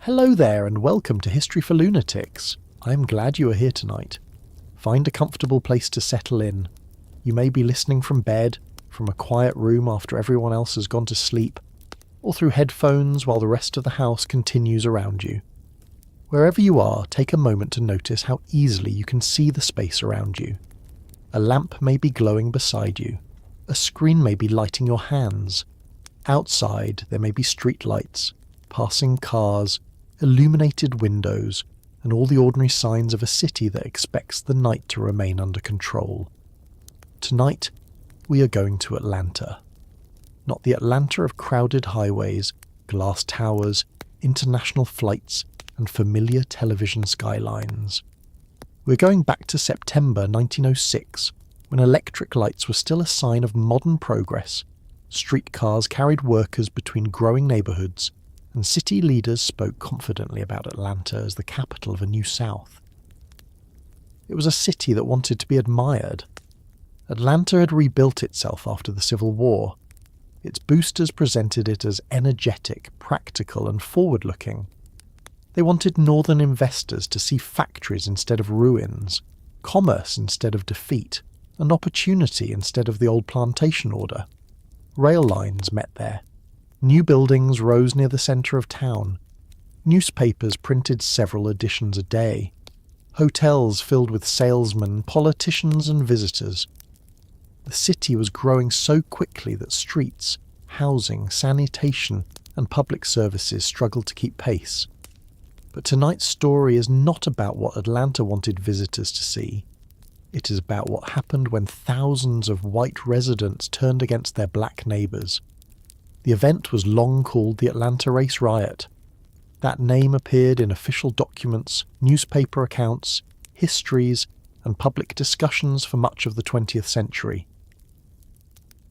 Hello there and welcome to History for Lunatics. I'm glad you are here tonight. Find a comfortable place to settle in. You may be listening from bed, from a quiet room after everyone else has gone to sleep, or through headphones while the rest of the house continues around you. Wherever you are, take a moment to notice how easily you can see the space around you. A lamp may be glowing beside you. A screen may be lighting your hands. Outside, there may be street lights, passing cars, illuminated windows, and all the ordinary signs of a city that expects the night to remain under control. Tonight, we are going to Atlanta. Not the Atlanta of crowded highways, glass towers, international flights, and familiar television skylines. We're going back to September 1906, when electric lights were still a sign of modern progress. Streetcars carried workers between growing neighborhoods, and city leaders spoke confidently about Atlanta as the capital of a new South. It was a city that wanted to be admired. Atlanta had rebuilt itself after the Civil War. Its boosters presented it as energetic, practical, and forward-looking. They wanted northern investors to see factories instead of ruins, commerce instead of defeat, and opportunity instead of the old plantation order. Rail lines met there. New buildings rose near the centre of town. Newspapers printed several editions a day. Hotels filled with salesmen, politicians and visitors. The city was growing so quickly that streets, housing, sanitation and public services struggled to keep pace. But tonight's story is not about what Atlanta wanted visitors to see. It is about what happened when thousands of white residents turned against their black neighbours. The event was long called the Atlanta Race Riot. That name appeared in official documents, newspaper accounts, histories, and public discussions for much of the 20th century.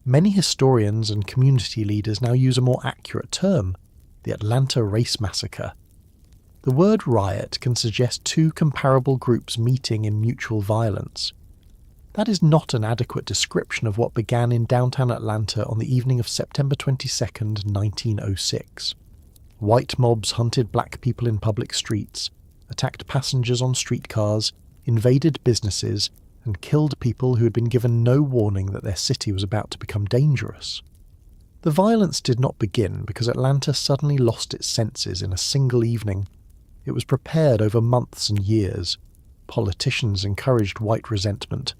Many historians and community leaders now use a more accurate term, the Atlanta Race Massacre. The word riot can suggest two comparable groups meeting in mutual violence. That is not an adequate description of what began in downtown Atlanta on the evening of September 22nd, 1906. White mobs hunted black people in public streets, attacked passengers on streetcars, invaded businesses, and killed people who had been given no warning that their city was about to become dangerous. The violence did not begin because Atlanta suddenly lost its senses in a single evening. It was prepared over months and years. Politicians encouraged white resentment.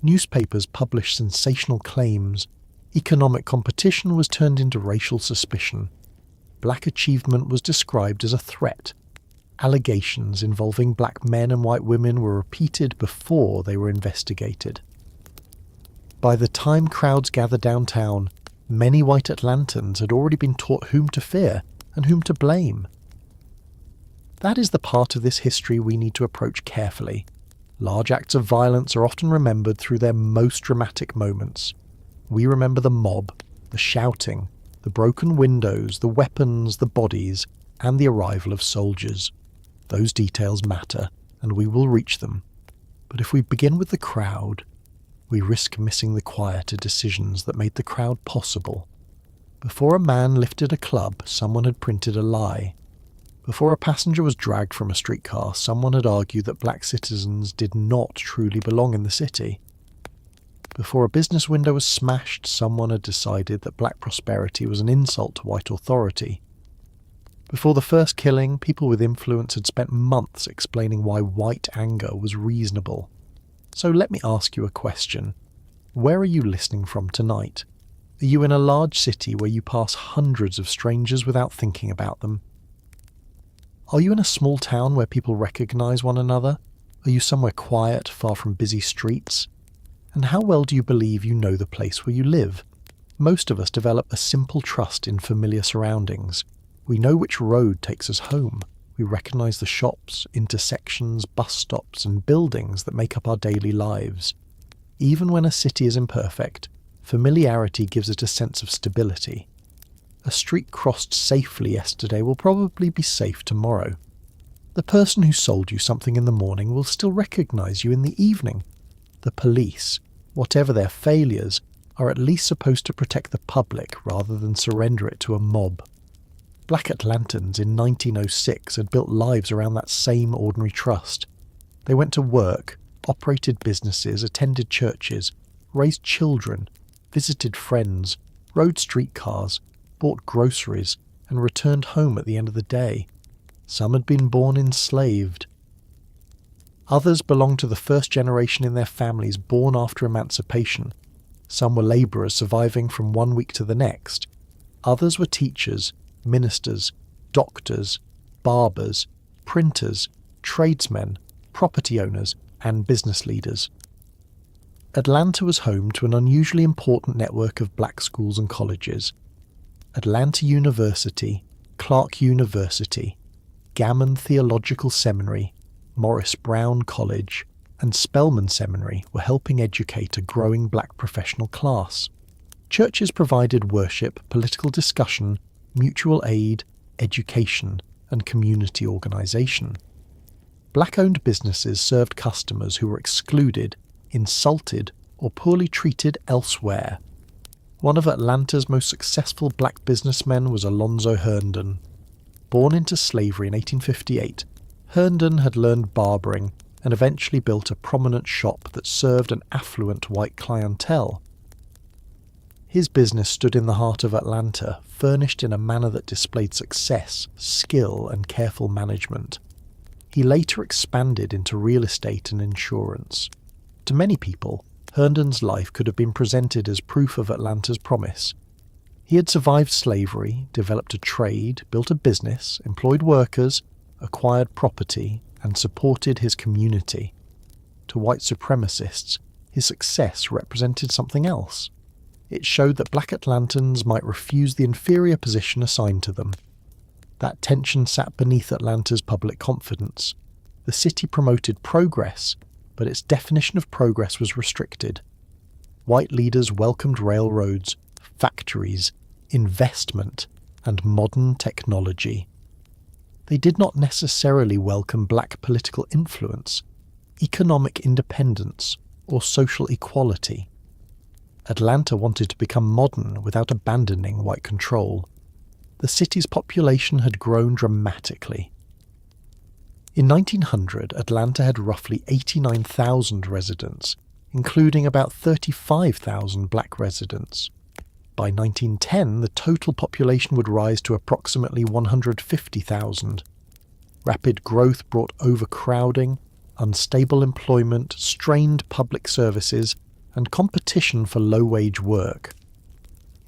Newspapers published sensational claims. Economic competition was turned into racial suspicion. Black achievement was described as a threat. Allegations involving black men and white women were repeated before they were investigated. By the time crowds gathered downtown, many white Atlantans had already been taught whom to fear and whom to blame. That is the part of this history we need to approach carefully. Large acts of violence are often remembered through their most dramatic moments. We remember the mob, the shouting, the broken windows, the weapons, the bodies, and the arrival of soldiers. Those details matter, and we will reach them. But if we begin with the crowd, we risk missing the quieter decisions that made the crowd possible. Before a man lifted a club, someone had printed a lie. Before a passenger was dragged from a streetcar, someone had argued that black citizens did not truly belong in the city. Before a business window was smashed, someone had decided that black prosperity was an insult to white authority. Before the first killing, people with influence had spent months explaining why white anger was reasonable. So let me ask you a question. Where are you listening from tonight? Are you in a large city where you pass hundreds of strangers without thinking about them? Are you in a small town where people recognize one another? Are you somewhere quiet, far from busy streets? And how well do you believe you know the place where you live? Most of us develop a simple trust in familiar surroundings. We know which road takes us home. We recognize the shops, intersections, bus stops, and buildings that make up our daily lives. Even when a city is imperfect, familiarity gives it a sense of stability. A street crossed safely yesterday will probably be safe tomorrow. The person who sold you something in the morning will still recognize you in the evening. The police, whatever their failures, are at least supposed to protect the public rather than surrender it to a mob. Black Atlantans in 1906 had built lives around that same ordinary trust. They went to work, operated businesses, attended churches, raised children, visited friends, rode streetcars, bought groceries, and returned home at the end of the day. Some had been born enslaved. Others belonged to the first generation in their families born after emancipation. Some were labourers surviving from one week to the next. Others were teachers, ministers, doctors, barbers, printers, tradesmen, property owners, and business leaders. Atlanta was home to an unusually important network of black schools and colleges. Atlanta University, Clark University, Gammon Theological Seminary, Morris Brown College, and Spelman Seminary were helping educate a growing black professional class. Churches provided worship, political discussion, mutual aid, education, and community organisation. Black-owned businesses served customers who were excluded, insulted, or poorly treated elsewhere. One of Atlanta's most successful black businessmen was Alonzo Herndon. Born into slavery in 1858, Herndon had learned barbering and eventually built a prominent shop that served an affluent white clientele. His business stood in the heart of Atlanta, furnished in a manner that displayed success, skill, and careful management. He later expanded into real estate and insurance. To many people, Herndon's life could have been presented as proof of Atlanta's promise. He had survived slavery, developed a trade, built a business, employed workers, acquired property, and supported his community. To white supremacists, his success represented something else. It showed that black Atlantans might refuse the inferior position assigned to them. That tension sat beneath Atlanta's public confidence. The city promoted progress, but its definition of progress was restricted. White leaders welcomed railroads, factories, investment, and modern technology. They did not necessarily welcome black political influence, economic independence, or social equality. Atlanta wanted to become modern without abandoning white control. The city's population had grown dramatically. In 1900, Atlanta had roughly 89,000 residents, including about 35,000 black residents. By 1910, the total population would rise to approximately 150,000. Rapid growth brought overcrowding, unstable employment, strained public services, and competition for low-wage work.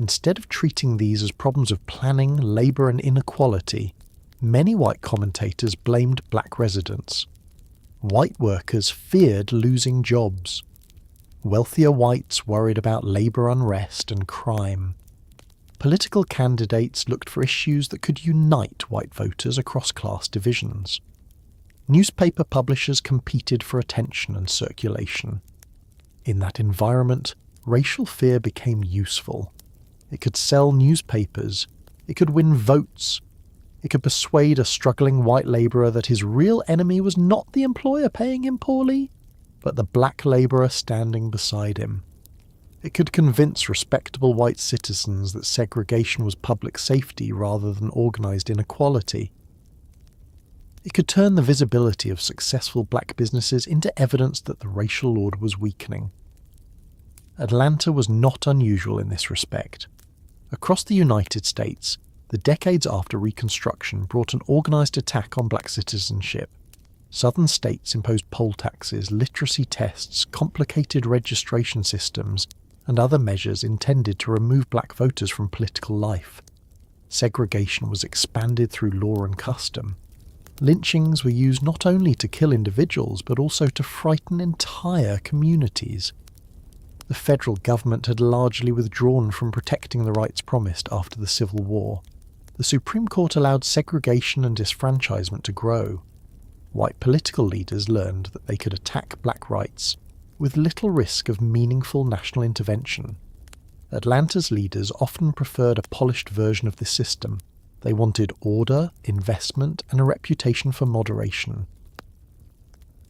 Instead of treating these as problems of planning, labour and inequality, many white commentators blamed black residents. White workers feared losing jobs. Wealthier whites worried about labour unrest and crime. Political candidates looked for issues that could unite white voters across class divisions. Newspaper publishers competed for attention and circulation. In that environment, racial fear became useful. It could sell newspapers. It could win votes. It could persuade a struggling white labourer that his real enemy was not the employer paying him poorly, but the black labourer standing beside him. It could convince respectable white citizens that segregation was public safety rather than organised inequality. It could turn the visibility of successful black businesses into evidence that the racial order was weakening. Atlanta was not unusual in this respect. Across the United States, the decades after Reconstruction brought an organised attack on black citizenship. Southern states imposed poll taxes, literacy tests, complicated registration systems, and other measures intended to remove black voters from political life. Segregation was expanded through law and custom. Lynchings were used not only to kill individuals, but also to frighten entire communities. The federal government had largely withdrawn from protecting the rights promised after the Civil War. The Supreme Court allowed segregation and disfranchisement to grow. White political leaders learned that they could attack black rights with little risk of meaningful national intervention. Atlanta's leaders often preferred a polished version of this system. They wanted order, investment, and a reputation for moderation.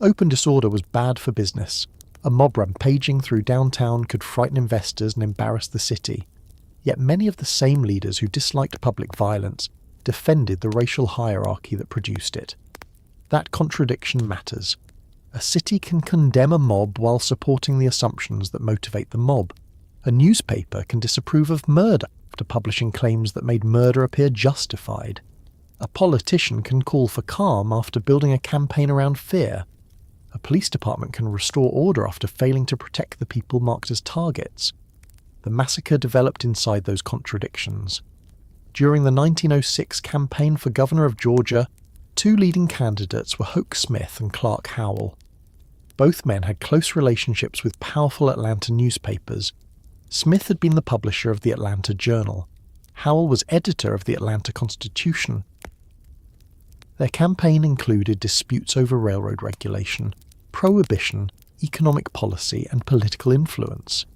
Open disorder was bad for business. A mob rampaging through downtown could frighten investors and embarrass the city. Yet many of the same leaders who disliked public violence defended the racial hierarchy that produced it. That contradiction matters. A city can condemn a mob while supporting the assumptions that motivate the mob. A newspaper can disapprove of murder after publishing claims that made murder appear justified. A politician can call for calm after building a campaign around fear. A police department can restore order after failing to protect the people marked as targets. The massacre developed inside those contradictions. During the 1906 campaign for governor of Georgia, two leading candidates were Hoke Smith and Clark Howell. Both men had close relationships with powerful Atlanta newspapers. Smith had been the publisher of the Atlanta Journal. Howell was editor of the Atlanta Constitution. Their campaign included disputes over railroad regulation, prohibition, economic policy, and political influence.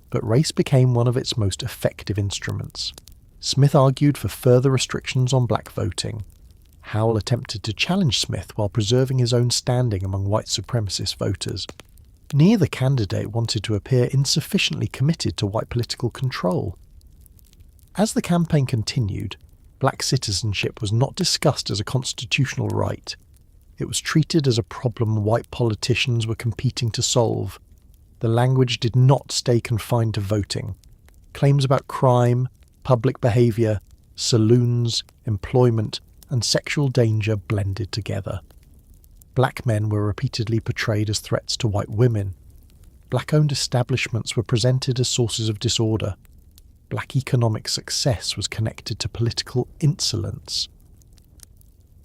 But race became one of its most effective instruments. Smith argued for further restrictions on black voting. Howell attempted to challenge Smith while preserving his own standing among white supremacist voters. Neither candidate wanted to appear insufficiently committed to white political control. As the campaign continued, black citizenship was not discussed as a constitutional right. It was treated as a problem white politicians were competing to solve. The language did not stay confined to voting. Claims about crime, public behaviour, saloons, employment, and sexual danger blended together. Black men were repeatedly portrayed as threats to white women. Black-owned establishments were presented as sources of disorder. Black economic success was connected to political insolence.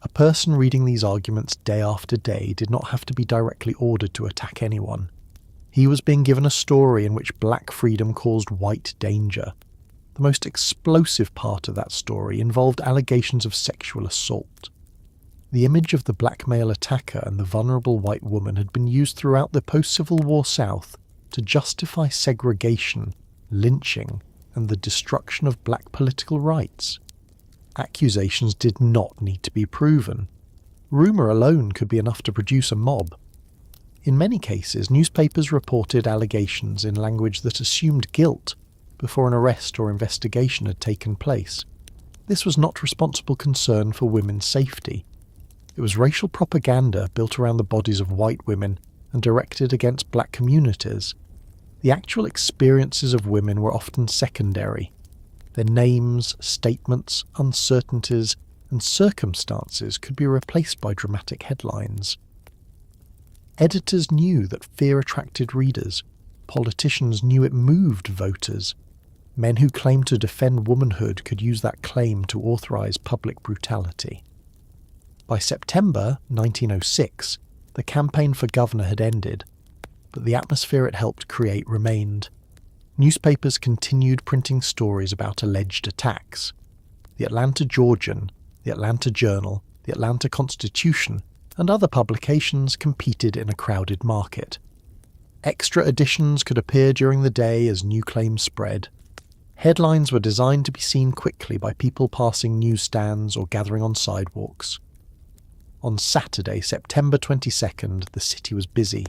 A person reading these arguments day after day did not have to be directly ordered to attack anyone. He was being given a story in which black freedom caused white danger. The most explosive part of that story involved allegations of sexual assault. The image of the black male attacker and the vulnerable white woman had been used throughout the post-Civil War South to justify segregation, lynching, and the destruction of black political rights. Accusations did not need to be proven. Rumour alone could be enough to produce a mob. In many cases, newspapers reported allegations in language that assumed guilt before an arrest or investigation had taken place. This was not responsible concern for women's safety. It was racial propaganda built around the bodies of white women and directed against black communities. The actual experiences of women were often secondary. Their names, statements, uncertainties, and circumstances could be replaced by dramatic headlines. Editors knew that fear attracted readers. Politicians knew it moved voters. Men who claimed to defend womanhood could use that claim to authorize public brutality. By September 1906, the campaign for governor had ended, but the atmosphere it helped create remained. Newspapers continued printing stories about alleged attacks. The Atlanta Georgian, the Atlanta Journal, the Atlanta Constitution, and other publications competed in a crowded market. Extra editions could appear during the day as new claims spread. Headlines were designed to be seen quickly by people passing newsstands or gathering on sidewalks. On Saturday, September 22nd, the city was busy.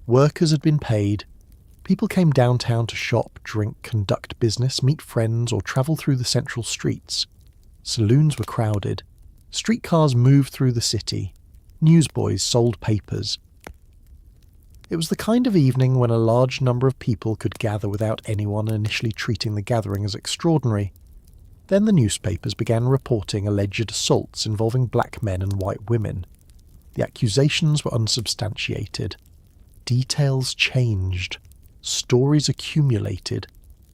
Workers had been paid. People came downtown to shop, drink, conduct business, meet friends, or travel through the central streets. Saloons were crowded. Streetcars moved through the city. Newsboys sold papers. It was the kind of evening when a large number of people could gather without anyone initially treating the gathering as extraordinary. Then the newspapers began reporting alleged assaults involving black men and white women. The accusations were unsubstantiated. Details changed. Stories accumulated.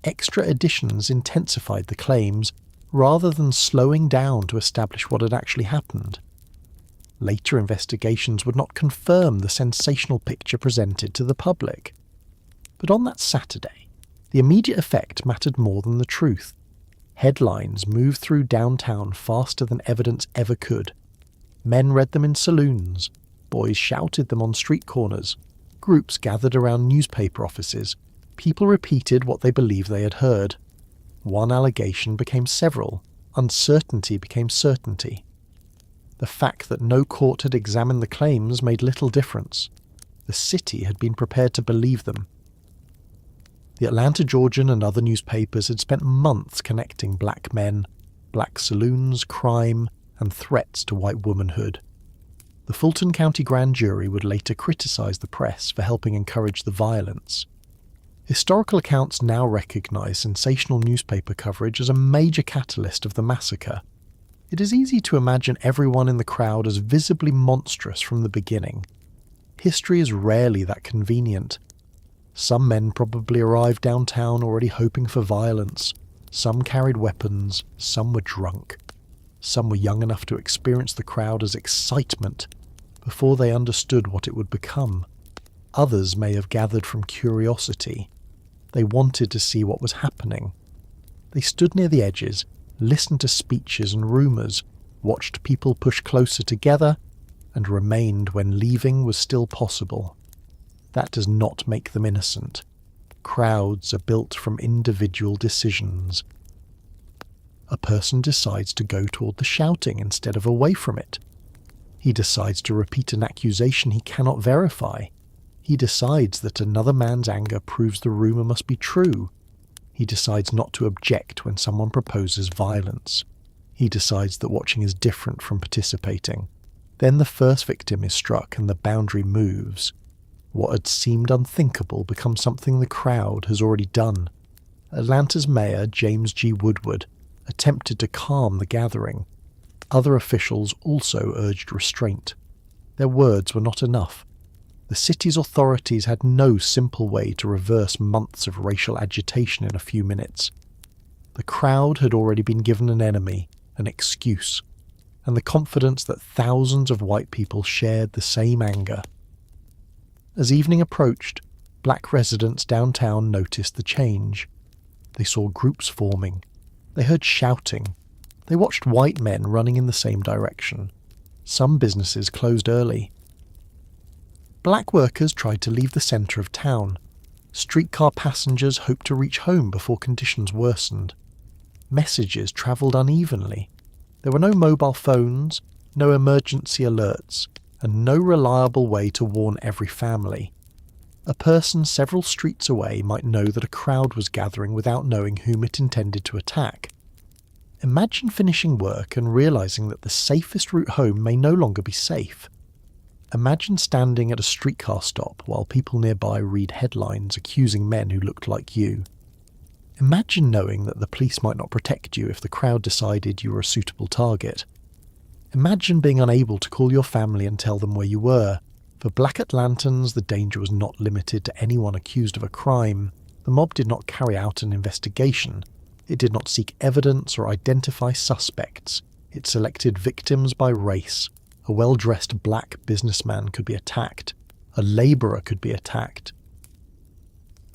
Extra editions intensified the claims, rather than slowing down to establish what had actually happened. Later investigations would not confirm the sensational picture presented to the public. But on that Saturday, the immediate effect mattered more than the truth. Headlines moved through downtown faster than evidence ever could. Men read them in saloons. Boys shouted them on street corners. Groups gathered around newspaper offices. People repeated what they believed they had heard. One allegation became several. Uncertainty became certainty. The fact that no court had examined the claims made little difference. The city had been prepared to believe them. The Atlanta Georgian and other newspapers had spent months connecting black men, black saloons, crime, and threats to white womanhood. The Fulton County grand jury would later criticize the press for helping encourage the violence. Historical accounts now recognize sensational newspaper coverage as a major catalyst of the massacre. It is easy to imagine everyone in the crowd as visibly monstrous from the beginning. History is rarely that convenient. Some men probably arrived downtown already hoping for violence. Some carried weapons, some were drunk. Some were young enough to experience the crowd as excitement before they understood what it would become. Others may have gathered from curiosity. They wanted to see what was happening. They stood near the edges, listened to speeches and rumours, watched people push closer together, and remained when leaving was still possible. That does not make them innocent. Crowds are built from individual decisions. A person decides to go toward the shouting instead of away from it. He decides to repeat an accusation he cannot verify. He decides that another man's anger proves the rumour must be true. He decides not to object when someone proposes violence. He decides that watching is different from participating. Then the first victim is struck and the boundary moves. What had seemed unthinkable becomes something the crowd has already done. Atlanta's mayor, James G. Woodward, attempted to calm the gathering. Other officials also urged restraint. Their words were not enough. The city's authorities had no simple way to reverse months of racial agitation in a few minutes. The crowd had already been given an enemy, an excuse, and the confidence that thousands of white people shared the same anger. As evening approached, black residents downtown noticed the change. They saw groups forming. They heard shouting. They watched white men running in the same direction. Some businesses closed early. Black workers tried to leave the centre of town. Streetcar passengers hoped to reach home before conditions worsened. Messages travelled unevenly. There were no mobile phones, no emergency alerts, and no reliable way to warn every family. A person several streets away might know that a crowd was gathering without knowing whom it intended to attack. Imagine finishing work and realising that the safest route home may no longer be safe. Imagine standing at a streetcar stop while people nearby read headlines accusing men who looked like you. Imagine knowing that the police might not protect you if the crowd decided you were a suitable target. Imagine being unable to call your family and tell them where you were. For Black Atlantans, the danger was not limited to anyone accused of a crime. The mob did not carry out an investigation. It did not seek evidence or identify suspects. It selected victims by race. A well-dressed black businessman could be attacked. A labourer could be attacked.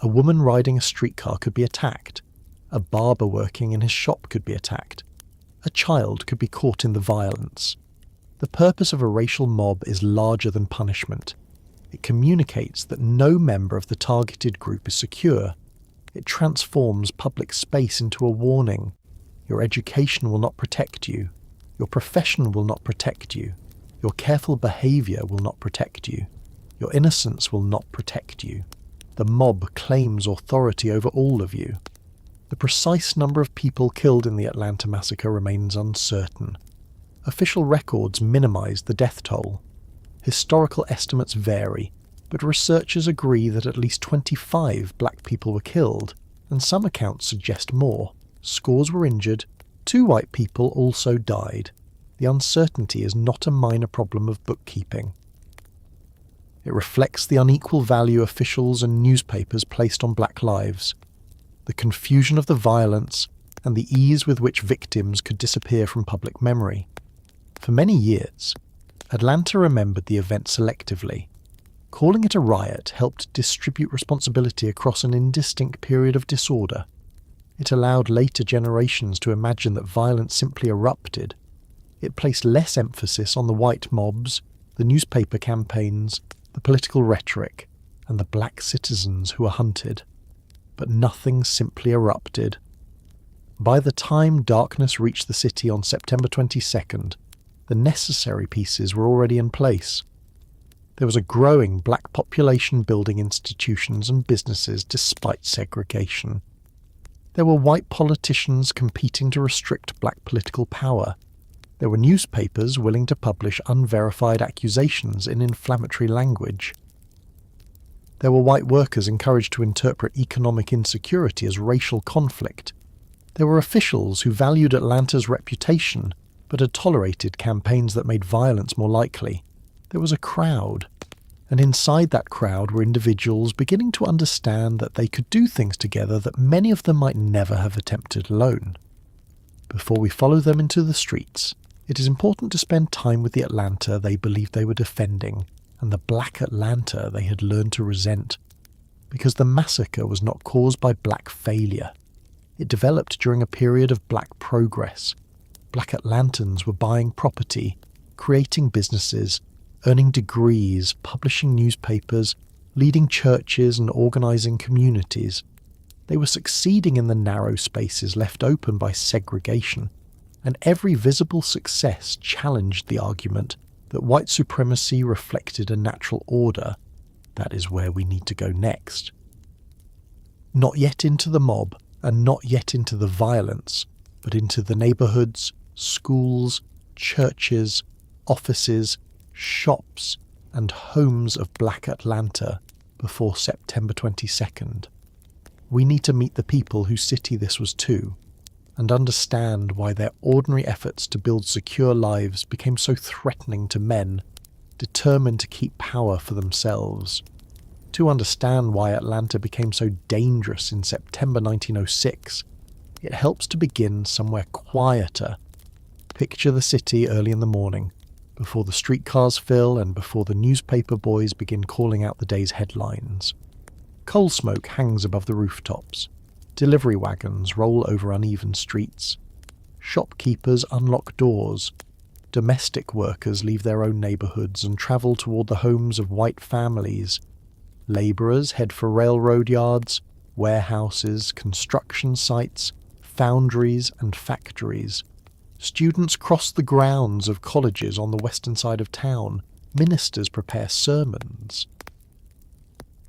A woman riding a streetcar could be attacked. A barber working in his shop could be attacked. A child could be caught in the violence. The purpose of a racial mob is larger than punishment. It communicates that no member of the targeted group is secure. It transforms public space into a warning. Your education will not protect you. Your profession will not protect you. Your careful behaviour will not protect you. Your innocence will not protect you. The mob claims authority over all of you. The precise number of people killed in the Atlanta massacre remains uncertain. Official records minimise the death toll. Historical estimates vary, but researchers agree that at least 25 black people were killed, and some accounts suggest more. Scores were injured. 2 white people also died. The uncertainty is not a minor problem of bookkeeping. It reflects the unequal value officials and newspapers placed on black lives, the confusion of the violence, and the ease with which victims could disappear from public memory. For many years, Atlanta remembered the event selectively. Calling it a riot helped distribute responsibility across an indistinct period of disorder. It allowed later generations to imagine that violence simply erupted. It placed less emphasis on the white mobs, the newspaper campaigns, the political rhetoric, and the black citizens who were hunted. But nothing simply erupted. By the time darkness reached the city on September 22nd, the necessary pieces were already in place. There was a growing black population building institutions and businesses despite segregation. There were white politicians competing to restrict black political power. There were newspapers willing to publish unverified accusations in inflammatory language. There were white workers encouraged to interpret economic insecurity as racial conflict. There were officials who valued Atlanta's reputation but had tolerated campaigns that made violence more likely. There was a crowd, and inside that crowd were individuals beginning to understand that they could do things together that many of them might never have attempted alone. Before we follow them into the streets, it is important to spend time with the Atlanta they believed they were defending, and the black Atlanta they had learned to resent. Because the massacre was not caused by black failure. It developed during a period of black progress. Black Atlantans were buying property, creating businesses, earning degrees, publishing newspapers, leading churches and organizing communities. They were succeeding in the narrow spaces left open by segregation, and every visible success challenged the argument that white supremacy reflected a natural order. That is where we need to go next. Not yet into the mob, and not yet into the violence, but into the neighborhoods, schools, churches, offices, shops, and homes of black Atlanta before September 22nd. We need to meet the people whose city this was too, and understand why their ordinary efforts to build secure lives became so threatening to men, determined to keep power for themselves. To understand why Atlanta became so dangerous in September 1906, it helps to begin somewhere quieter. Picture the city early in the morning, before the streetcars fill and before the newspaper boys begin calling out the day's headlines. Coal smoke hangs above the rooftops. Delivery wagons roll over uneven streets. Shopkeepers unlock doors. Domestic workers leave their own neighborhoods and travel toward the homes of white families. Laborers head for railroad yards, warehouses, construction sites, foundries and factories. Students cross the grounds of colleges on the western side of town. Ministers prepare sermons.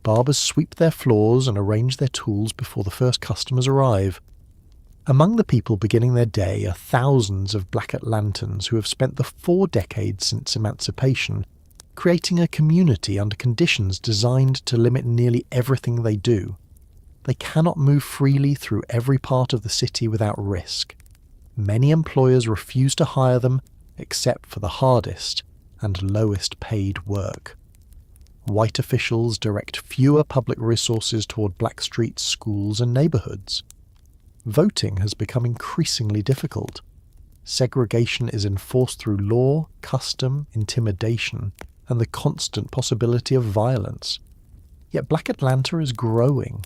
Barbers sweep their floors and arrange their tools before the first customers arrive. Among the people beginning their day are thousands of black Atlantans who have spent the 4 decades since emancipation creating a community under conditions designed to limit nearly everything they do. They cannot move freely through every part of the city without risk. Many employers refuse to hire them except for the hardest and lowest paid work. White officials direct fewer public resources toward black streets, schools and neighborhoods. Voting has become increasingly difficult. Segregation is enforced through law, custom, intimidation, and the constant possibility of violence. Yet Black Atlanta is growing.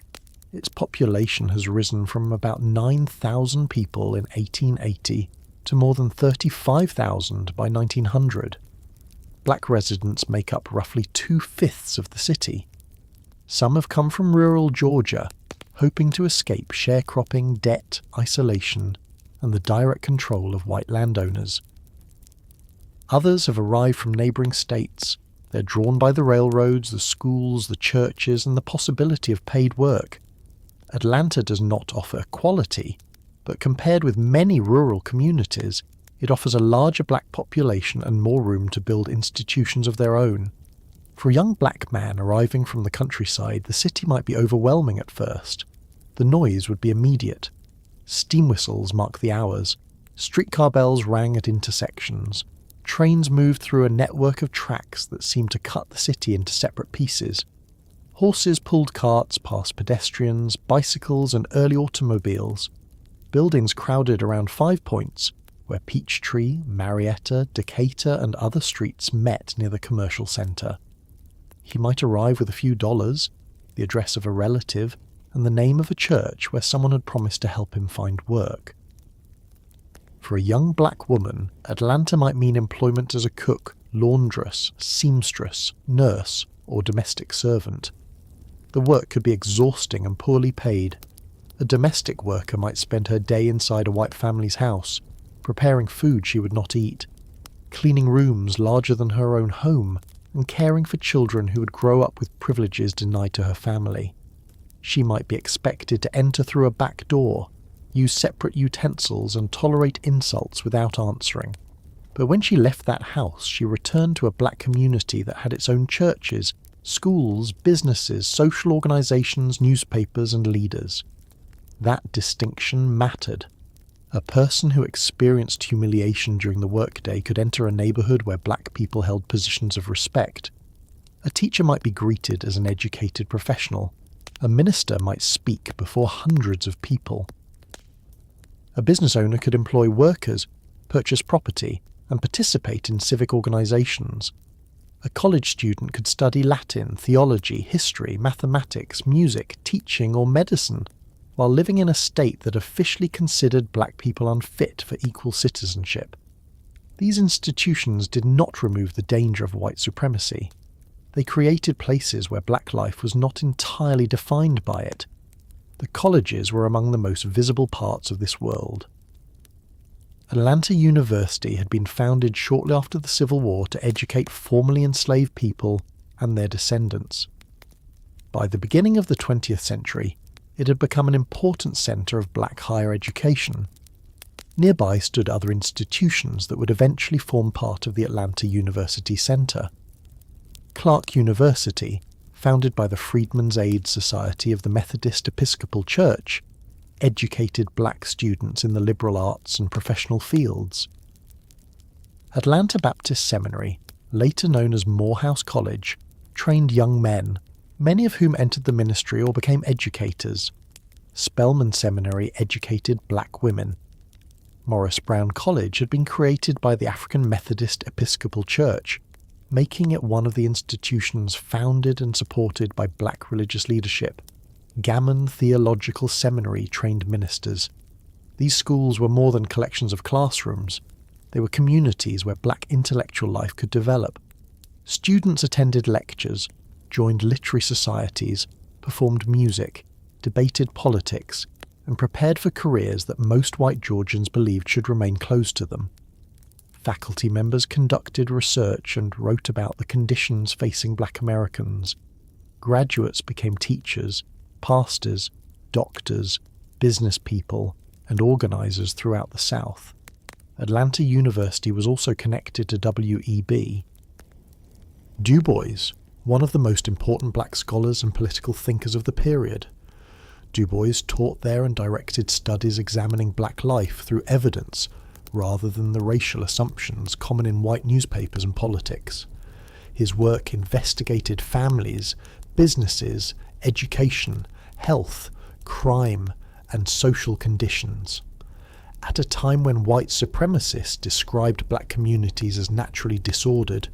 Its population has risen from about 9,000 people in 1880 to more than 35,000 by 1900. Black residents make up roughly 2/5 of the city. Some have come from rural Georgia, hoping to escape sharecropping, debt, isolation, and the direct control of white landowners. Others have arrived from neighbouring states. They're drawn by the railroads, the schools, the churches, and the possibility of paid work. Atlanta does not offer equality, but compared with many rural communities, it offers a larger black population and more room to build institutions of their own. For a young black man arriving from the countryside, the city might be overwhelming at first. The noise would be immediate. Steam whistles mark the hours. Streetcar bells rang at intersections. Trains moved through a network of tracks that seemed to cut the city into separate pieces. Horses pulled carts past pedestrians, bicycles and early automobiles. Buildings crowded around 5 points, where Peachtree, Marietta, Decatur and other streets met near the commercial centre. He might arrive with a few dollars, the address of a relative, and the name of a church where someone had promised to help him find work. For a young black woman, Atlanta might mean employment as a cook, laundress, seamstress, nurse, or domestic servant. The work could be exhausting and poorly paid. A domestic worker might spend her day inside a white family's house, preparing food she would not eat, cleaning rooms larger than her own home, and caring for children who would grow up with privileges denied to her family. She might be expected to enter through a back door, use separate utensils and tolerate insults without answering. But when she left that house, she returned to a black community that had its own churches, schools, businesses, social organisations, newspapers and leaders. That distinction mattered. A person who experienced humiliation during the workday could enter a neighbourhood where black people held positions of respect. A teacher might be greeted as an educated professional. A minister might speak before hundreds of people. A business owner could employ workers, purchase property, and participate in civic organisations. A college student could study Latin, theology, history, mathematics, music, teaching, or medicine, while living in a state that officially considered black people unfit for equal citizenship. These institutions did not remove the danger of white supremacy. They created places where black life was not entirely defined by it. The colleges were among the most visible parts of this world. Atlanta University had been founded shortly after the Civil War to educate formerly enslaved people and their descendants. By the beginning of the 20th century, it had become an important centre of black higher education. Nearby stood other institutions that would eventually form part of the Atlanta University Centre. Clark University, founded by the Freedmen's Aid Society of the Methodist Episcopal Church, educated black students in the liberal arts and professional fields. Atlanta Baptist Seminary, later known as Morehouse College, trained young men, many of whom entered the ministry or became educators. Spelman Seminary educated black women. Morris Brown College had been created by the African Methodist Episcopal Church, making it one of the institutions founded and supported by black religious leadership. Gammon Theological Seminary trained ministers. These schools were more than collections of classrooms. They were communities where black intellectual life could develop. Students attended lectures, joined literary societies, performed music, debated politics, and prepared for careers that most white Georgians believed should remain closed to them. Faculty members conducted research and wrote about the conditions facing black Americans. Graduates became teachers, pastors, doctors, business people, and organisers throughout the South. Atlanta University was also connected to W.E.B. Du Bois, one of the most important black scholars and political thinkers of the period. Du Bois taught there and directed studies examining black life through evidence rather than the racial assumptions common in white newspapers and politics. His work investigated families, businesses, education, health, crime, and social conditions. At a time when white supremacists described black communities as naturally disordered,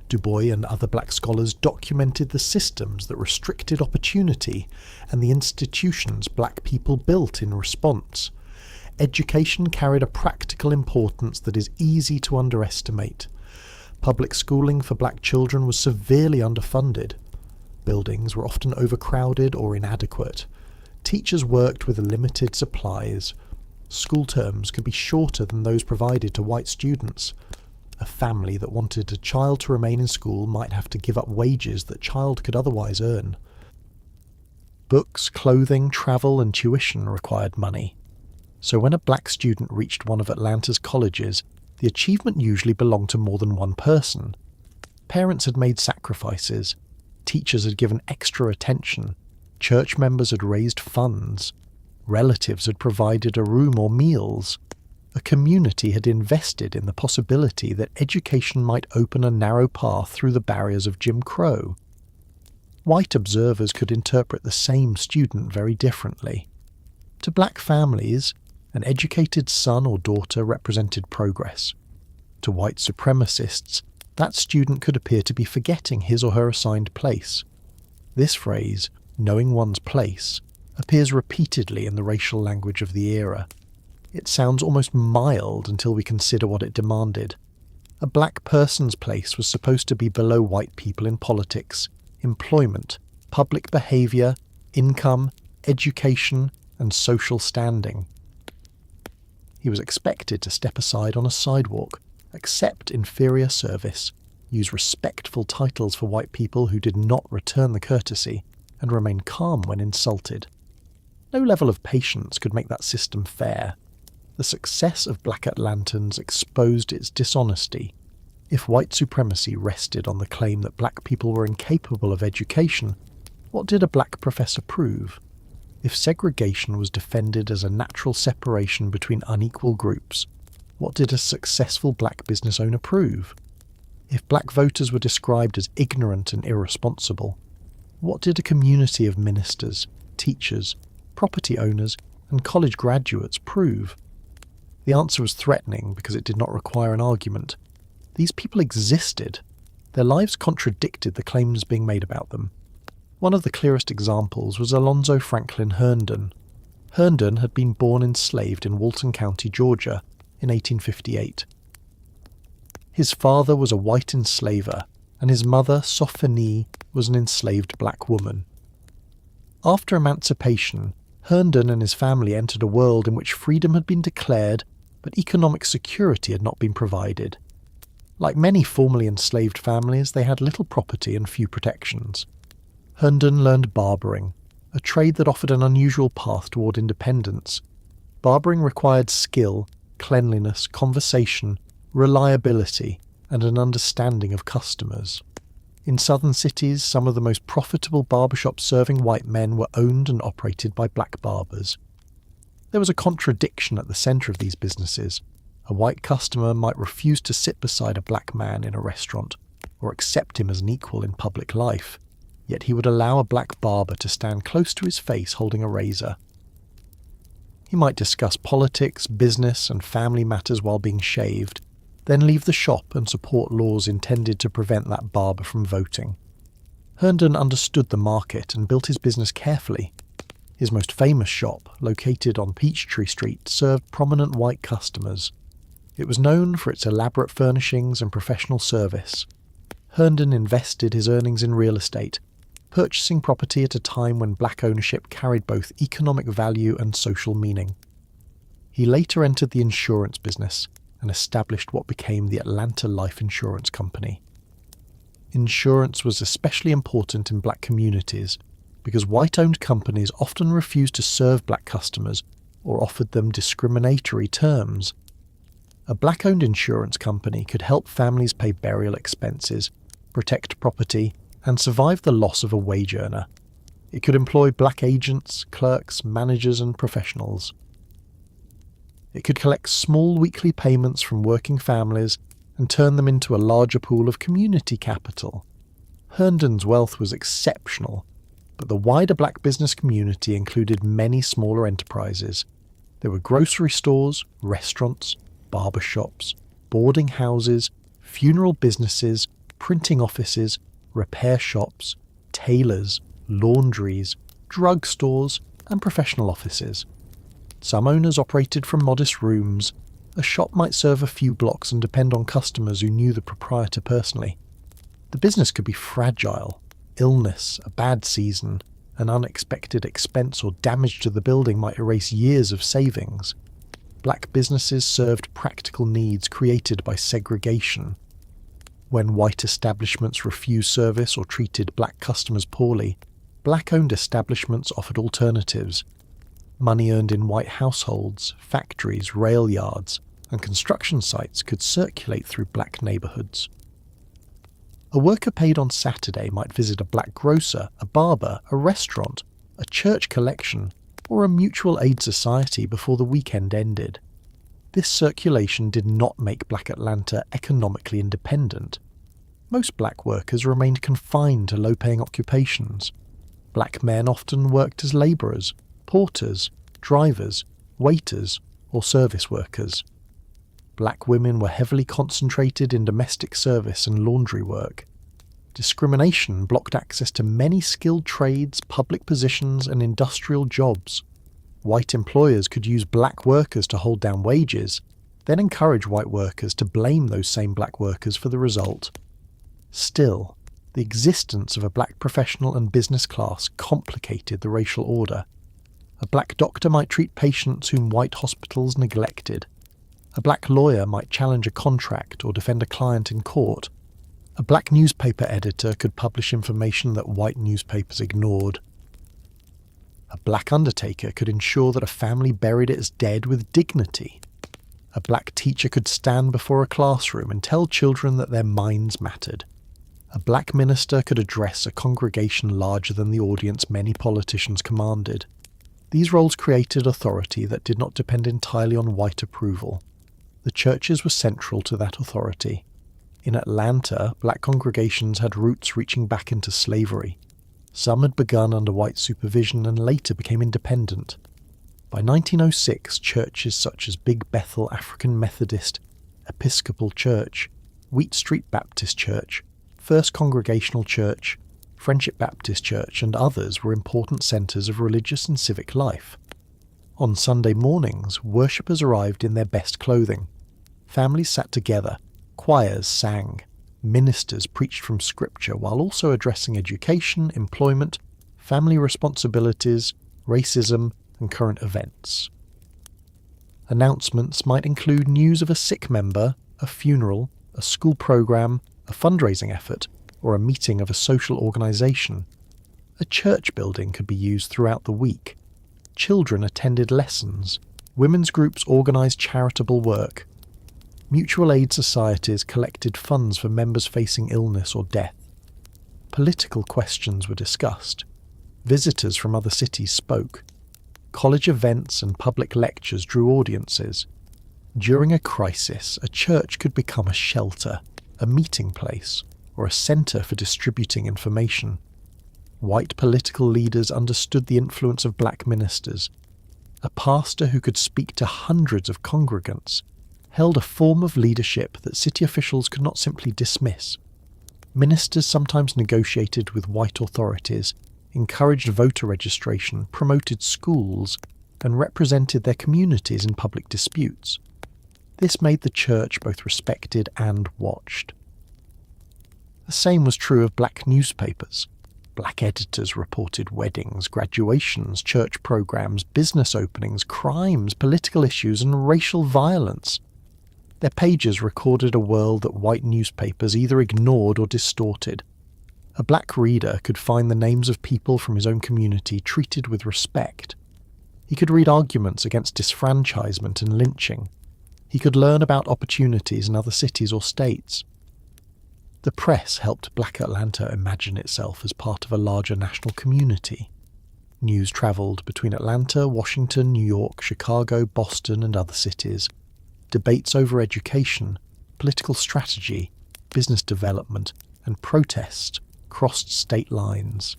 Du Bois and other black scholars documented the systems that restricted opportunity and the institutions black people built in response. Education carried a practical importance that is easy to underestimate. Public schooling for black children was severely underfunded. Buildings were often overcrowded or inadequate. Teachers worked with limited supplies. School terms could be shorter than those provided to white students. A family that wanted a child to remain in school might have to give up wages that child could otherwise earn. Books, clothing, travel, and tuition required money. So when a black student reached one of Atlanta's colleges, the achievement usually belonged to more than one person. Parents had made sacrifices. Teachers had given extra attention. Church members had raised funds. Relatives had provided a room or meals. A community had invested in the possibility that education might open a narrow path through the barriers of Jim Crow. White observers could interpret the same student very differently. To black families, an educated son or daughter represented progress. To white supremacists, that student could appear to be forgetting his or her assigned place. This phrase, knowing one's place, appears repeatedly in the racial language of the era. It sounds almost mild until we consider what it demanded. A black person's place was supposed to be below white people in politics, employment, public behaviour, income, education, and social standing. He was expected to step aside on a sidewalk, accept inferior service, use respectful titles for white people who did not return the courtesy, and remain calm when insulted. No level of patience could make that system fair. The success of Black Atlantans exposed its dishonesty. If white supremacy rested on the claim that black people were incapable of education, what did a black professor prove? If segregation was defended as a natural separation between unequal groups, what did a successful black business owner prove? If black voters were described as ignorant and irresponsible, what did a community of ministers, teachers, property owners, and college graduates prove? The answer was threatening because it did not require an argument. These people existed. Their lives contradicted the claims being made about them. One of the clearest examples was Alonzo Franklin Herndon. Herndon had been born enslaved in Walton County, Georgia, in 1858. His father was a white enslaver, and his mother, Sophanie, was an enslaved black woman. After emancipation, Herndon and his family entered a world in which freedom had been declared, but economic security had not been provided. Like many formerly enslaved families, they had little property and few protections. Herndon learned barbering, a trade that offered an unusual path toward independence. Barbering required skill, cleanliness, conversation, reliability, and an understanding of customers. In southern cities, some of the most profitable barbershops serving white men were owned and operated by black barbers. There was a contradiction at the centre of these businesses. A white customer might refuse to sit beside a black man in a restaurant, or accept him as an equal in public life, yet he would allow a black barber to stand close to his face holding a razor. He might discuss politics, business, and family matters while being shaved, then leave the shop and support laws intended to prevent that barber from voting. Herndon understood the market and built his business carefully. His most famous shop, located on Peachtree Street, served prominent white customers. It was known for its elaborate furnishings and professional service. Herndon invested his earnings in real estate, purchasing property at a time when black ownership carried both economic value and social meaning. He later entered the insurance business and established what became the Atlanta Life Insurance Company. Insurance was especially important in black communities because white-owned companies often refused to serve black customers or offered them discriminatory terms. A black-owned insurance company could help families pay burial expenses, protect property, and survive the loss of a wage earner. It could employ black agents, clerks, managers, and professionals. It could collect small weekly payments from working families and turn them into a larger pool of community capital. Herndon's wealth was exceptional, but the wider black business community included many smaller enterprises. There were grocery stores, restaurants, barber shops, boarding houses, funeral businesses, printing offices, repair shops, tailors, laundries, drug stores, and professional offices. Some owners operated from modest rooms. A shop might serve a few blocks and depend on customers who knew the proprietor personally. The business could be fragile. Illness, a bad season, an unexpected expense or damage to the building might erase years of savings. Black businesses served practical needs created by segregation. When white establishments refused service or treated black customers poorly, black-owned establishments offered alternatives. Money earned in white households, factories, rail yards, and construction sites could circulate through black neighbourhoods. A worker paid on Saturday might visit a black grocer, a barber, a restaurant, a church collection, or a mutual aid society before the weekend ended. This circulation did not make Black Atlanta economically independent. Most black workers remained confined to low-paying occupations. Black men often worked as labourers, porters, drivers, waiters, or service workers. Black women were heavily concentrated in domestic service and laundry work. Discrimination blocked access to many skilled trades, public positions, and industrial jobs. White employers could use black workers to hold down wages, then encourage white workers to blame those same black workers for the result. Still, the existence of a black professional and business class complicated the racial order. A black doctor might treat patients whom white hospitals neglected. A black lawyer might challenge a contract or defend a client in court. A black newspaper editor could publish information that white newspapers ignored. A black undertaker could ensure that a family buried its dead with dignity. A black teacher could stand before a classroom and tell children that their minds mattered. A black minister could address a congregation larger than the audience many politicians commanded. These roles created authority that did not depend entirely on white approval. The churches were central to that authority. In Atlanta, black congregations had roots reaching back into slavery. Some had begun under white supervision and later became independent. By 1906, churches such as Big Bethel African Methodist Episcopal Church, Wheat Street Baptist Church, First Congregational Church, Friendship Baptist Church, and others were important centres of religious and civic life. On Sunday mornings, worshippers arrived in their best clothing. Families sat together, choirs sang, ministers preached from Scripture while also addressing education, employment, family responsibilities, racism, and current events. Announcements might include news of a sick member, a funeral, a school program, a fundraising effort, or a meeting of a social organisation. A church building could be used throughout the week. Children attended lessons. Women's groups organised charitable work. Mutual aid societies collected funds for members facing illness or death. Political questions were discussed. Visitors from other cities spoke. College events and public lectures drew audiences. During a crisis, a church could become a shelter, a meeting place, or a centre for distributing information. White political leaders understood the influence of black ministers. A pastor who could speak to hundreds of congregants held a form of leadership that city officials could not simply dismiss. Ministers sometimes negotiated with white authorities, encouraged voter registration, promoted schools, and represented their communities in public disputes. This made the church both respected and watched. The same was true of black newspapers. Black editors reported weddings, graduations, church programs, business openings, crimes, political issues, and racial violence. Their pages recorded a world that white newspapers either ignored or distorted. A black reader could find the names of people from his own community treated with respect. He could read arguments against disfranchisement and lynching. He could learn about opportunities in other cities or states. The press helped Black Atlanta imagine itself as part of a larger national community. News travelled between Atlanta, Washington, New York, Chicago, Boston, and other cities. Debates over education, political strategy, business development, and protest crossed state lines.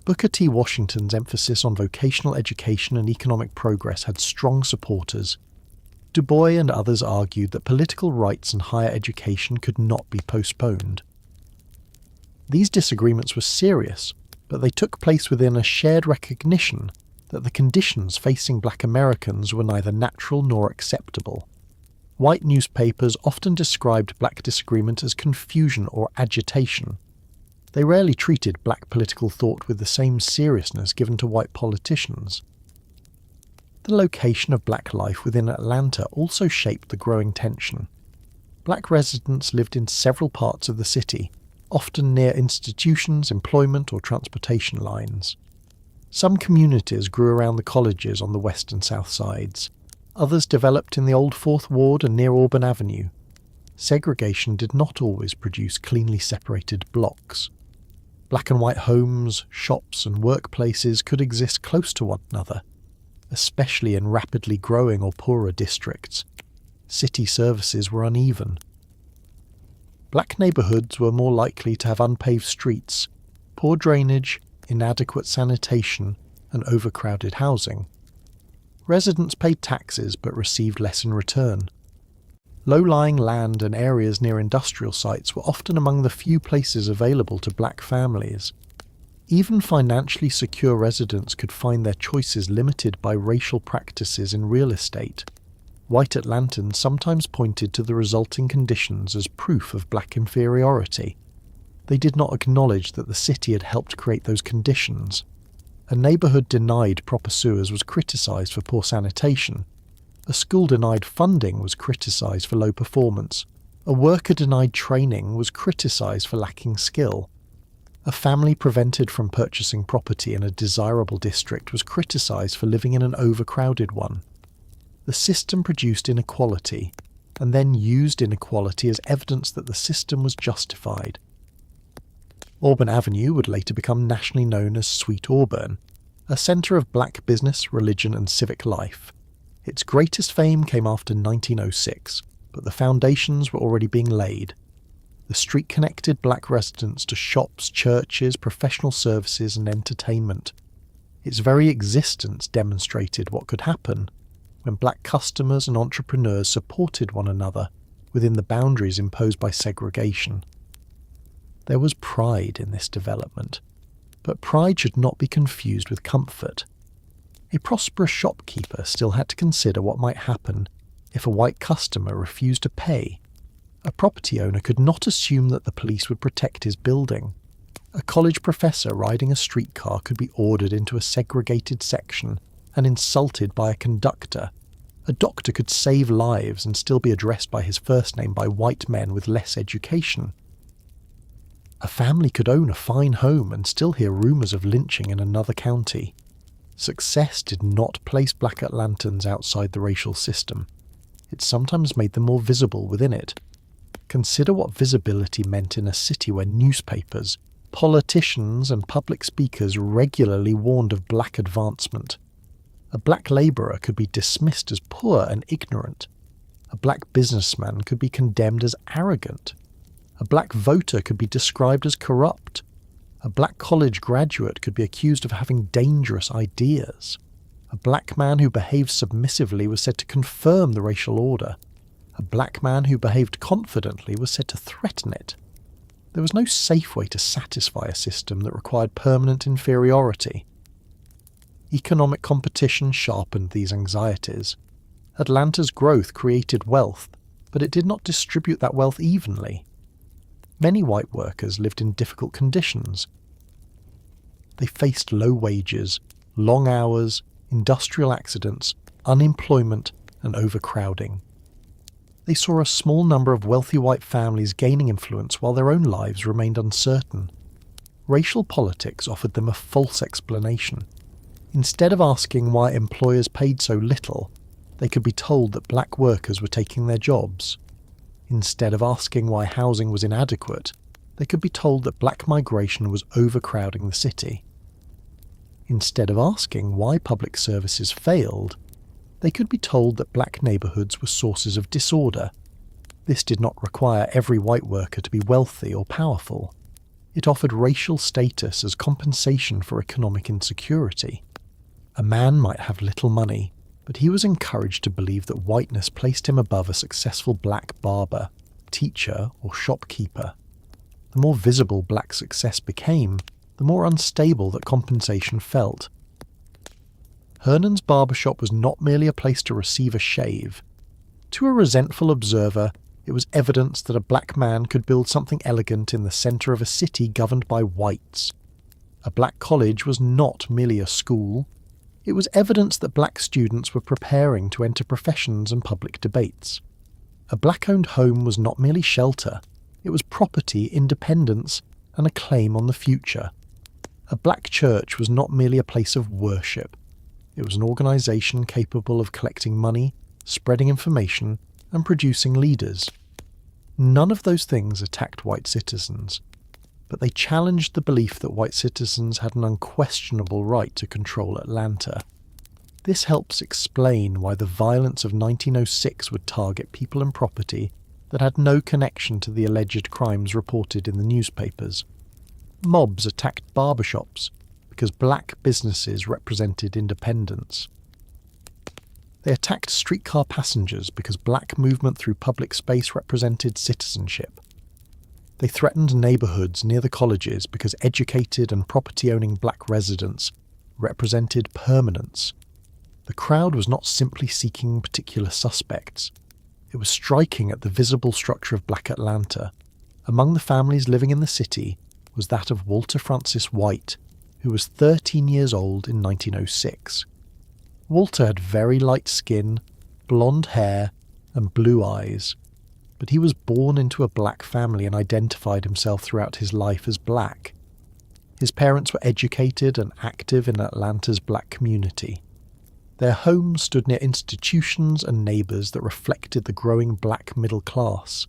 Booker T. Washington's emphasis on vocational education and economic progress had strong supporters. Du Bois and others argued that political rights and higher education could not be postponed. These disagreements were serious, but they took place within a shared recognition that the conditions facing black Americans were neither natural nor acceptable. White newspapers often described black disagreement as confusion or agitation. They rarely treated black political thought with the same seriousness given to white politicians. The location of black life within Atlanta also shaped the growing tension. Black residents lived in several parts of the city, often near institutions, employment, or transportation lines. Some communities grew around the colleges on the west and south sides. Others developed in the Old Fourth Ward and near Auburn Avenue. Segregation did not always produce cleanly separated blocks. Black and white homes, shops, and workplaces could exist close to one another, especially in rapidly growing or poorer districts. City services were uneven. Black neighbourhoods were more likely to have unpaved streets, poor drainage, inadequate sanitation, and overcrowded housing. Residents paid taxes but received less in return. Low-lying land and areas near industrial sites were often among the few places available to black families. Even financially secure residents could find their choices limited by racial practices in real estate. White Atlantans sometimes pointed to the resulting conditions as proof of black inferiority. They did not acknowledge that the city had helped create those conditions. A neighbourhood denied proper sewers was criticised for poor sanitation. A school denied funding was criticised for low performance. A worker denied training was criticised for lacking skill. A family prevented from purchasing property in a desirable district was criticised for living in an overcrowded one. The system produced inequality, and then used inequality as evidence that the system was justified. Auburn Avenue would later become nationally known as Sweet Auburn, a centre of black business, religion and civic life. Its greatest fame came after 1906, but the foundations were already being laid. The street connected black residents to shops, churches, professional services and entertainment. Its very existence demonstrated what could happen when black customers and entrepreneurs supported one another within the boundaries imposed by segregation. There was pride in this development, but pride should not be confused with comfort. A prosperous shopkeeper still had to consider what might happen if a white customer refused to pay. A property owner could not assume that the police would protect his building. A college professor riding a streetcar could be ordered into a segregated section and insulted by a conductor. A doctor could save lives and still be addressed by his first name by white men with less education. A family could own a fine home and still hear rumours of lynching in another county. Success did not place black Atlantans outside the racial system. It sometimes made them more visible within it. Consider what visibility meant in a city where newspapers, politicians and public speakers regularly warned of black advancement. A black labourer could be dismissed as poor and ignorant. A black businessman could be condemned as arrogant. A black voter could be described as corrupt. A black college graduate could be accused of having dangerous ideas. A black man who behaved submissively was said to confirm the racial order. A black man who behaved confidently was said to threaten it. There was no safe way to satisfy a system that required permanent inferiority. Economic competition sharpened these anxieties. Atlanta's growth created wealth, but it did not distribute that wealth evenly. Many white workers lived in difficult conditions. They faced low wages, long hours, industrial accidents, unemployment, and overcrowding. They saw a small number of wealthy white families gaining influence while their own lives remained uncertain. Racial politics offered them a false explanation. Instead of asking why employers paid so little, they could be told that black workers were taking their jobs. Instead of asking why housing was inadequate, they could be told that black migration was overcrowding the city. Instead of asking why public services failed, they could be told that black neighbourhoods were sources of disorder. This did not require every white worker to be wealthy or powerful. It offered racial status as compensation for economic insecurity. A man might have little money, but he was encouraged to believe that whiteness placed him above a successful black barber, teacher, or shopkeeper. The more visible black success became, the more unstable that compensation felt. Hernan's barbershop was not merely a place to receive a shave. To a resentful observer, it was evidence that a black man could build something elegant in the centre of a city governed by whites. A black college was not merely a school. It was evidence that black students were preparing to enter professions and public debates. A black-owned home was not merely shelter. It was property, independence, and a claim on the future. A black church was not merely a place of worship. It was an organisation capable of collecting money, spreading information, and producing leaders. None of those things attacked white citizens, but they challenged the belief that white citizens had an unquestionable right to control Atlanta. This helps explain why the violence of 1906 would target people and property that had no connection to the alleged crimes reported in the newspapers. Mobs attacked barbershops because black businesses represented independence. They attacked streetcar passengers because black movement through public space represented citizenship. They threatened neighbourhoods near the colleges because educated and property-owning black residents represented permanence. The crowd was not simply seeking particular suspects. It was striking at the visible structure of black Atlanta. Among the families living in the city was that of Walter Francis White, who was 13 years old in 1906. Walter had very light skin, blonde hair, and blue eyes, but he was born into a black family and identified himself throughout his life as black. His parents were educated and active in Atlanta's black community. Their home stood near institutions and neighbours that reflected the growing black middle class.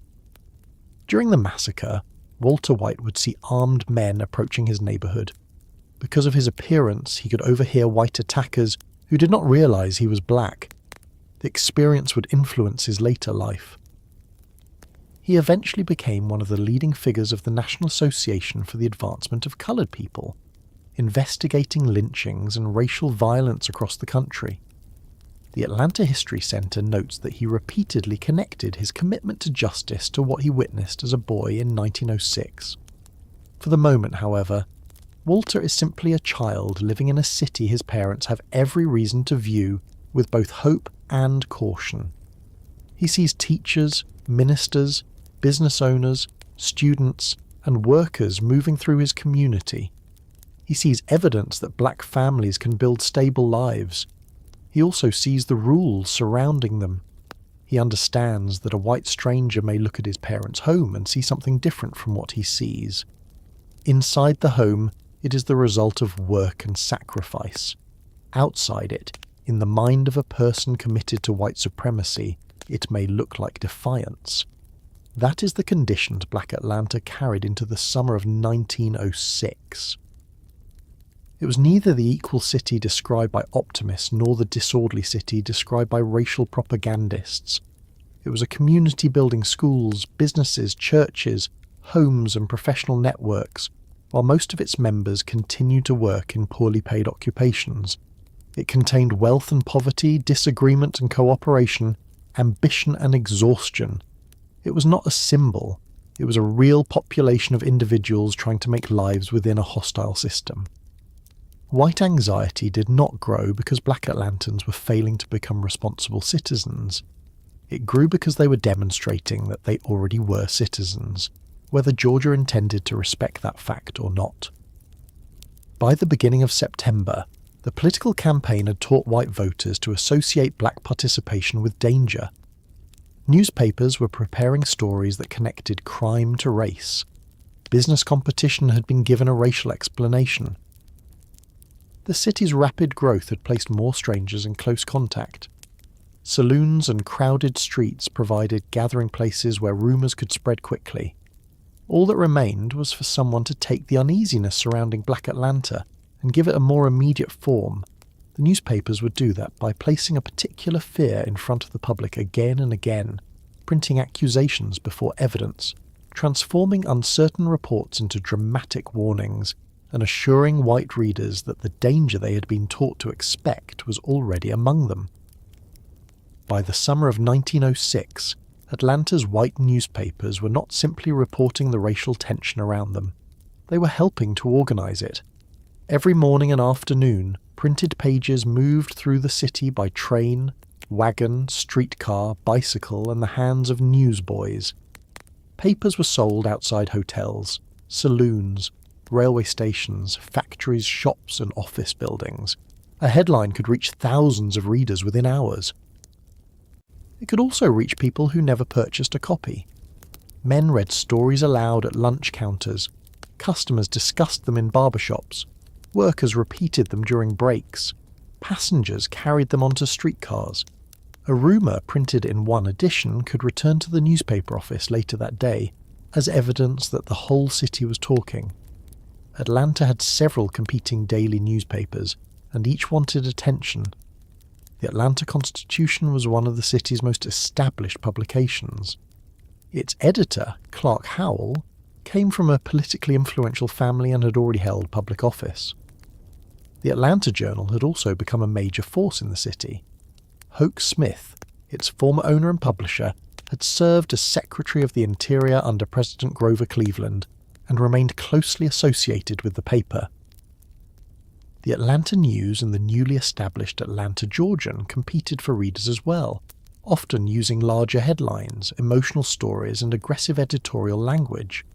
During the massacre, Walter White would see armed men approaching his neighbourhood. Because of his appearance, he could overhear white attackers who did not realise he was black. The experience would influence his later life. He eventually became one of the leading figures of the National Association for the Advancement of Coloured People, investigating lynchings and racial violence across the country. The Atlanta History Center notes that he repeatedly connected his commitment to justice to what he witnessed as a boy in 1906. For the moment, however, Walter is simply a child living in a city his parents have every reason to view with both hope and caution. He sees teachers, ministers, business owners, students, and workers moving through his community. He sees evidence that black families can build stable lives. He also sees the rules surrounding them. He understands that a white stranger may look at his parents' home and see something different from what he sees. Inside the home, it is the result of work and sacrifice. Outside it, in the mind of a person committed to white supremacy, it may look like defiance. That is the conditions black Atlanta carried into the summer of 1906. It was neither the equal city described by optimists nor the disorderly city described by racial propagandists. It was a community building schools, businesses, churches, homes and professional networks, while most of its members continued to work in poorly paid occupations. It contained wealth and poverty, disagreement and cooperation, ambition and exhaustion. It was not a symbol, it was a real population of individuals trying to make lives within a hostile system. White anxiety did not grow because black Atlantans were failing to become responsible citizens. It grew because they were demonstrating that they already were citizens, whether Georgia intended to respect that fact or not. By the beginning of September, the political campaign had taught white voters to associate black participation with danger. Newspapers were preparing stories that connected crime to race. Business competition had been given a racial explanation. The city's rapid growth had placed more strangers in close contact. Saloons and crowded streets provided gathering places where rumours could spread quickly. All that remained was for someone to take the uneasiness surrounding black Atlanta and give it a more immediate form. The newspapers would do that by placing a particular fear in front of the public again and again, printing accusations before evidence, transforming uncertain reports into dramatic warnings, and assuring white readers that the danger they had been taught to expect was already among them. By the summer of 1906, Atlanta's white newspapers were not simply reporting the racial tension around them. They were helping to organise it. Every morning and afternoon, printed pages moved through the city by train, wagon, streetcar, bicycle, and the hands of newsboys. Papers were sold outside hotels, saloons, railway stations, factories, shops, and office buildings. A headline could reach thousands of readers within hours. It could also reach people who never purchased a copy. Men read stories aloud at lunch counters. Customers discussed them in barbershops. Workers repeated them during breaks. Passengers carried them onto streetcars. A rumour printed in one edition could return to the newspaper office later that day as evidence that the whole city was talking. Atlanta had several competing daily newspapers, and each wanted attention. The Atlanta Constitution was one of the city's most established publications. Its editor, Clark Howell, came from a politically influential family and had already held public office. The Atlanta Journal had also become a major force in the city. Hoke Smith, its former owner and publisher, had served as Secretary of the Interior under President Grover Cleveland and remained closely associated with the paper. The Atlanta News and the newly established Atlanta Georgian competed for readers as well, often using larger headlines, emotional stories, and aggressive editorial language.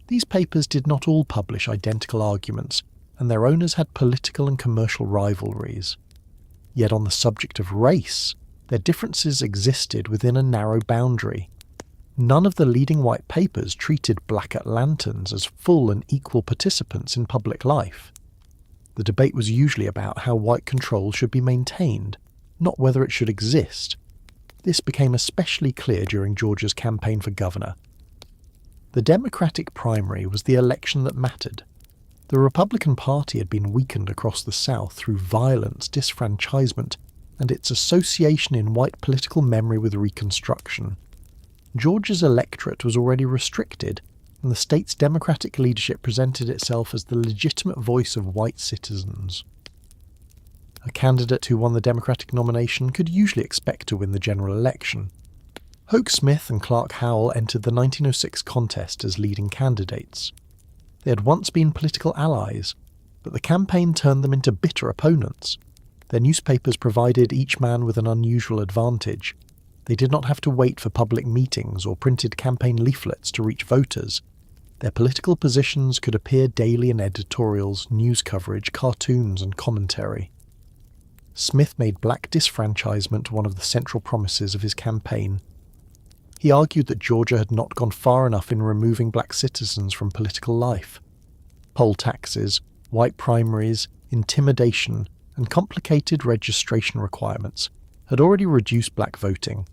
These papers did not all publish identical arguments, and their owners had political and commercial rivalries. Yet on the subject of race, their differences existed within a narrow boundary. None of the leading white papers treated Black Atlantans as full and equal participants in public life. The debate was usually about how white control should be maintained, not whether it should exist. This became especially clear during Georgia's campaign for governor. The Democratic primary was the election that mattered. The Republican Party had been weakened across the South through violence, disfranchisement, and its association in white political memory with Reconstruction. Georgia's electorate was already restricted, and the state's Democratic leadership presented itself as the legitimate voice of white citizens. A candidate who won the Democratic nomination could usually expect to win the general election. Hoke Smith and Clark Howell entered the 1906 contest as leading candidates. They had once been political allies, but the campaign turned them into bitter opponents. Their newspapers provided each man with an unusual advantage. They did not have to wait for public meetings or printed campaign leaflets to reach voters. Their political positions could appear daily in editorials, news coverage, cartoons, and commentary. Smith made black disfranchisement one of the central promises of his campaign. He argued that Georgia had not gone far enough in removing black citizens from political life. Poll taxes, white primaries, intimidation, and complicated registration requirements had already reduced black voting,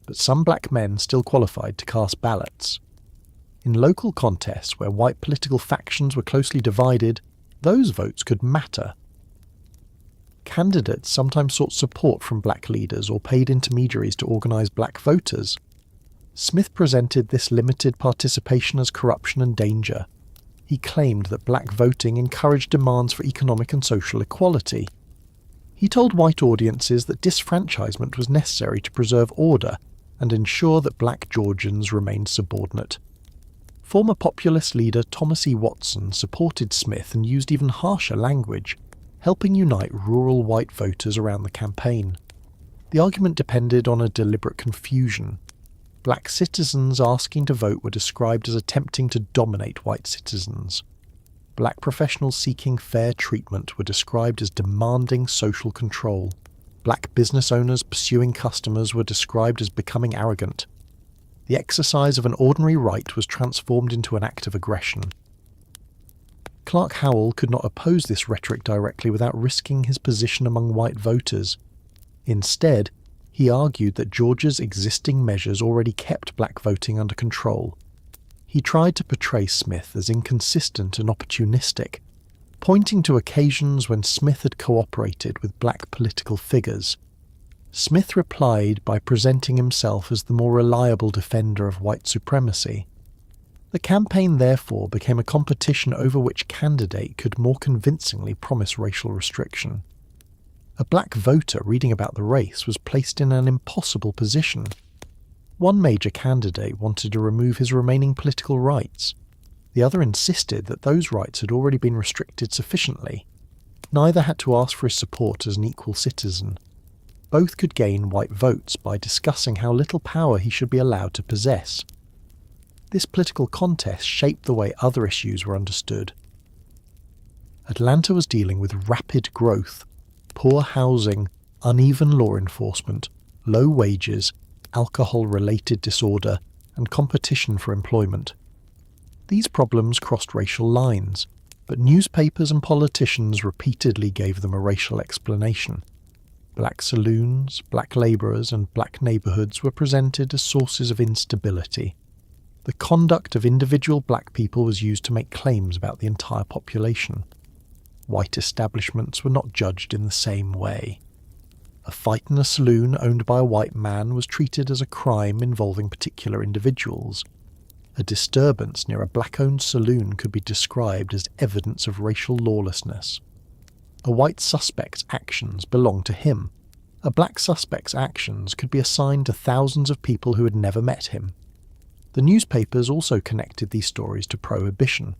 but some black men still qualified to cast ballots. In local contests where white political factions were closely divided, those votes could matter. Candidates sometimes sought support from black leaders or paid intermediaries to organise black voters. Smith presented this limited participation as corruption and danger. He claimed that black voting encouraged demands for economic and social equality. He told white audiences that disfranchisement was necessary to preserve order and ensure that black Georgians remained subordinate. Former populist leader Thomas E. Watson supported Smith and used even harsher language, helping unite rural white voters around the campaign. The argument depended on a deliberate confusion. Black citizens asking to vote were described as attempting to dominate white citizens. Black professionals seeking fair treatment were described as demanding social control. Black business owners pursuing customers were described as becoming arrogant. The exercise of an ordinary right was transformed into an act of aggression. Clark Howell could not oppose this rhetoric directly without risking his position among white voters. Instead, he argued that Georgia's existing measures already kept black voting under control. He tried to portray Smith as inconsistent and opportunistic, pointing to occasions when Smith had cooperated with black political figures. Smith replied by presenting himself as the more reliable defender of white supremacy. The campaign therefore became a competition over which candidate could more convincingly promise racial restriction. A black voter reading about the race was placed in an impossible position. One major candidate wanted to remove his remaining political rights. The other insisted that those rights had already been restricted sufficiently. Neither had to ask for his support as an equal citizen. Both could gain white votes by discussing how little power he should be allowed to possess. This political contest shaped the way other issues were understood. Atlanta was dealing with rapid growth, poor housing, uneven law enforcement, low wages, alcohol-related disorder, and competition for employment. These problems crossed racial lines, but newspapers and politicians repeatedly gave them a racial explanation. Black saloons, black labourers, and black neighbourhoods were presented as sources of instability. The conduct of individual black people was used to make claims about the entire population. White establishments were not judged in the same way. A fight in a saloon owned by a white man was treated as a crime involving particular individuals. A disturbance near a black-owned saloon could be described as evidence of racial lawlessness. A white suspect's actions belonged to him. A black suspect's actions could be assigned to thousands of people who had never met him. The newspapers also connected these stories to prohibition.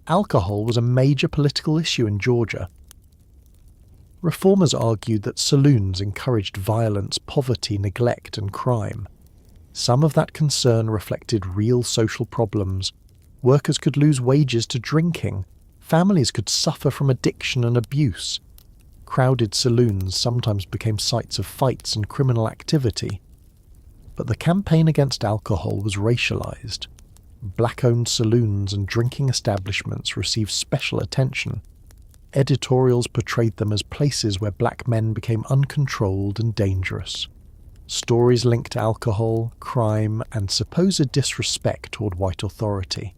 Alcohol was a major political issue in Georgia. Reformers argued that saloons encouraged violence, poverty, neglect, and crime. Some of that concern reflected real social problems. Workers could lose wages to drinking. Families could suffer from addiction and abuse. Crowded saloons sometimes became sites of fights and criminal activity. But the campaign against alcohol was racialized. Black-owned saloons and drinking establishments received special attention. Editorials portrayed them as places where black men became uncontrolled and dangerous. Stories linked alcohol, crime, and supposed disrespect toward white authority.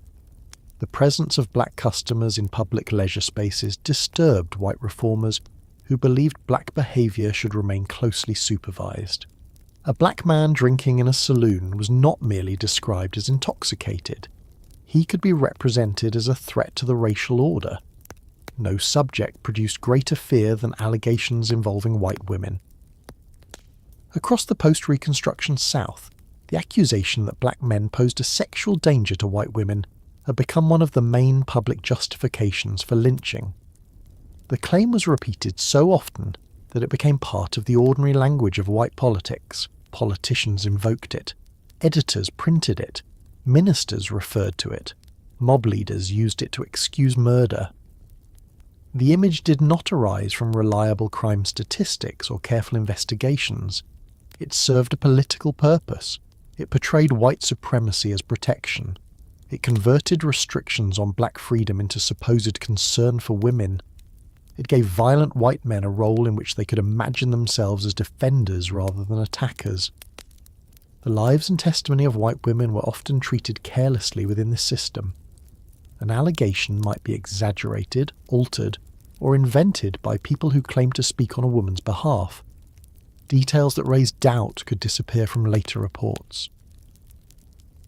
The presence of black customers in public leisure spaces disturbed white reformers who believed black behavior should remain closely supervised. A black man drinking in a saloon was not merely described as intoxicated. He could be represented as a threat to the racial order. No subject produced greater fear than allegations involving white women. Across the post-Reconstruction South, the accusation that black men posed a sexual danger to white women had become one of the main public justifications for lynching. The claim was repeated so often that it became part of the ordinary language of white politics. Politicians invoked it, editors printed it, ministers referred to it, mob leaders used it to excuse murder. The image did not arise from reliable crime statistics or careful investigations. It served a political purpose. It portrayed white supremacy as protection. It converted restrictions on black freedom into supposed concern for women. It gave violent white men a role in which they could imagine themselves as defenders rather than attackers. The lives and testimony of white women were often treated carelessly within this system. An allegation might be exaggerated, altered, or invented by people who claimed to speak on a woman's behalf. Details that raised doubt could disappear from later reports.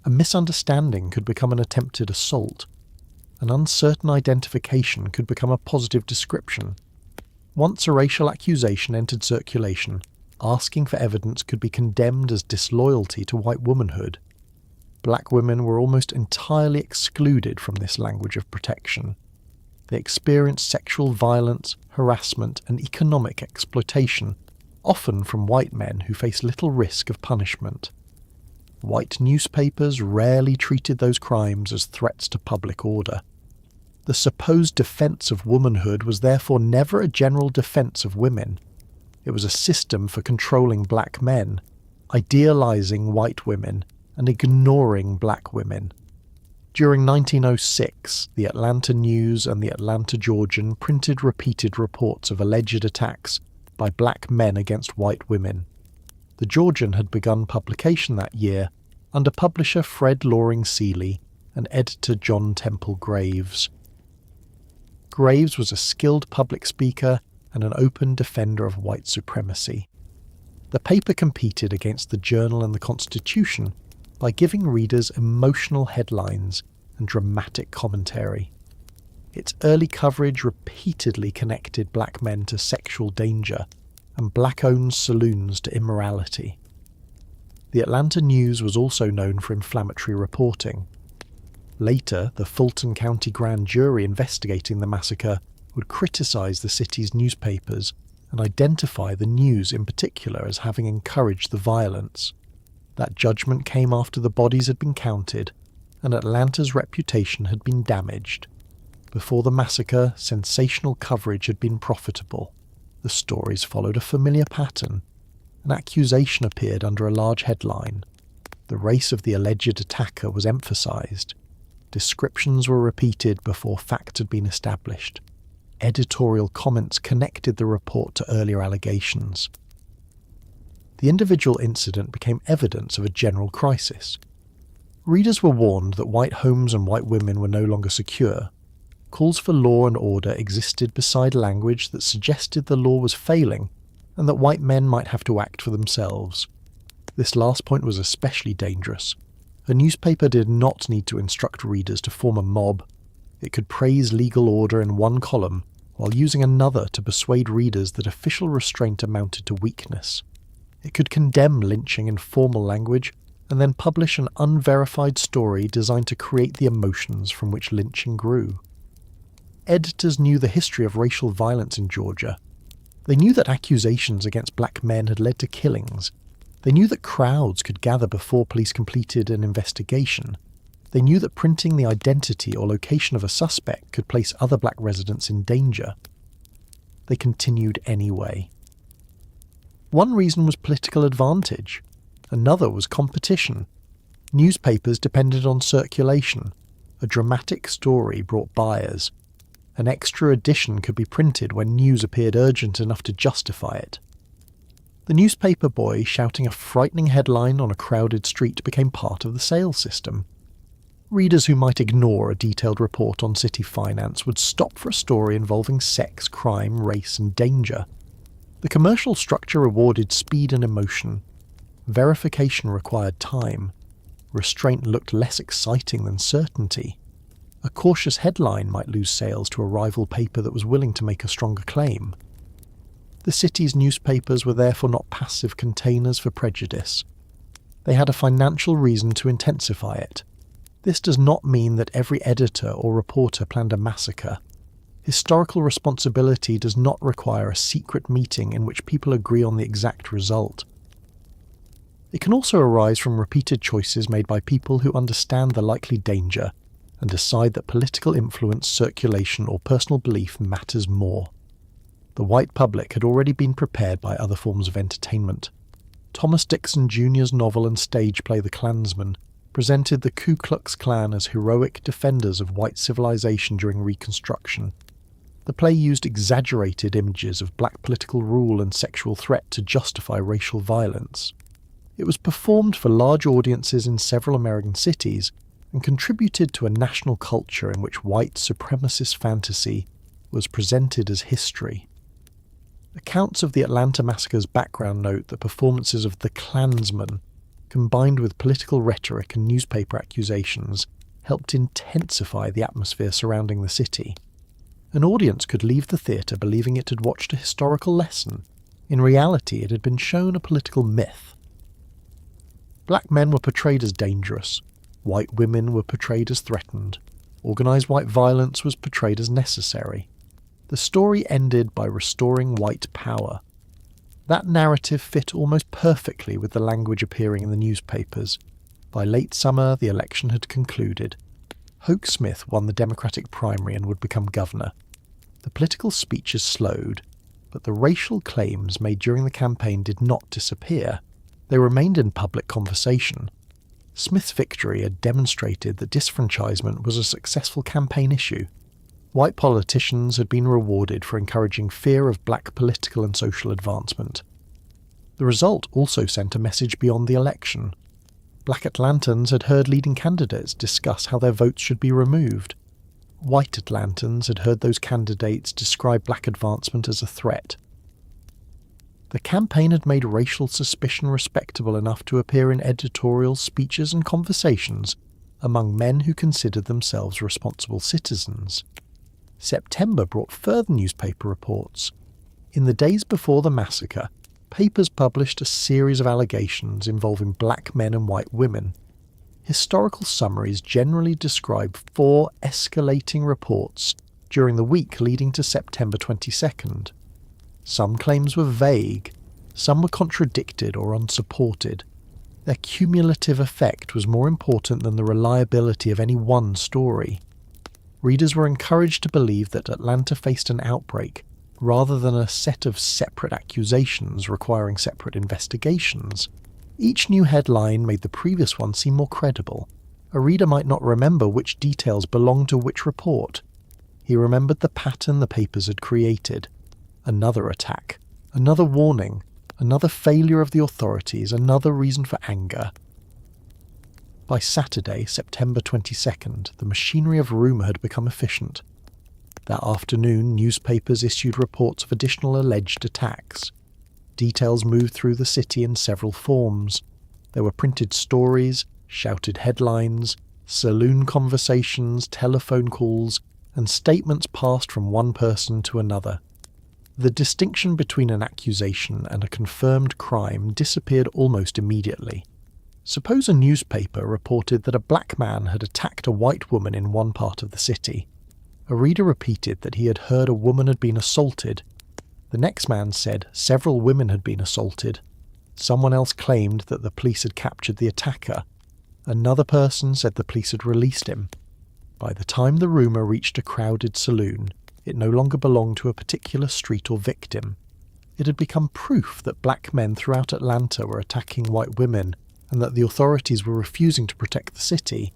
A misunderstanding could become an attempted assault. An uncertain identification could become a positive description. Once a racial accusation entered circulation, asking for evidence could be condemned as disloyalty to white womanhood. Black women were almost entirely excluded from this language of protection. They experienced sexual violence, harassment, and economic exploitation, often from white men who faced little risk of punishment. White newspapers rarely treated those crimes as threats to public order. The supposed defense of womanhood was therefore never a general defense of women. It was a system for controlling black men, idealizing white women, and ignoring black women. During 1906, the Atlanta News and the Atlanta Georgian printed repeated reports of alleged attacks by black men against white women. The Georgian had begun publication that year under publisher Fred Loring Seeley and editor John Temple Graves. Graves was a skilled public speaker and an open defender of white supremacy. The paper competed against the Journal and the Constitution by giving readers emotional headlines and dramatic commentary. Its early coverage repeatedly connected black men to sexual danger and black-owned saloons to immorality. The Atlanta News was also known for inflammatory reporting. Later, the Fulton County grand jury investigating the massacre would criticize the city's newspapers and identify the news in particular as having encouraged the violence. That judgment came after the bodies had been counted and Atlanta's reputation had been damaged. Before the massacre, sensational coverage had been profitable. The stories followed a familiar pattern. An accusation appeared under a large headline. The race of the alleged attacker was emphasized. Descriptions were repeated before facts had been established. Editorial comments connected the report to earlier allegations. The individual incident became evidence of a general crisis. Readers were warned that white homes and white women were no longer secure. Calls for law and order existed beside language that suggested the law was failing and that white men might have to act for themselves. This last point was especially dangerous. A newspaper did not need to instruct readers to form a mob. It could praise legal order in one column while using another to persuade readers that official restraint amounted to weakness. It could condemn lynching in formal language and then publish an unverified story designed to create the emotions from which lynching grew. Editors knew the history of racial violence in Georgia. They knew that accusations against black men had led to killings. They knew that crowds could gather before police completed an investigation. They knew that printing the identity or location of a suspect could place other black residents in danger. They continued anyway. One reason was political advantage. Another was competition. Newspapers depended on circulation. A dramatic story brought buyers. An extra edition could be printed when news appeared urgent enough to justify it. The newspaper boy shouting a frightening headline on a crowded street became part of the sales system. Readers who might ignore a detailed report on city finance would stop for a story involving sex, crime, race, and danger. The commercial structure rewarded speed and emotion. Verification required time. Restraint looked less exciting than certainty. A cautious headline might lose sales to a rival paper that was willing to make a stronger claim. The city's newspapers were therefore not passive containers for prejudice. They had a financial reason to intensify it. This does not mean that every editor or reporter planned a massacre. Historical responsibility does not require a secret meeting in which people agree on the exact result. It can also arise from repeated choices made by people who understand the likely danger and decide that political influence, circulation, or personal belief matters more. The white public had already been prepared by other forms of entertainment. Thomas Dixon Jr.'s novel and stage play The Klansman presented the Ku Klux Klan as heroic defenders of white civilization during Reconstruction. The play used exaggerated images of black political rule and sexual threat to justify racial violence. It was performed for large audiences in several American cities and contributed to a national culture in which white supremacist fantasy was presented as history. Accounts of the Atlanta massacre's background note that performances of The Klansman, combined with political rhetoric and newspaper accusations, helped intensify the atmosphere surrounding the city. An audience could leave the theatre believing it had watched a historical lesson. In reality, it had been shown a political myth. Black men were portrayed as dangerous. White women were portrayed as threatened. Organised white violence was portrayed as necessary. The story ended by restoring white power. That narrative fit almost perfectly with the language appearing in the newspapers. By late summer, the election had concluded. Hoke Smith won the Democratic primary and would become governor. The political speeches slowed, but the racial claims made during the campaign did not disappear. They remained in public conversation. Smith's victory had demonstrated that disfranchisement was a successful campaign issue. White politicians had been rewarded for encouraging fear of black political and social advancement. The result also sent a message beyond the election. Black Atlantans had heard leading candidates discuss how their votes should be removed. White Atlantans had heard those candidates describe black advancement as a threat. The campaign had made racial suspicion respectable enough to appear in editorials, speeches, and conversations among men who considered themselves responsible citizens. September brought further newspaper reports. In the days before the massacre, papers published a series of allegations involving black men and white women. Historical summaries generally describe 4 escalating reports during the week leading to September 22nd. Some claims were vague, some were contradicted or unsupported. Their cumulative effect was more important than the reliability of any one story. Readers were encouraged to believe that Atlanta faced an outbreak, rather than a set of separate accusations requiring separate investigations. Each new headline made the previous one seem more credible. A reader might not remember which details belonged to which report. He remembered the pattern the papers had created. Another attack, another warning, another failure of the authorities, another reason for anger. By Saturday, September 22nd, the machinery of rumour had become efficient. That afternoon, newspapers issued reports of additional alleged attacks. Details moved through the city in several forms. There were printed stories, shouted headlines, saloon conversations, telephone calls, and statements passed from one person to another. The distinction between an accusation and a confirmed crime disappeared almost immediately. Suppose a newspaper reported that a black man had attacked a white woman in one part of the city. A reader repeated that he had heard a woman had been assaulted. The next man said several women had been assaulted. Someone else claimed that the police had captured the attacker. Another person said the police had released him. By the time the rumour reached a crowded saloon, it no longer belonged to a particular street or victim. It had become proof that black men throughout Atlanta were attacking white women and that the authorities were refusing to protect the city.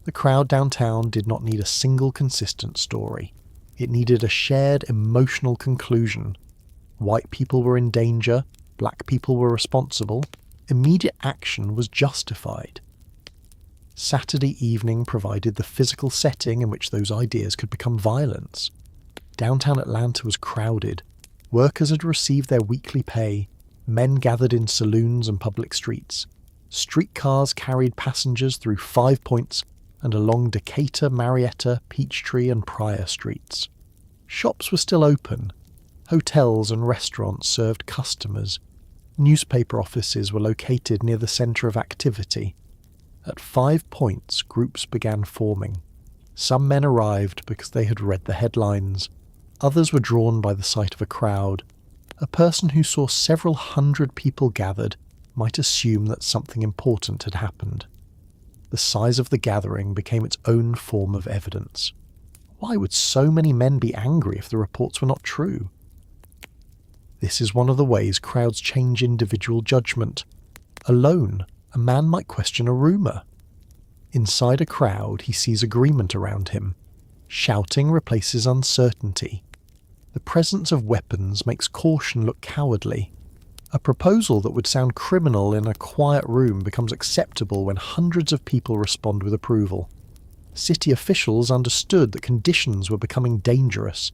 The crowd downtown did not need a single consistent story. It needed a shared emotional conclusion. White people were in danger, black people were responsible, immediate action was justified. Saturday evening provided the physical setting in which those ideas could become violence. Downtown Atlanta was crowded. Workers had received their weekly pay. Men gathered in saloons and public streets. Streetcars carried passengers through 5 Points and along Decatur, Marietta, Peachtree and Pryor streets. Shops were still open. Hotels and restaurants served customers. Newspaper offices were located near the centre of activity. At 5 Points, groups began forming. Some men arrived because they had read the headlines. Others were drawn by the sight of a crowd. A person who saw several hundred people gathered might assume that something important had happened. The size of the gathering became its own form of evidence. Why would so many men be angry if the reports were not true? This is one of the ways crowds change individual judgment. Alone, a man might question a rumour. Inside a crowd, he sees agreement around him. Shouting replaces uncertainty. The presence of weapons makes caution look cowardly. A proposal that would sound criminal in a quiet room becomes acceptable when hundreds of people respond with approval. City officials understood that conditions were becoming dangerous.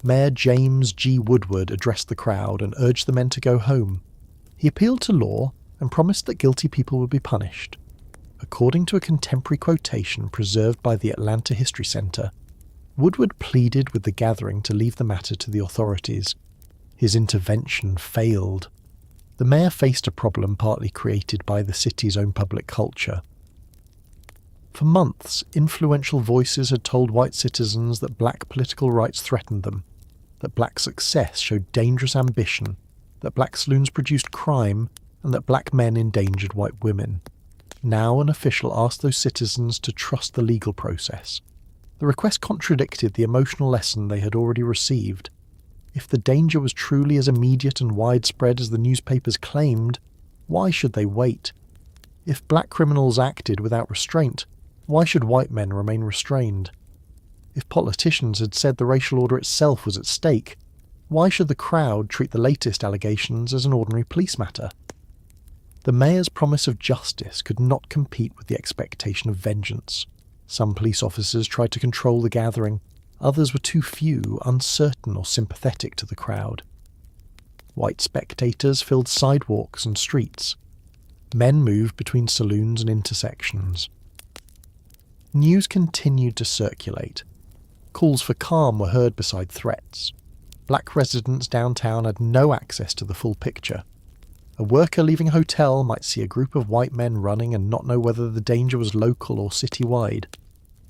Mayor James G. Woodward addressed the crowd and urged the men to go home. He appealed to law and promised that guilty people would be punished. According to a contemporary quotation preserved by the Atlanta History Center, Woodward pleaded with the gathering to leave the matter to the authorities. His intervention failed. The mayor faced a problem partly created by the city's own public culture. For months, influential voices had told white citizens that black political rights threatened them, that black success showed dangerous ambition, that black saloons produced crime, and that black men endangered white women. Now an official asked those citizens to trust the legal process. The request contradicted the emotional lesson they had already received. If the danger was truly as immediate and widespread as the newspapers claimed, why should they wait? If black criminals acted without restraint, why should white men remain restrained? If politicians had said the racial order itself was at stake, why should the crowd treat the latest allegations as an ordinary police matter? The mayor's promise of justice could not compete with the expectation of vengeance. Some police officers tried to control the gathering. Others were too few, uncertain or sympathetic to the crowd. White spectators filled sidewalks and streets. Men moved between saloons and intersections. News continued to circulate. Calls for calm were heard beside threats. Black residents downtown had no access to the full picture. A worker leaving a hotel might see a group of white men running and not know whether the danger was local or citywide.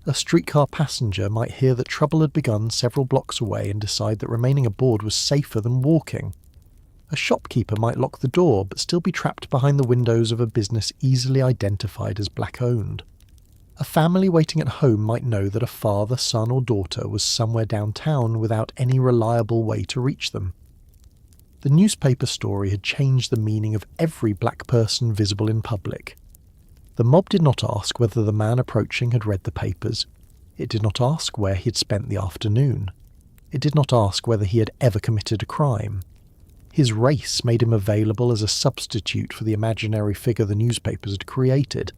A streetcar passenger might hear that trouble had begun several blocks away and decide that remaining aboard was safer than walking. A shopkeeper might lock the door but still be trapped behind the windows of a business easily identified as black-owned. A family waiting at home might know that a father, son or daughter was somewhere downtown without any reliable way to reach them. The newspaper story had changed the meaning of every black person visible in public. The mob did not ask whether the man approaching had read the papers. It did not ask where he had spent the afternoon. It did not ask whether he had ever committed a crime. His race made him available as a substitute for the imaginary figure the newspapers had created.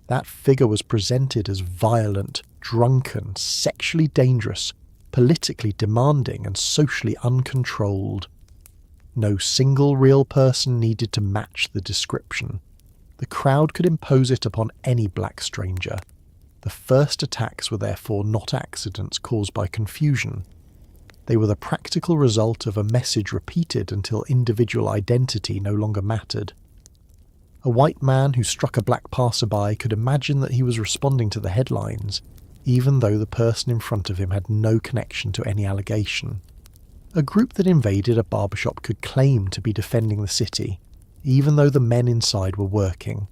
That figure was presented as violent, drunken, sexually dangerous, politically demanding and socially uncontrolled. No single real person needed to match the description. The crowd could impose it upon any black stranger. The first attacks were therefore not accidents caused by confusion. They were the practical result of a message repeated until individual identity no longer mattered. A white man who struck a black passerby could imagine that he was responding to the headlines, even though the person in front of him had no connection to any allegation. A group that invaded a barbershop could claim to be defending the city, even though the men inside were working.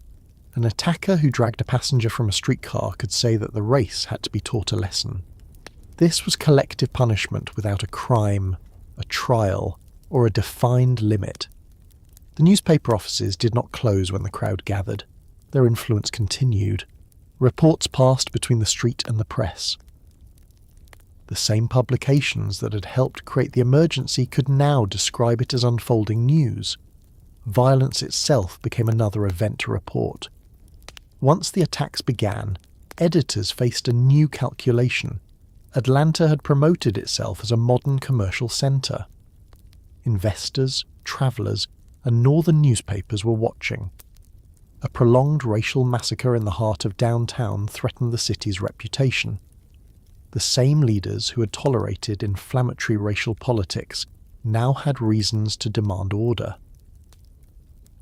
An attacker who dragged a passenger from a streetcar could say that the race had to be taught a lesson. This was collective punishment without a crime, a trial, or a defined limit. The newspaper offices did not close when the crowd gathered. Their influence continued. Reports passed between the street and the press. The same publications that had helped create the emergency could now describe it as unfolding news. Violence itself became another event to report. Once the attacks began, editors faced a new calculation. Atlanta had promoted itself as a modern commercial centre. Investors, travellers, and northern newspapers were watching. A prolonged racial massacre in the heart of downtown threatened the city's reputation. The same leaders who had tolerated inflammatory racial politics now had reasons to demand order.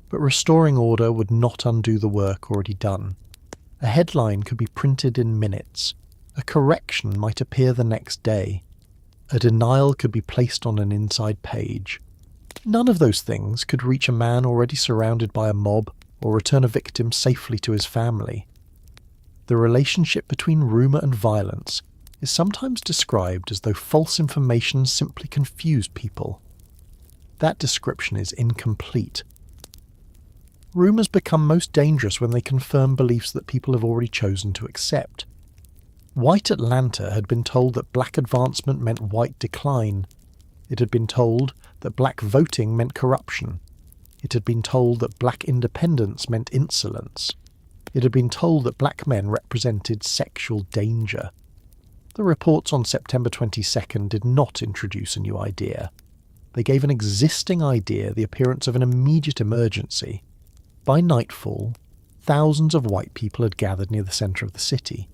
But restoring order would not undo the work already done. A headline could be printed in minutes. A correction might appear the next day. A denial could be placed on an inside page. None of those things could reach a man already surrounded by a mob or return a victim safely to his family. The relationship between rumour and violence is sometimes described as though false information simply confused people. That description is incomplete. Rumours become most dangerous when they confirm beliefs that people have already chosen to accept. White Atlanta had been told that black advancement meant white decline. It had been told that black voting meant corruption. It had been told that black independence meant insolence. It had been told that black men represented sexual danger. The reports on September 22nd did not introduce a new idea. They gave an existing idea the appearance of an immediate emergency. By nightfall, thousands of white people had gathered near the centre of the city.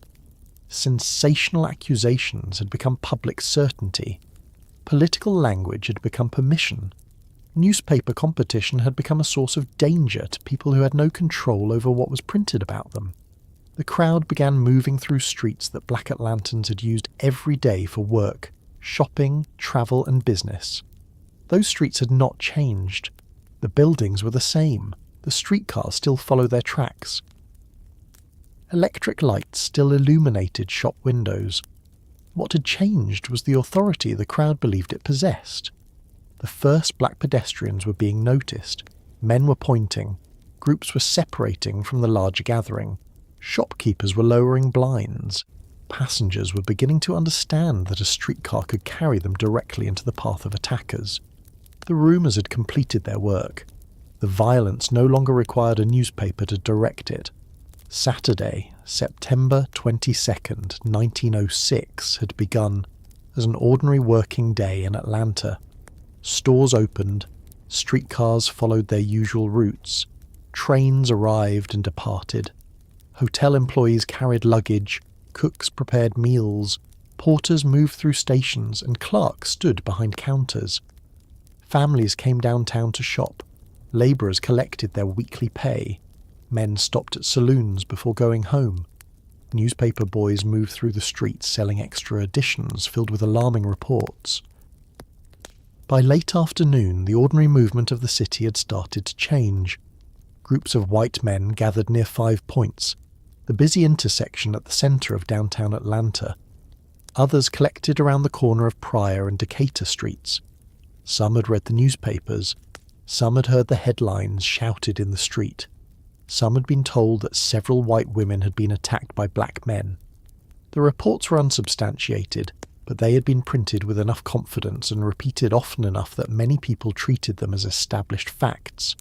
Sensational accusations had become public certainty. Political language had become permission. Newspaper competition had become a source of danger to people who had no control over what was printed about them. The crowd began moving through streets that black Atlantans had used every day for work, shopping, travel and business. Those streets had not changed. The buildings were the same. The streetcars still followed their tracks. Electric lights still illuminated shop windows. What had changed was the authority the crowd believed it possessed. The first black pedestrians were being noticed. Men were pointing. Groups were separating from the larger gathering. Shopkeepers were lowering blinds. Passengers were beginning to understand that a streetcar could carry them directly into the path of attackers. The rumours had completed their work. The violence no longer required a newspaper to direct it. Saturday, September 22nd, 1906 had begun as an ordinary working day in Atlanta. Stores opened, streetcars followed their usual routes, trains arrived and departed. Hotel employees carried luggage, cooks prepared meals, porters moved through stations and clerks stood behind counters. Families came downtown to shop. Labourers collected their weekly pay. Men stopped at saloons before going home. Newspaper boys moved through the streets selling extra editions filled with alarming reports. By late afternoon, the ordinary movement of the city had started to change. Groups of white men gathered near 5 Points, the busy intersection at the centre of downtown Atlanta. Others collected around the corner of Pryor and Decatur streets. Some had read the newspapers. Some had heard the headlines shouted in the street. Some had been told that several white women had been attacked by black men. The reports were unsubstantiated, but they had been printed with enough confidence and repeated often enough that many people treated them as established facts.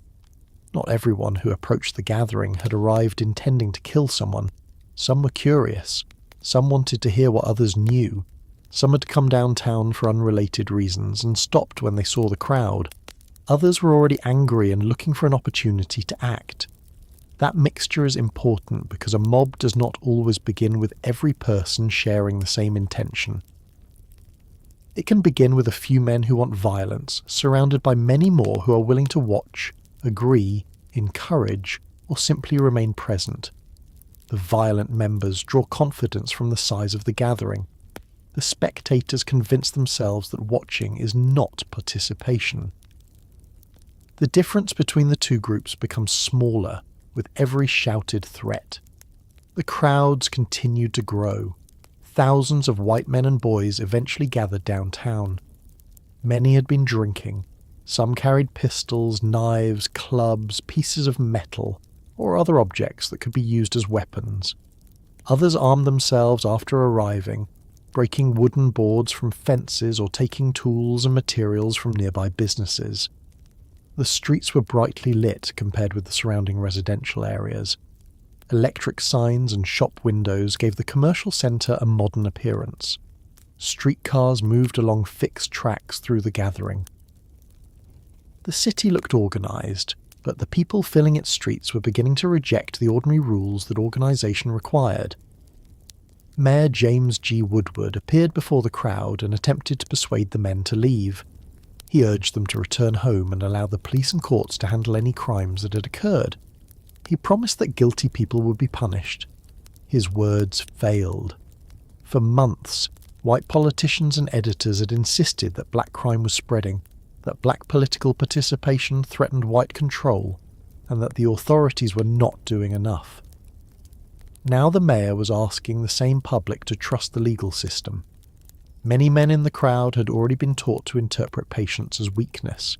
Not everyone who approached the gathering had arrived intending to kill someone. Some were curious. Some wanted to hear what others knew. Some had come downtown for unrelated reasons and stopped when they saw the crowd. Others were already angry and looking for an opportunity to act. That mixture is important because a mob does not always begin with every person sharing the same intention. It can begin with a few men who want violence, surrounded by many more who are willing to watch, agree, encourage, or simply remain present. The violent members draw confidence from the size of the gathering. The spectators convince themselves that watching is not participation. The difference between the two groups becomes smaller with every shouted threat. The crowds continued to grow. Thousands of white men and boys eventually gathered downtown. Many had been drinking. Some carried pistols, knives, clubs, pieces of metal, or other objects that could be used as weapons. Others armed themselves after arriving, breaking wooden boards from fences or taking tools and materials from nearby businesses. The streets were brightly lit compared with the surrounding residential areas. Electric signs and shop windows gave the commercial centre a modern appearance. Streetcars moved along fixed tracks through the gathering. The city looked organised, but the people filling its streets were beginning to reject the ordinary rules that organisation required. Mayor James G. Woodward appeared before the crowd and attempted to persuade the men to leave. He urged them to return home and allow the police and courts to handle any crimes that had occurred. He promised that guilty people would be punished. His words failed. For months, white politicians and editors had insisted that black crime was spreading, that black political participation threatened white control, and that the authorities were not doing enough. Now the mayor was asking the same public to trust the legal system. Many men in the crowd had already been taught to interpret patience as weakness.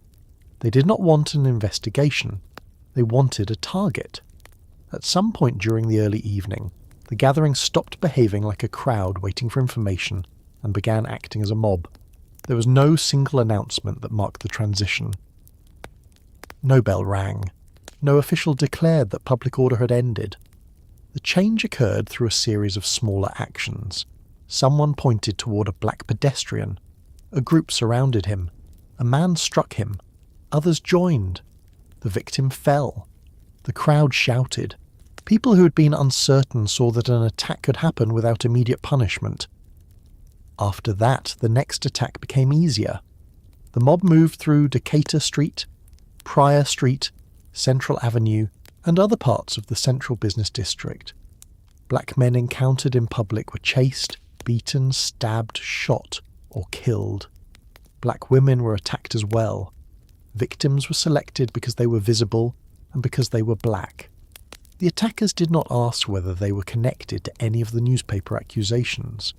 They did not want an investigation. They wanted a target. At some point during the early evening, the gathering stopped behaving like a crowd waiting for information and began acting as a mob. There was no single announcement that marked the transition. No bell rang. No official declared that public order had ended. The change occurred through a series of smaller actions. Someone pointed toward a black pedestrian. A group surrounded him. A man struck him. Others joined. The victim fell. The crowd shouted. People who had been uncertain saw that an attack could happen without immediate punishment. After that, the next attack became easier. The mob moved through Decatur Street, Pryor Street, Central Avenue, and other parts of the central business district. Black men encountered in public were chased, beaten, stabbed, shot, or killed. Black women were attacked as well. Victims were selected because they were visible and because they were black. The attackers did not ask whether they were connected to any of the newspaper accusations.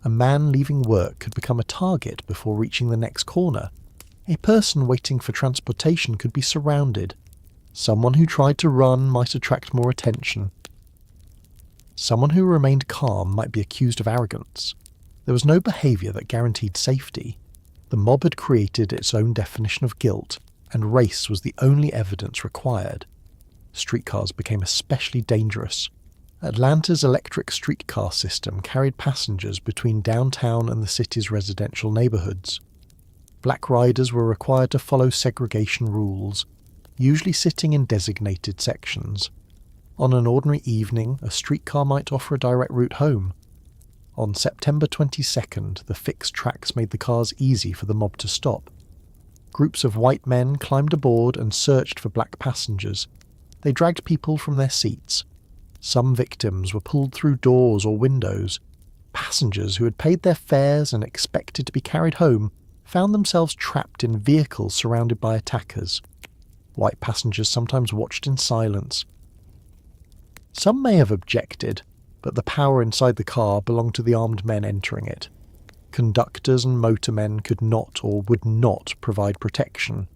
A man leaving work could become a target before reaching the next corner. A person waiting for transportation could be surrounded. Someone who tried to run might attract more attention. Someone who remained calm might be accused of arrogance. There was no behaviour that guaranteed safety. The mob had created its own definition of guilt, and race was the only evidence required. Streetcars became especially dangerous. Atlanta's electric streetcar system carried passengers between downtown and the city's residential neighborhoods. Black riders were required to follow segregation rules, usually sitting in designated sections. On an ordinary evening, a streetcar might offer a direct route home. On September 22nd, the fixed tracks made the cars easy for the mob to stop. Groups of white men climbed aboard and searched for black passengers. They dragged people from their seats. Some victims were pulled through doors or windows. Passengers who had paid their fares and expected to be carried home found themselves trapped in vehicles surrounded by attackers. White passengers sometimes watched in silence. Some may have objected, but the power inside the car belonged to the armed men entering it. Conductors and motormen could not or would not provide protection.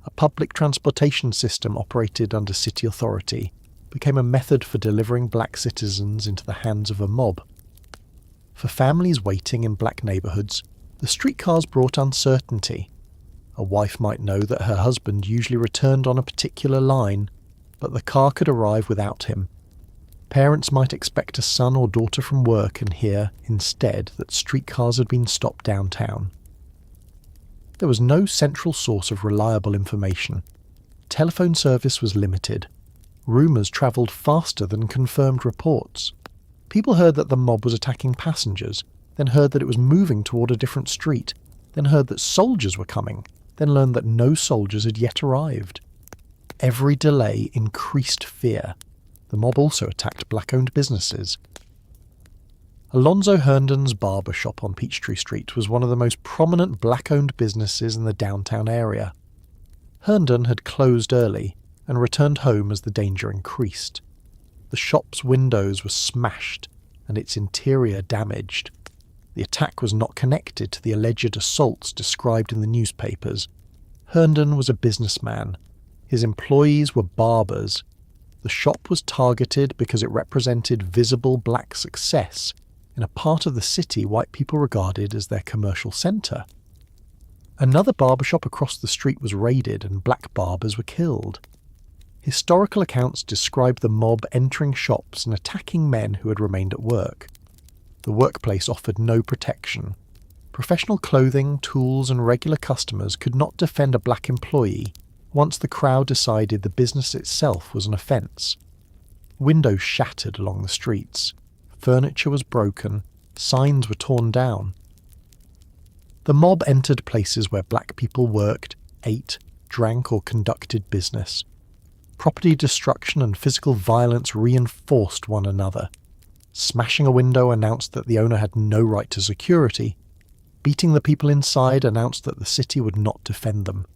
A public transportation system operated under city authority became a method for delivering black citizens into the hands of a mob. For families waiting in black neighbourhoods, the streetcars brought uncertainty. A wife might know that her husband usually returned on a particular line, but the car could arrive without him. Parents might expect a son or daughter from work and hear, instead, that streetcars had been stopped downtown. There was no central source of reliable information. Telephone service was limited. Rumours travelled faster than confirmed reports. People heard that the mob was attacking passengers, then heard that it was moving toward a different street, then heard that soldiers were coming, then learned that no soldiers had yet arrived. Every delay increased fear. The mob also attacked black-owned businesses. Alonzo Herndon's barber shop on Peachtree Street was one of the most prominent black-owned businesses in the downtown area. Herndon had closed early and returned home as the danger increased. The shop's windows were smashed and its interior damaged. The attack was not connected to the alleged assaults described in the newspapers. Herndon was a businessman. His employees were barbers. The shop was targeted because it represented visible black success in a part of the city white people regarded as their commercial centre. Another barbershop across the street was raided and black barbers were killed. Historical accounts describe the mob entering shops and attacking men who had remained at work. The workplace offered no protection. Professional clothing, tools, and regular customers could not defend a black employee once the crowd decided the business itself was an offence. Windows shattered along the streets. Furniture was broken. Signs were torn down. The mob entered places where black people worked, ate, drank, or conducted business. Property destruction and physical violence reinforced one another. Smashing a window announced that the owner had no right to security. Beating the people inside announced that the city would not defend them.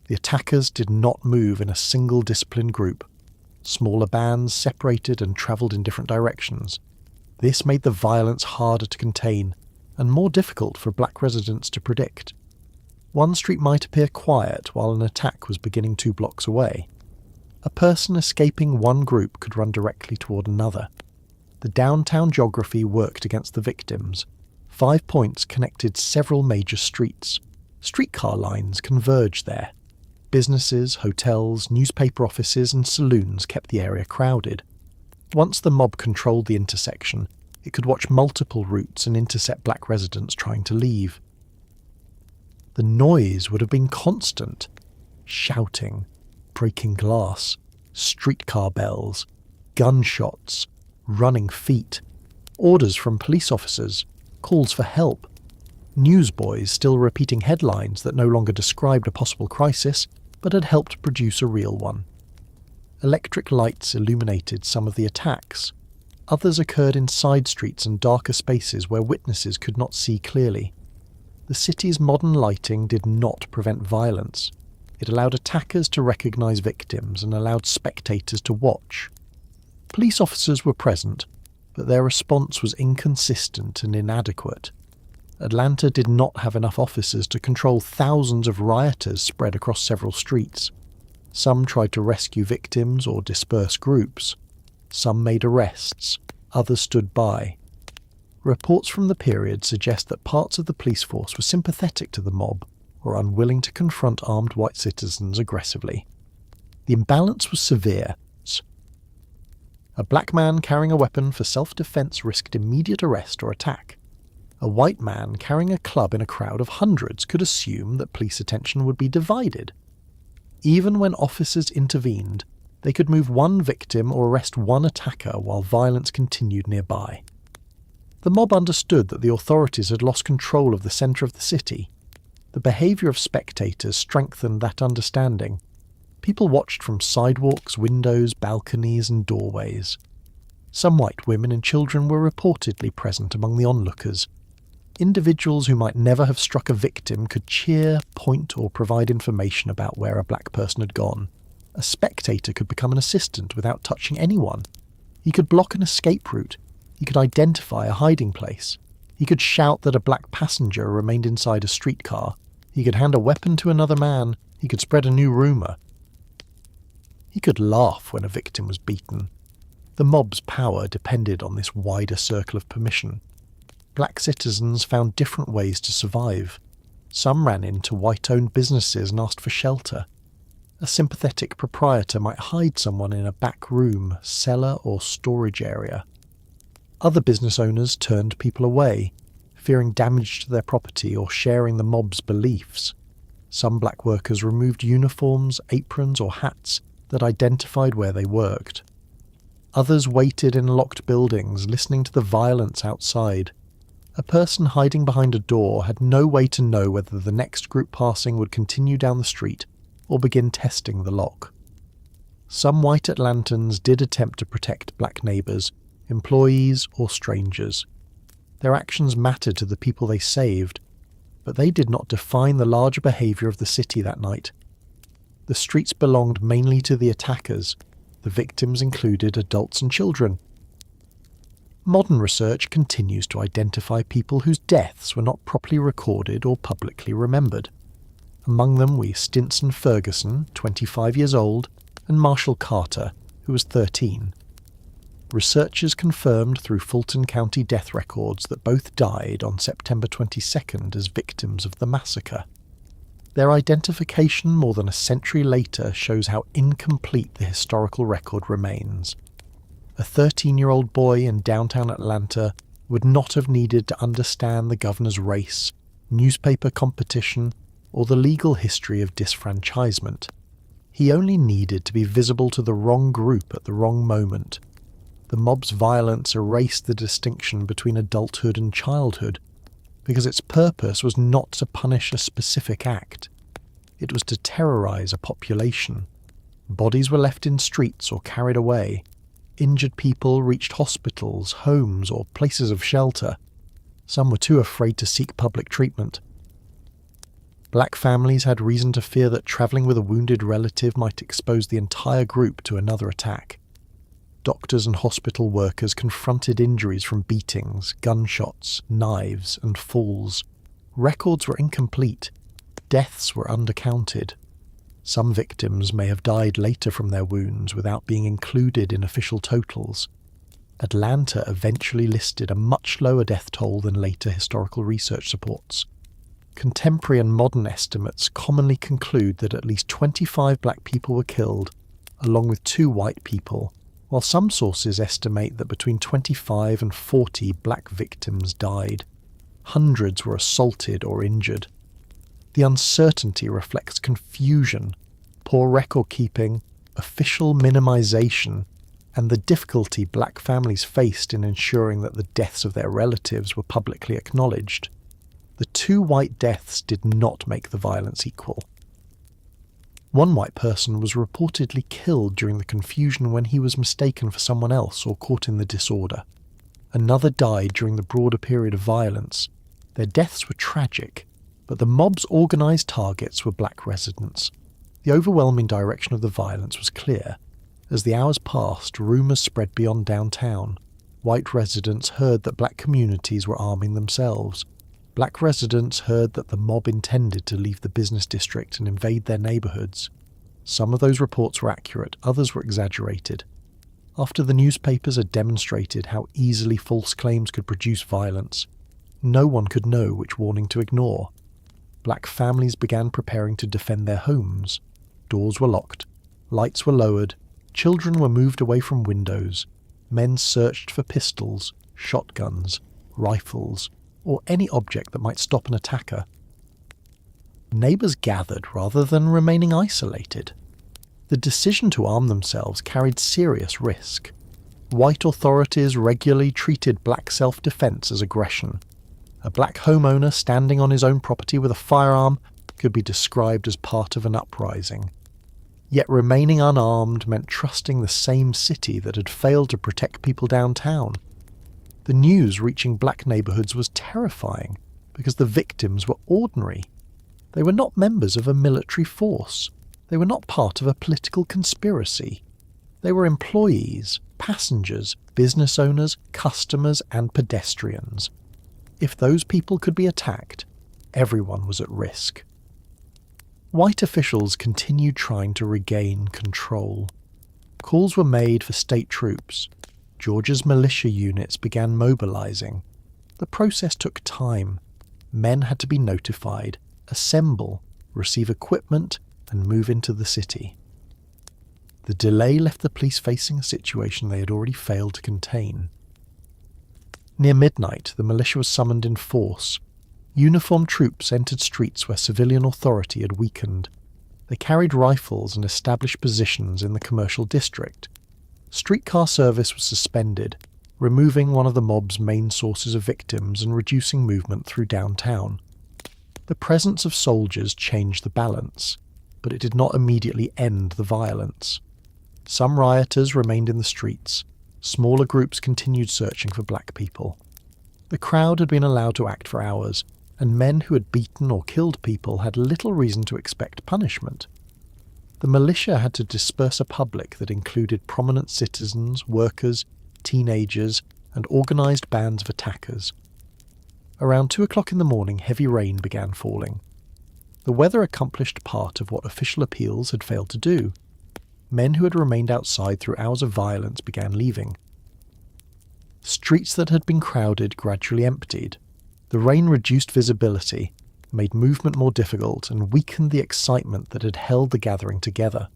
The attackers did not move in a single disciplined group. Smaller bands separated and travelled in different directions. This made the violence harder to contain and more difficult for black residents to predict. One street might appear quiet while an attack was beginning 2 blocks away. A person escaping one group could run directly toward another. The downtown geography worked against the victims. 5 points connected several major streets. Streetcar lines converged there. Businesses, hotels, newspaper offices, and saloons kept the area crowded. Once the mob controlled the intersection, it could watch multiple routes and intercept black residents trying to leave. The noise would have been constant. Shouting, breaking glass, streetcar bells, gunshots, running feet, orders from police officers, calls for help, newsboys still repeating headlines that no longer described a possible crisis but had helped produce a real one. Electric lights illuminated some of the attacks. Others occurred in side streets and darker spaces where witnesses could not see clearly. The city's modern lighting did not prevent violence. It allowed attackers to recognise victims and allowed spectators to watch. Police officers were present, but their response was inconsistent and inadequate. Atlanta did not have enough officers to control thousands of rioters spread across several streets. Some tried to rescue victims or disperse groups. Some made arrests. Others stood by. Reports from the period suggest that parts of the police force were sympathetic to the mob or unwilling to confront armed white citizens aggressively. The imbalance was severe. A black man carrying a weapon for self-defense risked immediate arrest or attack. A white man carrying a club in a crowd of hundreds could assume that police attention would be divided. Even when officers intervened, they could move one victim or arrest one attacker while violence continued nearby. The mob understood that the authorities had lost control of the centre of the city. The behaviour of spectators strengthened that understanding. People watched from sidewalks, windows, balconies, and doorways. Some white women and children were reportedly present among the onlookers. Individuals who might never have struck a victim could cheer, point, or provide information about where a black person had gone. A spectator could become an assistant without touching anyone. He could block an escape route. He could identify a hiding place. He could shout that a black passenger remained inside a streetcar. He could hand a weapon to another man. He could spread a new rumour. He could laugh when a victim was beaten. The mob's power depended on this wider circle of permission. Black citizens found different ways to survive. Some ran into white-owned businesses and asked for shelter. A sympathetic proprietor might hide someone in a back room, cellar, or storage area. Other business owners turned people away, fearing damage to their property or sharing the mob's beliefs. Some black workers removed uniforms, aprons, or hats that identified where they worked. Others waited in locked buildings, listening to the violence outside. A person hiding behind a door had no way to know whether the next group passing would continue down the street or begin testing the lock. Some white Atlantans did attempt to protect black neighbours, employees, or strangers. Their actions mattered to the people they saved, but they did not define the larger behaviour of the city that night. The streets belonged mainly to the attackers. The victims included adults and children. Modern research continues to identify people whose deaths were not properly recorded or publicly remembered. Among them were Stinson Ferguson, 25 years old, and Marshall Carter, who was 13. Researchers confirmed through Fulton County death records that both died on September 22nd as victims of the massacre. Their identification more than a century later shows how incomplete the historical record remains. A 13-year-old boy in downtown Atlanta would not have needed to understand the governor's race, newspaper competition, or the legal history of disfranchisement. He only needed to be visible to the wrong group at the wrong moment. The mob's violence erased the distinction between adulthood and childhood, because its purpose was not to punish a specific act. It was to terrorize a population. Bodies were left in streets or carried away. Injured people reached hospitals, homes, or places of shelter. Some were too afraid to seek public treatment. Black families had reason to fear that travelling with a wounded relative might expose the entire group to another attack. Doctors and hospital workers confronted injuries from beatings, gunshots, knives, and falls. Records were incomplete. Deaths were undercounted. Some victims may have died later from their wounds without being included in official totals. Atlanta eventually listed a much lower death toll than later historical research supports. Contemporary and modern estimates commonly conclude that at least 25 black people were killed, along with 2 white people, while some sources estimate that between 25 and 40 black victims died. Hundreds were assaulted or injured. The uncertainty reflects confusion, poor record-keeping, official minimization, and the difficulty black families faced in ensuring that the deaths of their relatives were publicly acknowledged. The 2 white deaths did not make the violence equal. One white person was reportedly killed during the confusion when he was mistaken for someone else or caught in the disorder. Another died during the broader period of violence. Their deaths were tragic, but the mob's organised targets were black residents. The overwhelming direction of the violence was clear. As the hours passed, rumours spread beyond downtown. White residents heard that black communities were arming themselves. Black residents heard that the mob intended to leave the business district and invade their neighbourhoods. Some of those reports were accurate, others were exaggerated. After the newspapers had demonstrated how easily false claims could produce violence, no one could know which warning to ignore. Black families began preparing to defend their homes. Doors were locked, lights were lowered, children were moved away from windows, men searched for pistols, shotguns, rifles, or any object that might stop an attacker. Neighbours gathered rather than remaining isolated. The decision to arm themselves carried serious risk. White authorities regularly treated black self-defence as aggression. A black homeowner standing on his own property with a firearm could be described as part of an uprising. Yet remaining unarmed meant trusting the same city that had failed to protect people downtown. The news reaching black neighbourhoods was terrifying because the victims were ordinary. They were not members of a military force. They were not part of a political conspiracy. They were employees, passengers, business owners, customers, and pedestrians. If those people could be attacked, everyone was at risk. White officials continued trying to regain control. Calls were made for state troops. Georgia's militia units began mobilizing. The process took time. Men had to be notified, assemble, receive equipment, and move into the city. The delay left the police facing a situation they had already failed to contain. Near midnight, the militia was summoned in force. Uniformed troops entered streets where civilian authority had weakened. They carried rifles and established positions in the commercial district. Streetcar service was suspended, removing one of the mob's main sources of victims and reducing movement through downtown. The presence of soldiers changed the balance, but it did not immediately end the violence. Some rioters remained in the streets. Smaller groups continued searching for black people. The crowd had been allowed to act for hours, and men who had beaten or killed people had little reason to expect punishment. The militia had to disperse a public that included prominent citizens, workers, teenagers, and organised bands of attackers. Around 2 o'clock in the morning, heavy rain began falling. The weather accomplished part of what official appeals had failed to do. Men who had remained outside through hours of violence began leaving. Streets that had been crowded gradually emptied. The rain reduced visibility, made movement more difficult, and weakened the excitement that had held the gathering together.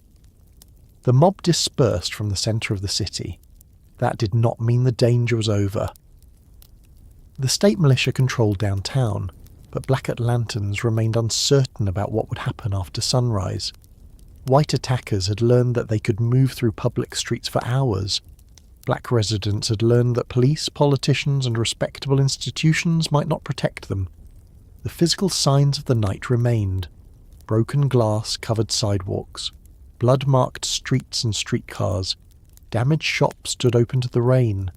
The mob dispersed from the centre of the city. That did not mean the danger was over. The state militia controlled downtown, but Black Atlantans remained uncertain about what would happen after sunrise. White attackers had learned that they could move through public streets for hours. Black residents had learned that police, politicians, and respectable institutions might not protect them. The physical signs of the night remained. Broken glass covered sidewalks, blood-marked streets and streetcars. Damaged shops stood open to the rain.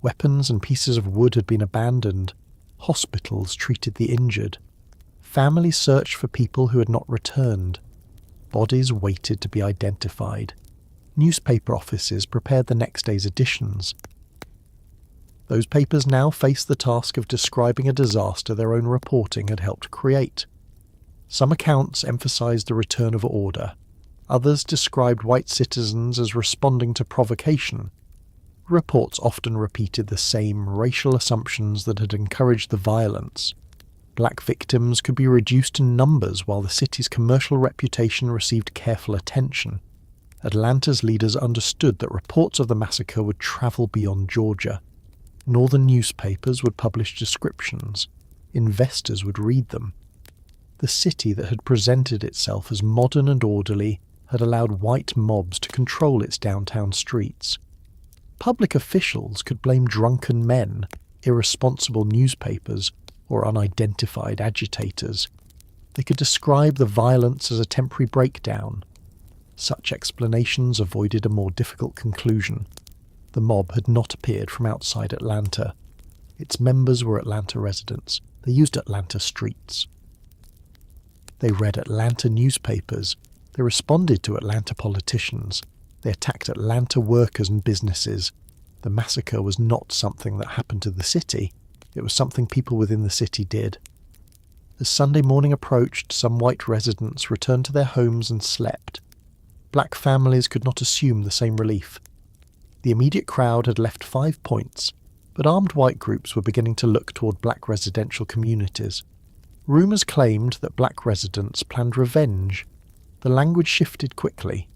Weapons and pieces of wood had been abandoned. Hospitals treated the injured. Families searched for people who had not returned. Bodies waited to be identified. Newspaper offices prepared the next day's editions. Those papers now faced the task of describing a disaster their own reporting had helped create. Some accounts emphasized the return of order. Others described white citizens as responding to provocation. Reports often repeated the same racial assumptions that had encouraged the violence. Black victims could be reduced in numbers while the city's commercial reputation received careful attention. Atlanta's leaders understood that reports of the massacre would travel beyond Georgia. Northern newspapers would publish descriptions. Investors would read them. The city that had presented itself as modern and orderly had allowed white mobs to control its downtown streets. Public officials could blame drunken men, irresponsible newspapers, or unidentified agitators. They could describe the violence as a temporary breakdown. Such explanations avoided a more difficult conclusion. The mob had not appeared from outside Atlanta. Its members were Atlanta residents. They used Atlanta streets. They read Atlanta newspapers. They responded to Atlanta politicians. They attacked Atlanta workers and businesses. The massacre was not something that happened to the city. It was something people within the city did. As Sunday morning approached, some white residents returned to their homes and slept. Black families could not assume the same relief. The immediate crowd had left 5 points, but armed white groups were beginning to look toward black residential communities. Rumours claimed that black residents planned revenge. The language shifted quickly.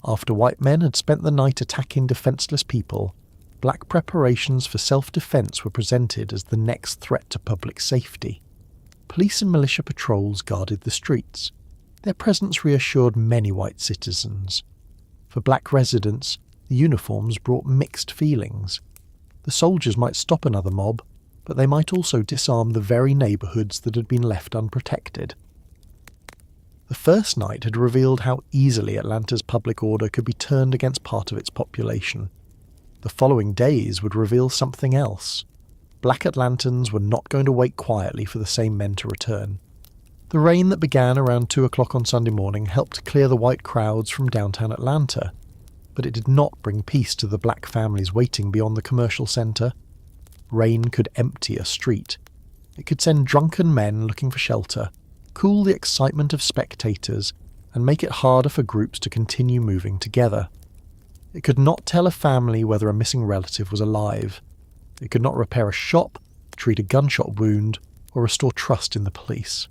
After white men had spent the night attacking defenceless people, black preparations for self-defence were presented as the next threat to public safety. Police and militia patrols guarded the streets. Their presence reassured many white citizens. For black residents, the uniforms brought mixed feelings. The soldiers might stop another mob, but they might also disarm the very neighbourhoods that had been left unprotected. The first night had revealed how easily Atlanta's public order could be turned against part of its population. The following days would reveal something else. Black Atlantans were not going to wait quietly for the same men to return. The rain that began around 2 o'clock on Sunday morning helped clear the white crowds from downtown Atlanta, but it did not bring peace to the black families waiting beyond the commercial centre. Rain could empty a street. It could send drunken men looking for shelter, cool the excitement of spectators, and make it harder for groups to continue moving together. It could not tell a family whether a missing relative was alive. It could not repair a shop, treat a gunshot wound, or restore trust in the police.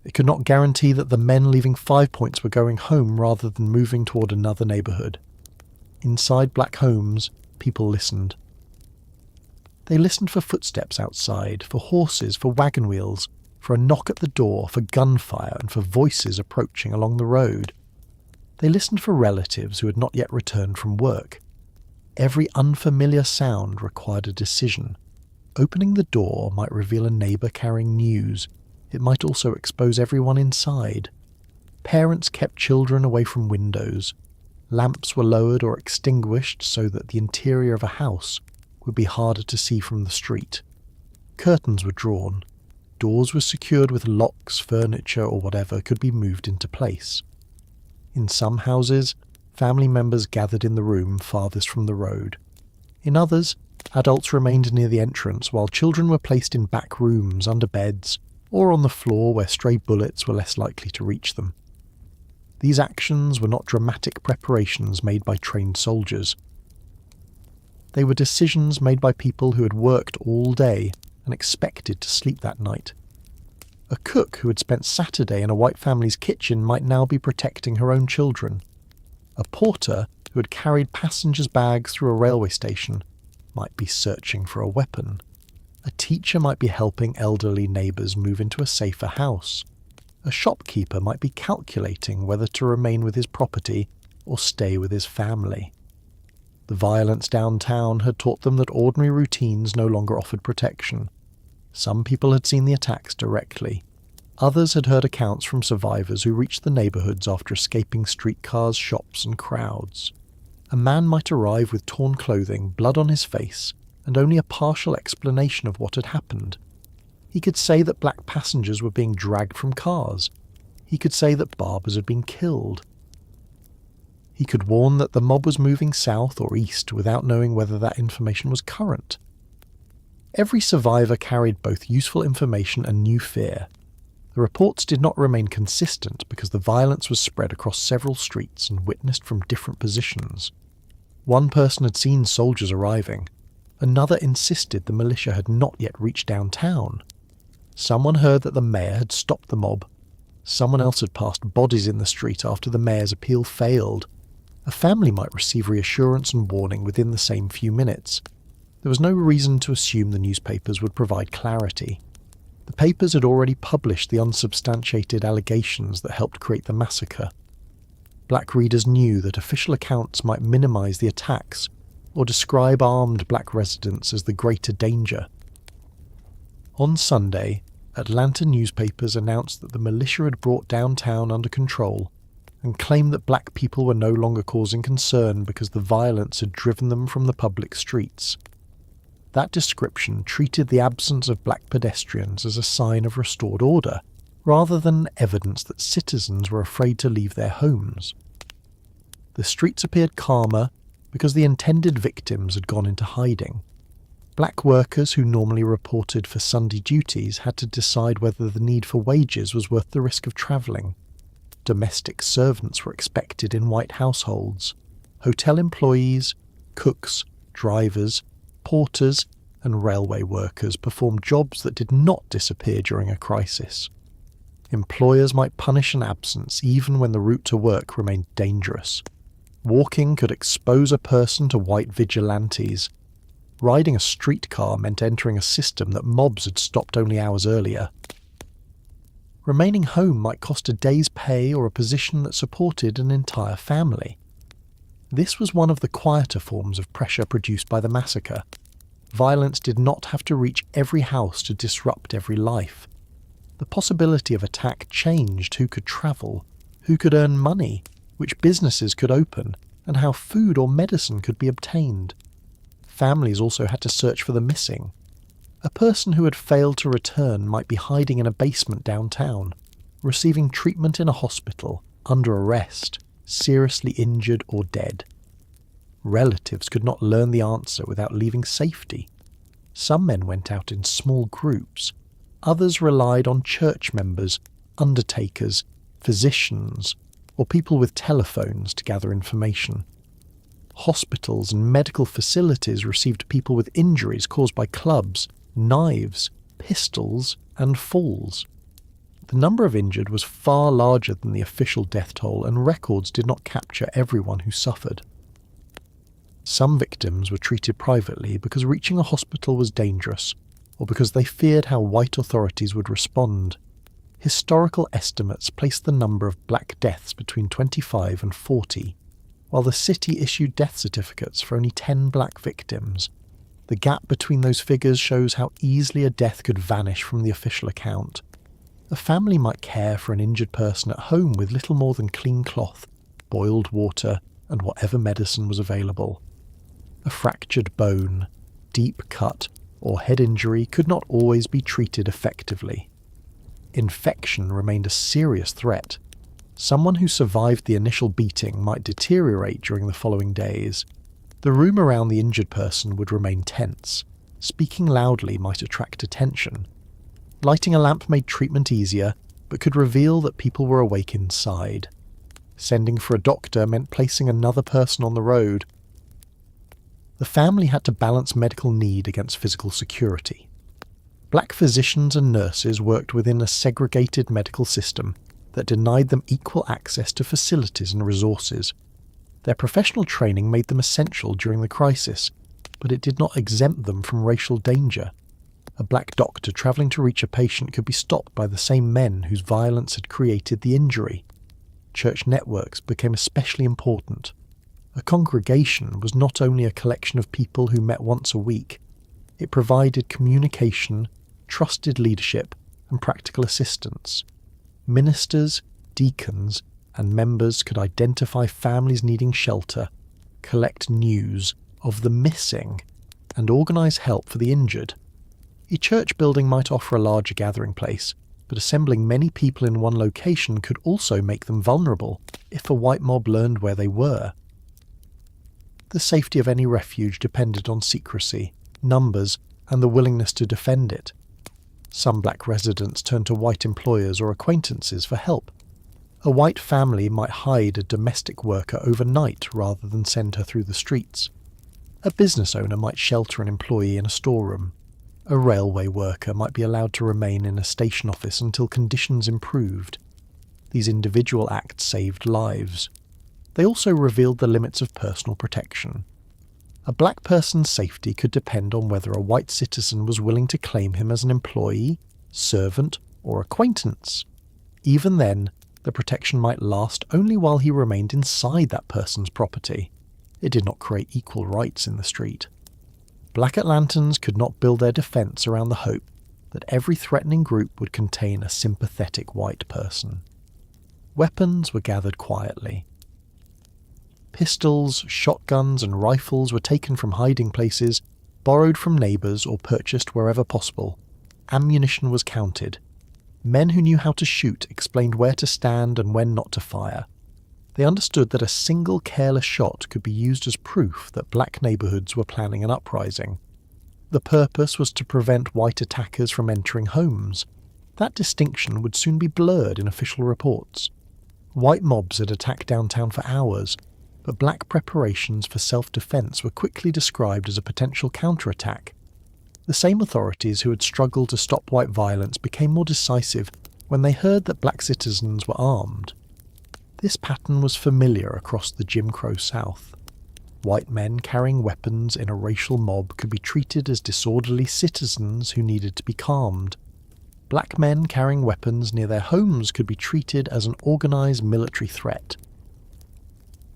It could not guarantee that the men leaving 5 Points were going home rather than moving toward another neighbourhood. Inside black homes, people listened. They listened for footsteps outside, for horses, for wagon wheels, for a knock at the door, for gunfire, and for voices approaching along the road. They listened for relatives who had not yet returned from work. Every unfamiliar sound required a decision. Opening the door might reveal a neighbour carrying news. It might also expose everyone inside. Parents kept children away from windows. Lamps were lowered or extinguished so that the interior of a house would be harder to see from the street. Curtains were drawn. Doors were secured with locks, furniture, or whatever could be moved into place. In some houses, family members gathered in the room farthest from the road. In others, adults remained near the entrance while children were placed in back rooms under beds or on the floor where stray bullets were less likely to reach them. These actions were not dramatic preparations made by trained soldiers. They were decisions made by people who had worked all day and expected to sleep that night. A cook who had spent Saturday in a white family's kitchen might now be protecting her own children. A porter who had carried passengers' bags through a railway station might be searching for a weapon. A teacher might be helping elderly neighbours move into a safer house. A shopkeeper might be calculating whether to remain with his property or stay with his family. The violence downtown had taught them that ordinary routines no longer offered protection. Some people had seen the attacks directly. Others had heard accounts from survivors who reached the neighbourhoods after escaping streetcars, shops and crowds. A man might arrive with torn clothing, blood on his face, and only a partial explanation of what had happened. He could say that black passengers were being dragged from cars. He could say that barbers had been killed. He could warn that the mob was moving south or east without knowing whether that information was current. Every survivor carried both useful information and new fear. The reports did not remain consistent because the violence was spread across several streets and witnessed from different positions. One person had seen soldiers arriving. Another insisted the militia had not yet reached downtown. Someone heard that the mayor had stopped the mob. Someone else had passed bodies in the street after the mayor's appeal failed. A family might receive reassurance and warning within the same few minutes. There was no reason to assume the newspapers would provide clarity. The papers had already published the unsubstantiated allegations that helped create the massacre. Black readers knew that official accounts might minimise the attacks or describe armed black residents as the greater danger. On Sunday, Atlanta newspapers announced that the militia had brought downtown under control and claimed that black people were no longer causing concern because the violence had driven them from the public streets. That description treated the absence of black pedestrians as a sign of restored order, rather than evidence that citizens were afraid to leave their homes. The streets appeared calmer because the intended victims had gone into hiding. Black workers who normally reported for Sunday duties had to decide whether the need for wages was worth the risk of travelling. Domestic servants were expected in white households. Hotel employees, cooks, drivers, porters and railway workers performed jobs that did not disappear during a crisis. Employers might punish an absence even when the route to work remained dangerous. Walking could expose a person to white vigilantes. Riding a streetcar meant entering a system that mobs had stopped only hours earlier. Remaining home might cost a day's pay or a position that supported an entire family. This was one of the quieter forms of pressure produced by the massacre. Violence did not have to reach every house to disrupt every life. The possibility of attack changed who could travel, who could earn money, which businesses could open, and how food or medicine could be obtained. Families also had to search for the missing. A person who had failed to return might be hiding in a basement downtown, receiving treatment in a hospital, under arrest, seriously injured or dead. Relatives could not learn the answer without leaving safety. Some men went out in small groups. Others relied on church members, undertakers, physicians, or people with telephones to gather information. Hospitals and medical facilities received people with injuries caused by clubs, knives, pistols, and falls. The number of injured was far larger than the official death toll, and records did not capture everyone who suffered. Some victims were treated privately because reaching a hospital was dangerous, or because they feared how white authorities would respond. Historical estimates placed the number of black deaths between 25 and 40, while the city issued death certificates for only 10 black victims. The gap between those figures shows how easily a death could vanish from the official account. A family might care for an injured person at home with little more than clean cloth, boiled water, and whatever medicine was available. A fractured bone, deep cut, or head injury could not always be treated effectively. Infection remained a serious threat. Someone who survived the initial beating might deteriorate during the following days. The room around the injured person would remain tense. Speaking loudly might attract attention. Lighting a lamp made treatment easier, but could reveal that people were awake inside. Sending for a doctor meant placing another person on the road. The family had to balance medical need against physical security. Black physicians and nurses worked within a segregated medical system that denied them equal access to facilities and resources. Their professional training made them essential during the crisis, but it did not exempt them from racial danger. A black doctor travelling to reach a patient could be stopped by the same men whose violence had created the injury. Church networks became especially important. A congregation was not only a collection of people who met once a week, it provided communication, trusted leadership, and practical assistance. Ministers, deacons, and members could identify families needing shelter, collect news of the missing, and organise help for the injured. A church building might offer a larger gathering place, but assembling many people in one location could also make them vulnerable if a white mob learned where they were. The safety of any refuge depended on secrecy, numbers, and the willingness to defend it. Some black residents turned to white employers or acquaintances for help. A white family might hide a domestic worker overnight rather than send her through the streets. A business owner might shelter an employee in a storeroom. A railway worker might be allowed to remain in a station office until conditions improved. These individual acts saved lives. They also revealed the limits of personal protection. A black person's safety could depend on whether a white citizen was willing to claim him as an employee, servant, or acquaintance. Even then, the protection might last only while he remained inside that person's property. It did not create equal rights in the street. Black Atlantans could not build their defence around the hope that every threatening group would contain a sympathetic white person. Weapons were gathered quietly. Pistols, shotguns, and rifles were taken from hiding places, borrowed from neighbours, or purchased wherever possible. Ammunition was counted. Men who knew how to shoot explained where to stand and when not to fire. They understood that a single careless shot could be used as proof that black neighbourhoods were planning an uprising. The purpose was to prevent white attackers from entering homes. That distinction would soon be blurred in official reports. White mobs had attacked downtown for hours, but black preparations for self-defence were quickly described as a potential counterattack. The same authorities who had struggled to stop white violence became more decisive when they heard that black citizens were armed. This pattern was familiar across the Jim Crow South. White men carrying weapons in a racial mob could be treated as disorderly citizens who needed to be calmed. Black men carrying weapons near their homes could be treated as an organised military threat.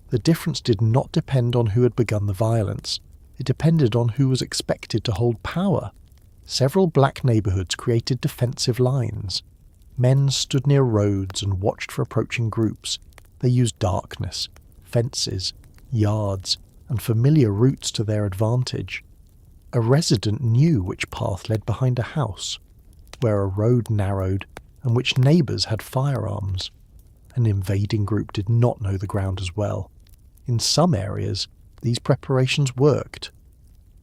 The difference did not depend on who had begun the violence. It depended on who was expected to hold power. Several black neighbourhoods created defensive lines. Men stood near roads and watched for approaching groups. They used darkness, fences, yards, and familiar routes to their advantage. A resident knew which path led behind a house, where a road narrowed, and which neighbours had firearms. An invading group did not know the ground as well. In some areas, these preparations worked.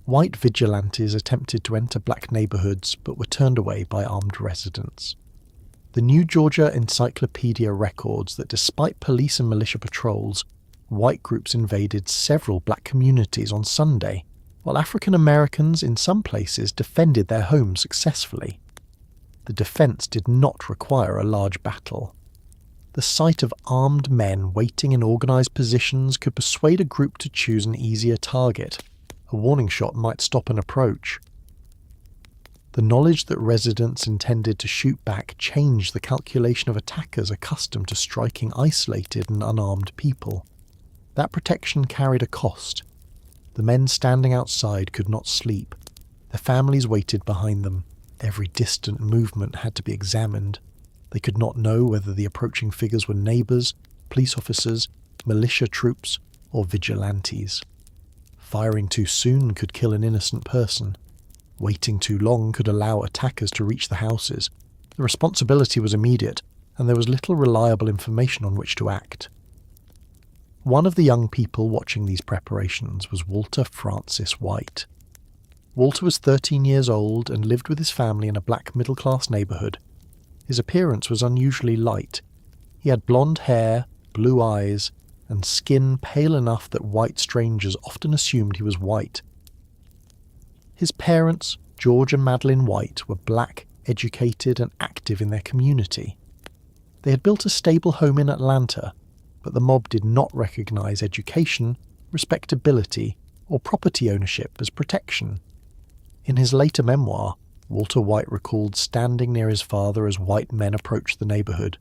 White vigilantes attempted to enter black neighbourhoods but were turned away by armed residents. The New Georgia Encyclopedia records that despite police and militia patrols, white groups invaded several black communities on Sunday, while African Americans in some places defended their homes successfully. The defence did not require a large battle. The sight of armed men waiting in organised positions could persuade a group to choose an easier target. A warning shot might stop an approach. The knowledge that residents intended to shoot back changed the calculation of attackers accustomed to striking isolated and unarmed people. That protection carried a cost. The men standing outside could not sleep. Their families waited behind them. Every distant movement had to be examined. They could not know whether the approaching figures were neighbours, police officers, militia troops, or vigilantes. Firing too soon could kill an innocent person. Waiting too long could allow attackers to reach the houses. The responsibility was immediate, and there was little reliable information on which to act. One of the young people watching these preparations was Walter Francis White. Walter was 13 years old and lived with his family in a black middle-class neighbourhood. His appearance was unusually light. He had blonde hair, blue eyes, and skin pale enough that white strangers often assumed he was white. His parents, George and Madeline White, were black, educated, and active in their community. They had built a stable home in Atlanta, but the mob did not recognise education, respectability, or property ownership as protection. In his later memoir, Walter White recalled standing near his father as white men approached the neighbourhood.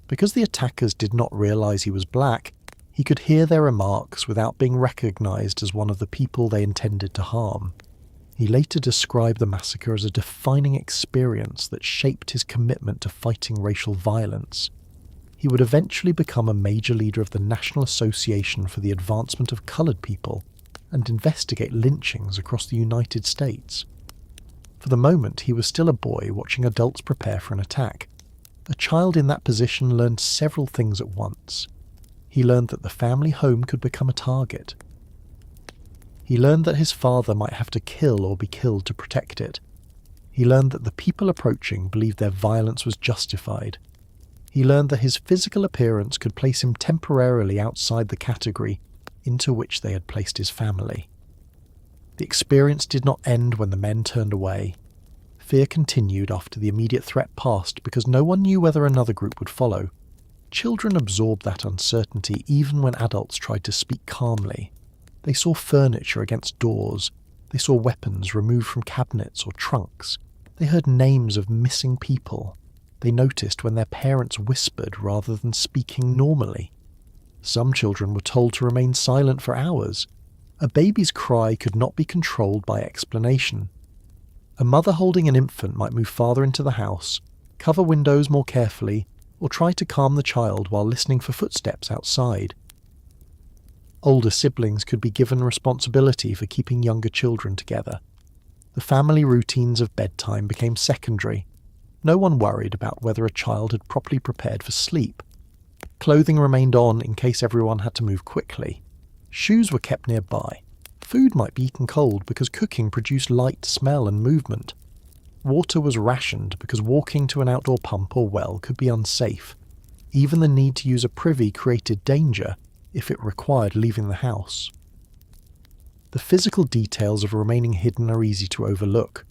Because the attackers did not realise he was black, he could hear their remarks without being recognised as one of the people they intended to harm. He later described the massacre as a defining experience that shaped his commitment to fighting racial violence. He would eventually become a major leader of the National Association for the Advancement of Coloured People and investigate lynchings across the United States. For the moment, he was still a boy watching adults prepare for an attack. A child in that position learned several things at once. He learned that the family home could become a target. He learned that his father might have to kill or be killed to protect it. He learned that the people approaching believed their violence was justified. He learned that his physical appearance could place him temporarily outside the category into which they had placed his family. The experience did not end when the men turned away. Fear continued after the immediate threat passed because no one knew whether another group would follow. Children absorbed that uncertainty even when adults tried to speak calmly. They saw furniture against doors. They saw weapons removed from cabinets or trunks. They heard names of missing people. They noticed when their parents whispered rather than speaking normally. Some children were told to remain silent for hours. A baby's cry could not be controlled by explanation. A mother holding an infant might move farther into the house, cover windows more carefully, or try to calm the child while listening for footsteps outside. Older siblings could be given responsibility for keeping younger children together. The family routines of bedtime became secondary. No one worried about whether a child had properly prepared for sleep. Clothing remained on in case everyone had to move quickly. Shoes were kept nearby. Food might be eaten cold because cooking produced light smell and movement. Water was rationed because walking to an outdoor pump or well could be unsafe. Even the need to use a privy created danger if it required leaving the house. The physical details of remaining hidden are easy to overlook.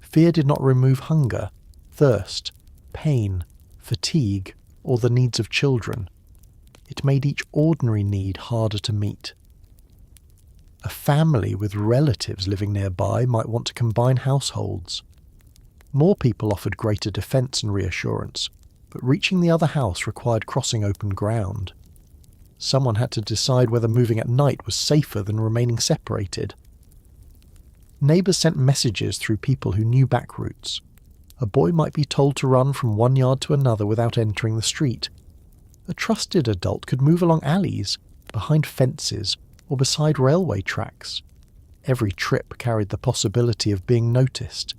Fear did not remove hunger, thirst, pain, fatigue, or the needs of children. It made each ordinary need harder to meet. A family with relatives living nearby might want to combine households. More people offered greater defence and reassurance, but reaching the other house required crossing open ground. Someone had to decide whether moving at night was safer than remaining separated. Neighbours sent messages through people who knew back routes. A boy might be told to run from one yard to another without entering the street. A trusted adult could move along alleys, behind fences, or beside railway tracks. Every trip carried the possibility of being noticed.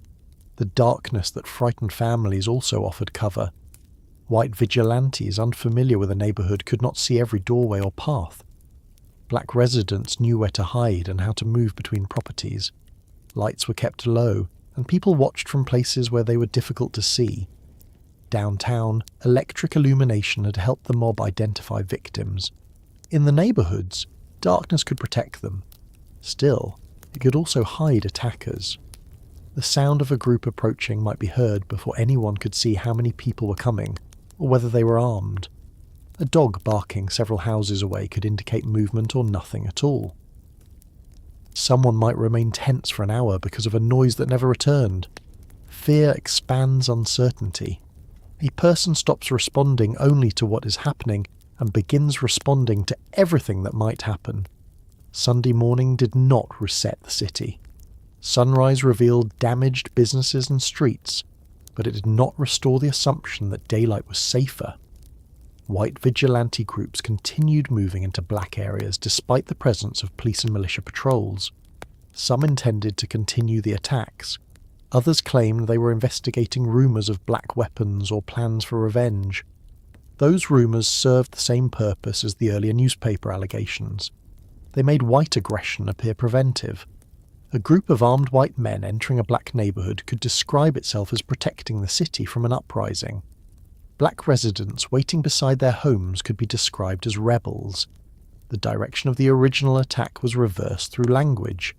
The darkness that frightened families also offered cover. White vigilantes unfamiliar with a neighbourhood could not see every doorway or path. Black residents knew where to hide and how to move between properties. Lights were kept low, and people watched from places where they were difficult to see. Downtown, electric illumination had helped the mob identify victims. In the neighbourhoods, darkness could protect them. Still, it could also hide attackers. The sound of a group approaching might be heard before anyone could see how many people were coming, or whether they were armed. A dog barking several houses away could indicate movement or nothing at all. Someone might remain tense for an hour because of a noise that never returned. Fear expands uncertainty. A person stops responding only to what is happening and begins responding to everything that might happen. Sunday morning did not reset the city. Sunrise revealed damaged businesses and streets, but it did not restore the assumption that daylight was safer. White vigilante groups continued moving into black areas despite the presence of police and militia patrols. Some intended to continue the attacks. Others claimed they were investigating rumours of black weapons or plans for revenge. Those rumours served the same purpose as the earlier newspaper allegations. They made white aggression appear preventive. A group of armed white men entering a black neighbourhood could describe itself as protecting the city from an uprising. Black residents waiting beside their homes could be described as rebels. The direction of the original attack was reversed through language.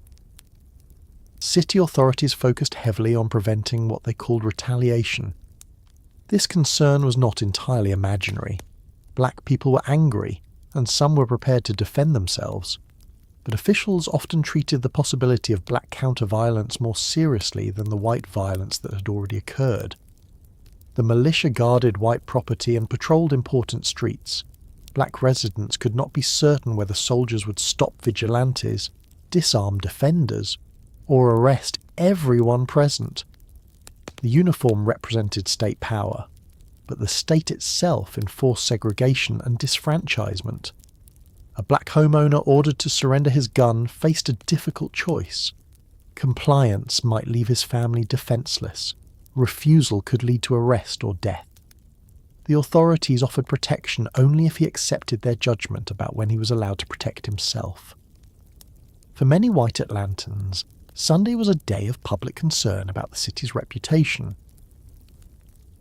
City authorities focused heavily on preventing what they called retaliation. This concern was not entirely imaginary. Black people were angry, and some were prepared to defend themselves. But officials often treated the possibility of black counter-violence more seriously than the white violence that had already occurred. The militia guarded white property and patrolled important streets. Black residents could not be certain whether soldiers would stop vigilantes, disarm defenders, or arrest everyone present. The uniform represented state power, but the state itself enforced segregation and disfranchisement. A black homeowner ordered to surrender his gun faced a difficult choice. Compliance might leave his family defenseless. Refusal could lead to arrest or death. The authorities offered protection only if he accepted their judgment about when he was allowed to protect himself. For many white Atlantans, Sunday was a day of public concern about the city's reputation.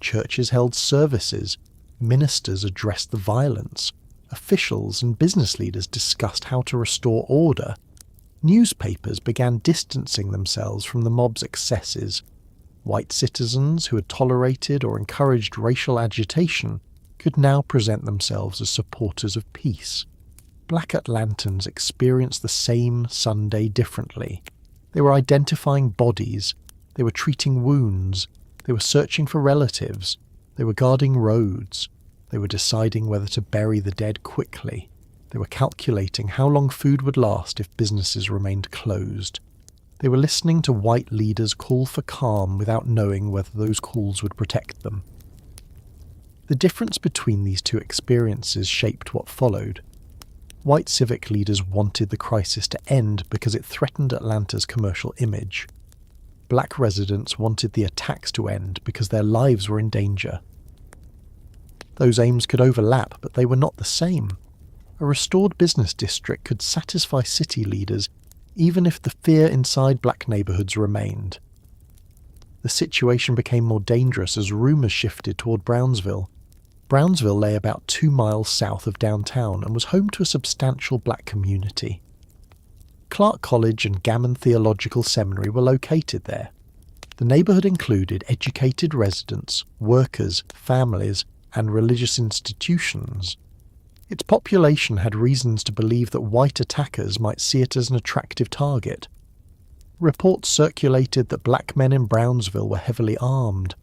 Churches held services, ministers addressed the violence, officials and business leaders discussed how to restore order. Newspapers began distancing themselves from the mob's excesses. White citizens who had tolerated or encouraged racial agitation could now present themselves as supporters of peace. Black Atlantans experienced the same Sunday differently. They were identifying bodies, they were treating wounds, they were searching for relatives, they were guarding roads, they were deciding whether to bury the dead quickly, they were calculating how long food would last if businesses remained closed. They were listening to white leaders call for calm without knowing whether those calls would protect them. The difference between these two experiences shaped what followed. White civic leaders wanted the crisis to end because it threatened Atlanta's commercial image. Black residents wanted the attacks to end because their lives were in danger. Those aims could overlap, but they were not the same. A restored business district could satisfy city leaders even if the fear inside black neighbourhoods remained. The situation became more dangerous as rumours shifted toward Brownsville. Brownsville lay about 2 miles south of downtown and was home to a substantial black community. Clark College and Gammon Theological Seminary were located there. The neighbourhood included educated residents, workers, families, and religious institutions. Its population had reasons to believe that white attackers might see it as an attractive target. Reports circulated that black men in Brownsville were heavily armed.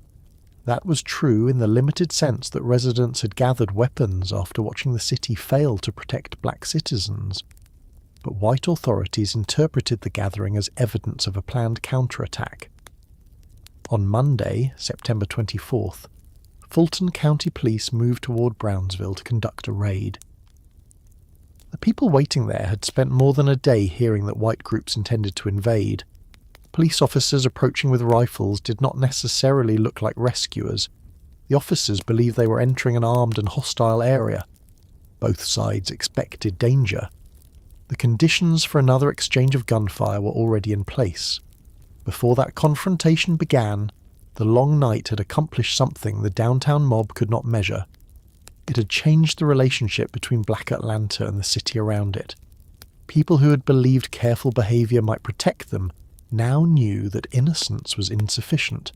That was true in the limited sense that residents had gathered weapons after watching the city fail to protect black citizens. But white authorities interpreted the gathering as evidence of a planned counterattack. On Monday, September 24th, Fulton County Police moved toward Brownsville to conduct a raid. The people waiting there had spent more than a day hearing that white groups intended to invade. Police officers approaching with rifles did not necessarily look like rescuers. The officers believed they were entering an armed and hostile area. Both sides expected danger. The conditions for another exchange of gunfire were already in place. Before that confrontation began, the long night had accomplished something the downtown mob could not measure. It had changed the relationship between Black Atlanta and the city around it. People who had believed careful behaviour might protect them now knew that innocence was insufficient.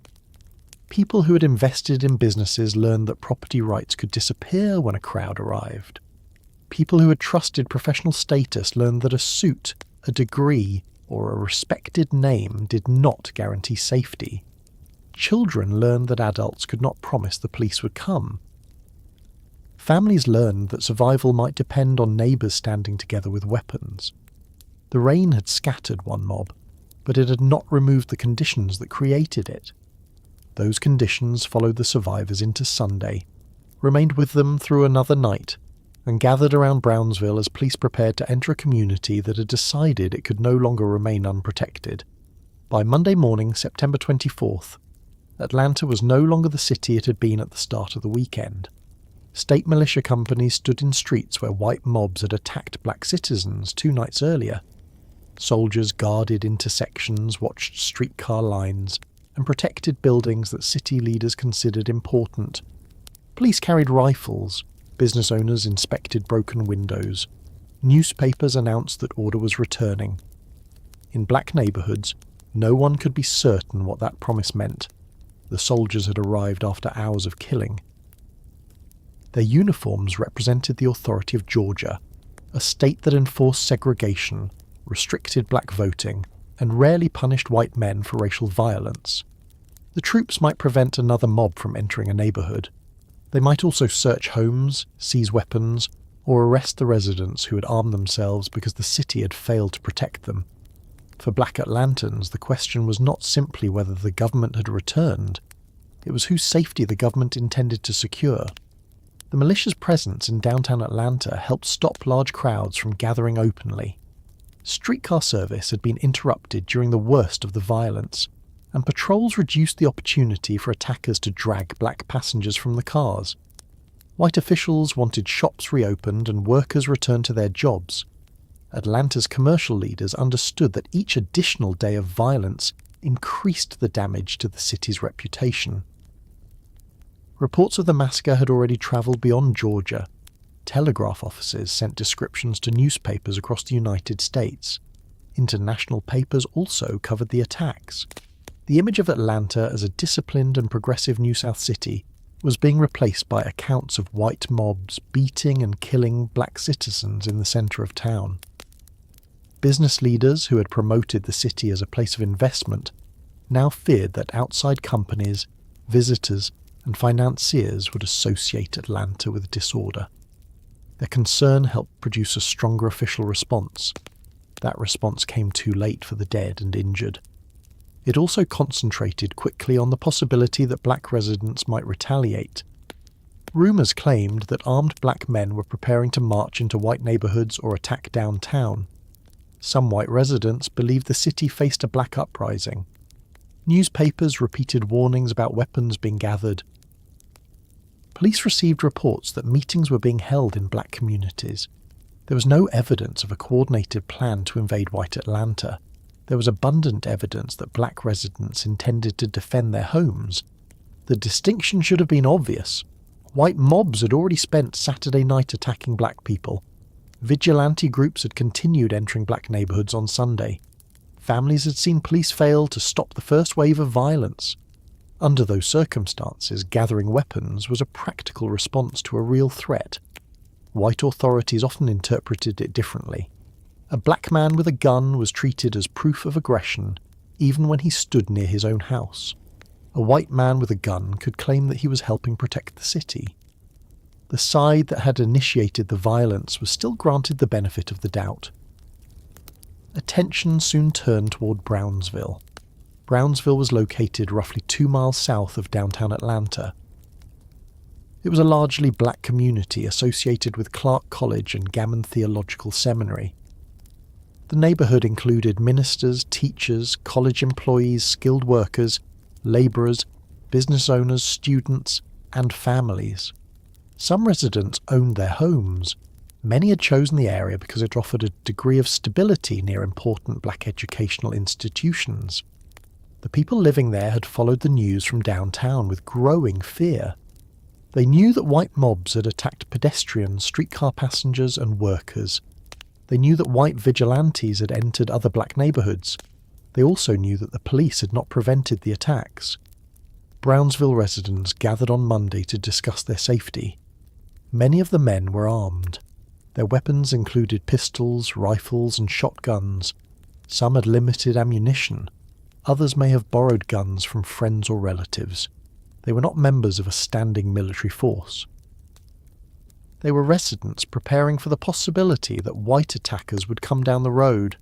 People who had invested in businesses learned that property rights could disappear when a crowd arrived. People who had trusted professional status learned that a suit, a degree, or a respected name did not guarantee safety. Children learned that adults could not promise the police would come. Families learned that survival might depend on neighbours standing together with weapons. The rain had scattered one mob, but it had not removed the conditions that created it. Those conditions followed the survivors into Sunday, remained with them through another night, and gathered around Brownsville as police prepared to enter a community that had decided it could no longer remain unprotected. By Monday morning, September 24th, Atlanta was no longer the city it had been at the start of the weekend. State militia companies stood in streets where white mobs had attacked black citizens 2 nights earlier. Soldiers guarded intersections, watched streetcar lines, and protected buildings that city leaders considered important. Police carried rifles, business owners inspected broken windows, newspapers announced that order was returning. In black neighbourhoods, no one could be certain what that promise meant. The soldiers had arrived after hours of killing. Their uniforms represented the authority of Georgia, a state that enforced segregation, restricted black voting, and rarely punished white men for racial violence. The troops might prevent another mob from entering a neighbourhood. They might also search homes, seize weapons, or arrest the residents who had armed themselves because the city had failed to protect them. For black Atlantans, the question was not simply whether the government had returned, it was whose safety the government intended to secure. The militia's presence in downtown Atlanta helped stop large crowds from gathering openly. Streetcar service had been interrupted during the worst of the violence, and patrols reduced the opportunity for attackers to drag black passengers from the cars. White officials wanted shops reopened and workers returned to their jobs. Atlanta's commercial leaders understood that each additional day of violence increased the damage to the city's reputation. Reports of the massacre had already travelled beyond Georgia. Telegraph offices sent descriptions to newspapers across the United States. International papers also covered the attacks. The image of Atlanta as a disciplined and progressive New South City was being replaced by accounts of white mobs beating and killing black citizens in the centre of town. Business leaders who had promoted the city as a place of investment now feared that outside companies, visitors, and financiers would associate Atlanta with disorder. Their concern helped produce a stronger official response. That response came too late for the dead and injured. It also concentrated quickly on the possibility that black residents might retaliate. Rumours claimed that armed black men were preparing to march into white neighbourhoods or attack downtown. Some white residents believed the city faced a black uprising. Newspapers repeated warnings about weapons being gathered. Police received reports that meetings were being held in black communities. There was no evidence of a coordinated plan to invade white Atlanta. There was abundant evidence that black residents intended to defend their homes. The distinction should have been obvious. White mobs had already spent Saturday night attacking black people. Vigilante groups had continued entering black neighbourhoods on Sunday. Families had seen police fail to stop the first wave of violence. Under those circumstances, gathering weapons was a practical response to a real threat. White authorities often interpreted it differently. A black man with a gun was treated as proof of aggression, even when he stood near his own house. A white man with a gun could claim that he was helping protect the city. The side that had initiated the violence was still granted the benefit of the doubt. Attention soon turned toward Brownsville. Brownsville was located roughly 2 miles south of downtown Atlanta. It was a largely black community associated with Clark College and Gammon Theological Seminary. The neighbourhood included ministers, teachers, college employees, skilled workers, labourers, business owners, students, and families. Some residents owned their homes. Many had chosen the area because it offered a degree of stability near important black educational institutions. The people living there had followed the news from downtown with growing fear. They knew that white mobs had attacked pedestrians, streetcar passengers, and workers. They knew that white vigilantes had entered other black neighbourhoods. They also knew that the police had not prevented the attacks. Brownsville residents gathered on Monday to discuss their safety. Many of the men were armed. Their weapons included pistols, rifles, and shotguns. Some had limited ammunition. Others may have borrowed guns from friends or relatives. They were not members of a standing military force. They were residents preparing for the possibility that white attackers would come down the road.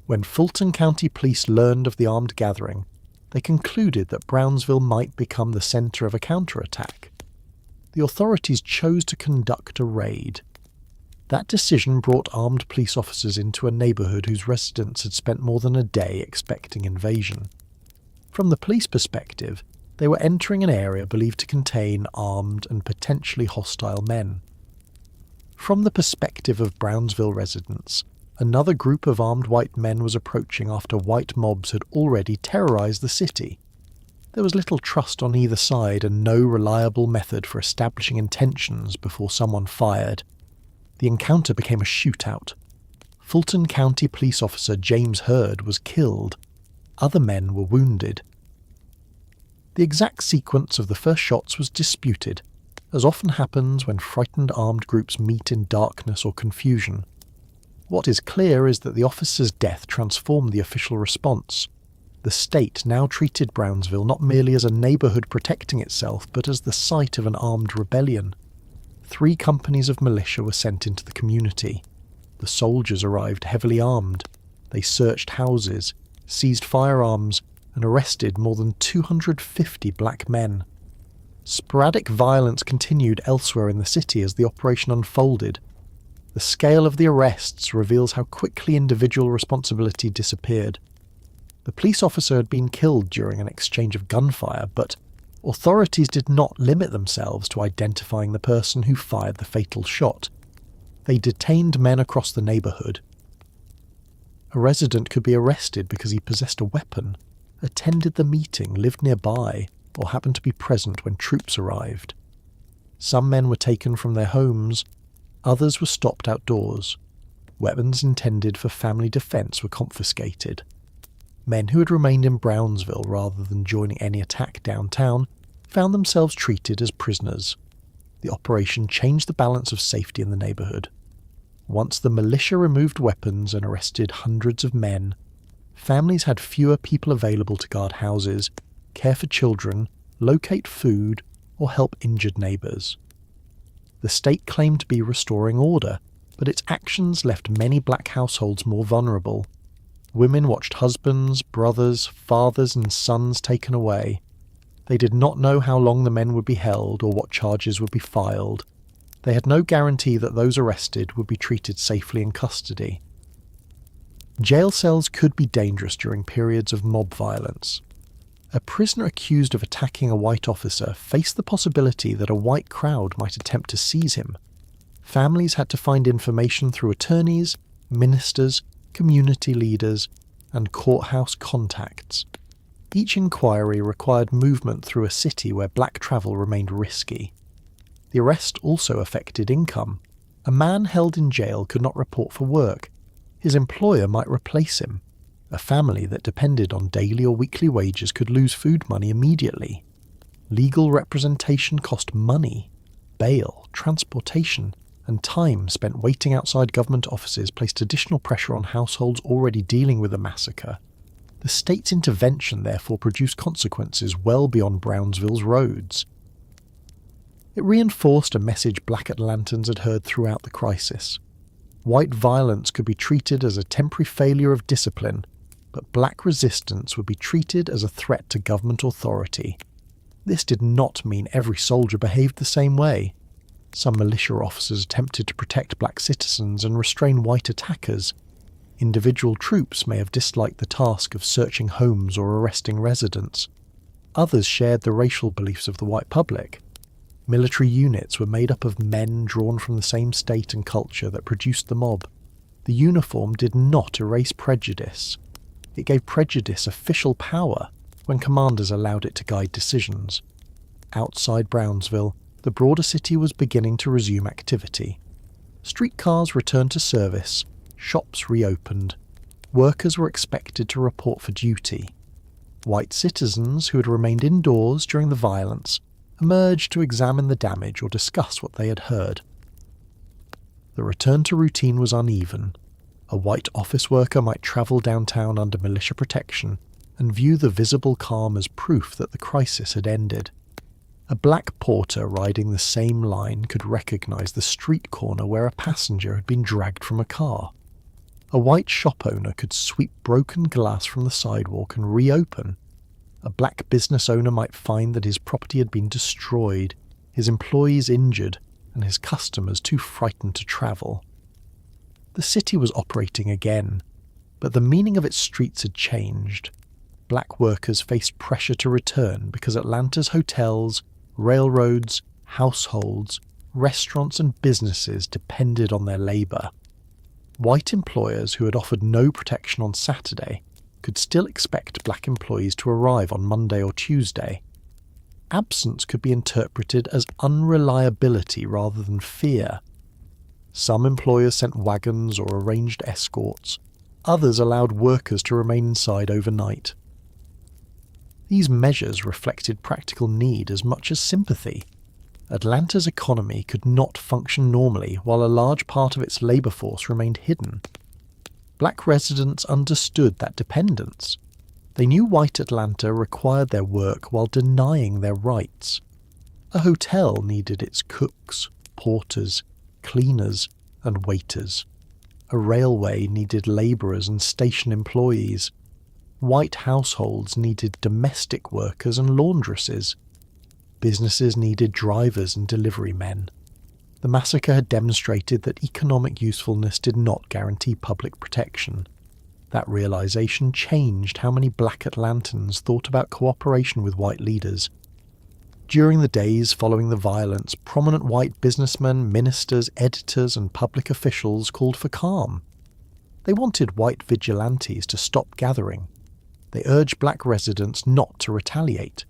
When Fulton County Police learned of the armed gathering, they concluded that Brownsville might become the centre of a counterattack. The authorities chose to conduct a raid. That decision brought armed police officers into a neighbourhood whose residents had spent more than a day expecting invasion. From the police perspective, they were entering an area believed to contain armed and potentially hostile men. From the perspective of Brownsville residents, Another group of armed white men was approaching after white mobs had already terrorized the city. There was little trust on either side and no reliable method for establishing intentions before someone fired. The encounter became a shootout. Fulton County police officer James Hurd was killed. Other men were wounded. The exact sequence of the first shots was disputed, as often happens when frightened armed groups meet in darkness or confusion. What is clear is that the officer's death transformed the official response. The state now treated Brownsville not merely as a neighborhood protecting itself, but as the site of an armed rebellion. 3 companies of militia were sent into the community. The soldiers arrived heavily armed. They searched houses, seized firearms, and arrested more than 250 black men. Sporadic violence continued elsewhere in the city as the operation unfolded. The scale of the arrests reveals how quickly individual responsibility disappeared. The police officer had been killed during an exchange of gunfire, but authorities did not limit themselves to identifying the person who fired the fatal shot. They detained men across the neighborhood. A resident could be arrested because he possessed a weapon, attended the meeting, lived nearby, or happened to be present when troops arrived. Some men were taken from their homes, others were stopped outdoors. Weapons intended for family defense were confiscated. Men who had remained in Brownsville rather than joining any attack downtown found themselves treated as prisoners. The operation changed the balance of safety in the neighborhood. Once the militia removed weapons and arrested hundreds of men, families had fewer people available to guard houses, care for children, locate food, or help injured neighbors. The state claimed to be restoring order, but its actions left many black households more vulnerable. Women watched husbands, brothers, fathers, and sons taken away. They did not know how long the men would be held or what charges would be filed. They had no guarantee that those arrested would be treated safely in custody. Jail cells could be dangerous during periods of mob violence. A prisoner accused of attacking a white officer faced the possibility that a white crowd might attempt to seize him. Families had to find information through attorneys, ministers, community leaders, and courthouse contacts. Each inquiry required movement through a city where black travel remained risky. The arrest also affected income. A man held in jail could not report for work. His employer might replace him. A family that depended on daily or weekly wages could lose food money immediately. Legal representation cost money. Bail, transportation, and time spent waiting outside government offices placed additional pressure on households already dealing with a massacre. The state's intervention therefore produced consequences well beyond Brownsville's roads. It reinforced a message Black Atlantans had heard throughout the crisis. White violence could be treated as a temporary failure of discipline, but black resistance would be treated as a threat to government authority. This did not mean every soldier behaved the same way. Some militia officers attempted to protect black citizens and restrain white attackers. Individual troops may have disliked the task of searching homes or arresting residents. Others shared the racial beliefs of the white public. Military units were made up of men drawn from the same state and culture that produced the mob. The uniform did not erase prejudice. It gave prejudice official power when commanders allowed it to guide decisions. Outside Brownsville, the broader city was beginning to resume activity. Streetcars returned to service, shops reopened, workers were expected to report for duty. White citizens who had remained indoors during the violence emerged to examine the damage or discuss what they had heard. The return to routine was uneven. A white office worker might travel downtown under militia protection and view the visible calm as proof that the crisis had ended. A black porter riding the same line could recognize the street corner where a passenger had been dragged from a car. A white shop owner could sweep broken glass from the sidewalk and reopen. A black business owner might find that his property had been destroyed, his employees injured, and his customers too frightened to travel. The city was operating again, but the meaning of its streets had changed. Black workers faced pressure to return because Atlanta's hotels, railroads, households, restaurants and businesses depended on their labor. White employers who had offered no protection on Saturday could still expect black employees to arrive on Monday or Tuesday. Absence could be interpreted as unreliability rather than fear. Some employers sent wagons or arranged escorts. Others allowed workers to remain inside overnight. These measures reflected practical need as much as sympathy. Atlanta's economy could not function normally while a large part of its labour force remained hidden. Black residents understood that dependence. They knew white Atlanta required their work while denying their rights. A hotel needed its cooks, porters, cleaners, and waiters. A railway needed labourers and station employees. White households needed domestic workers and laundresses. Businesses needed drivers and delivery men. The massacre had demonstrated that economic usefulness did not guarantee public protection. That realization changed how many black Atlantans thought about cooperation with white leaders. During the days following the violence, prominent white businessmen, ministers, editors, and public officials called for calm. They wanted white vigilantes to stop gathering. They urged black residents not to retaliate.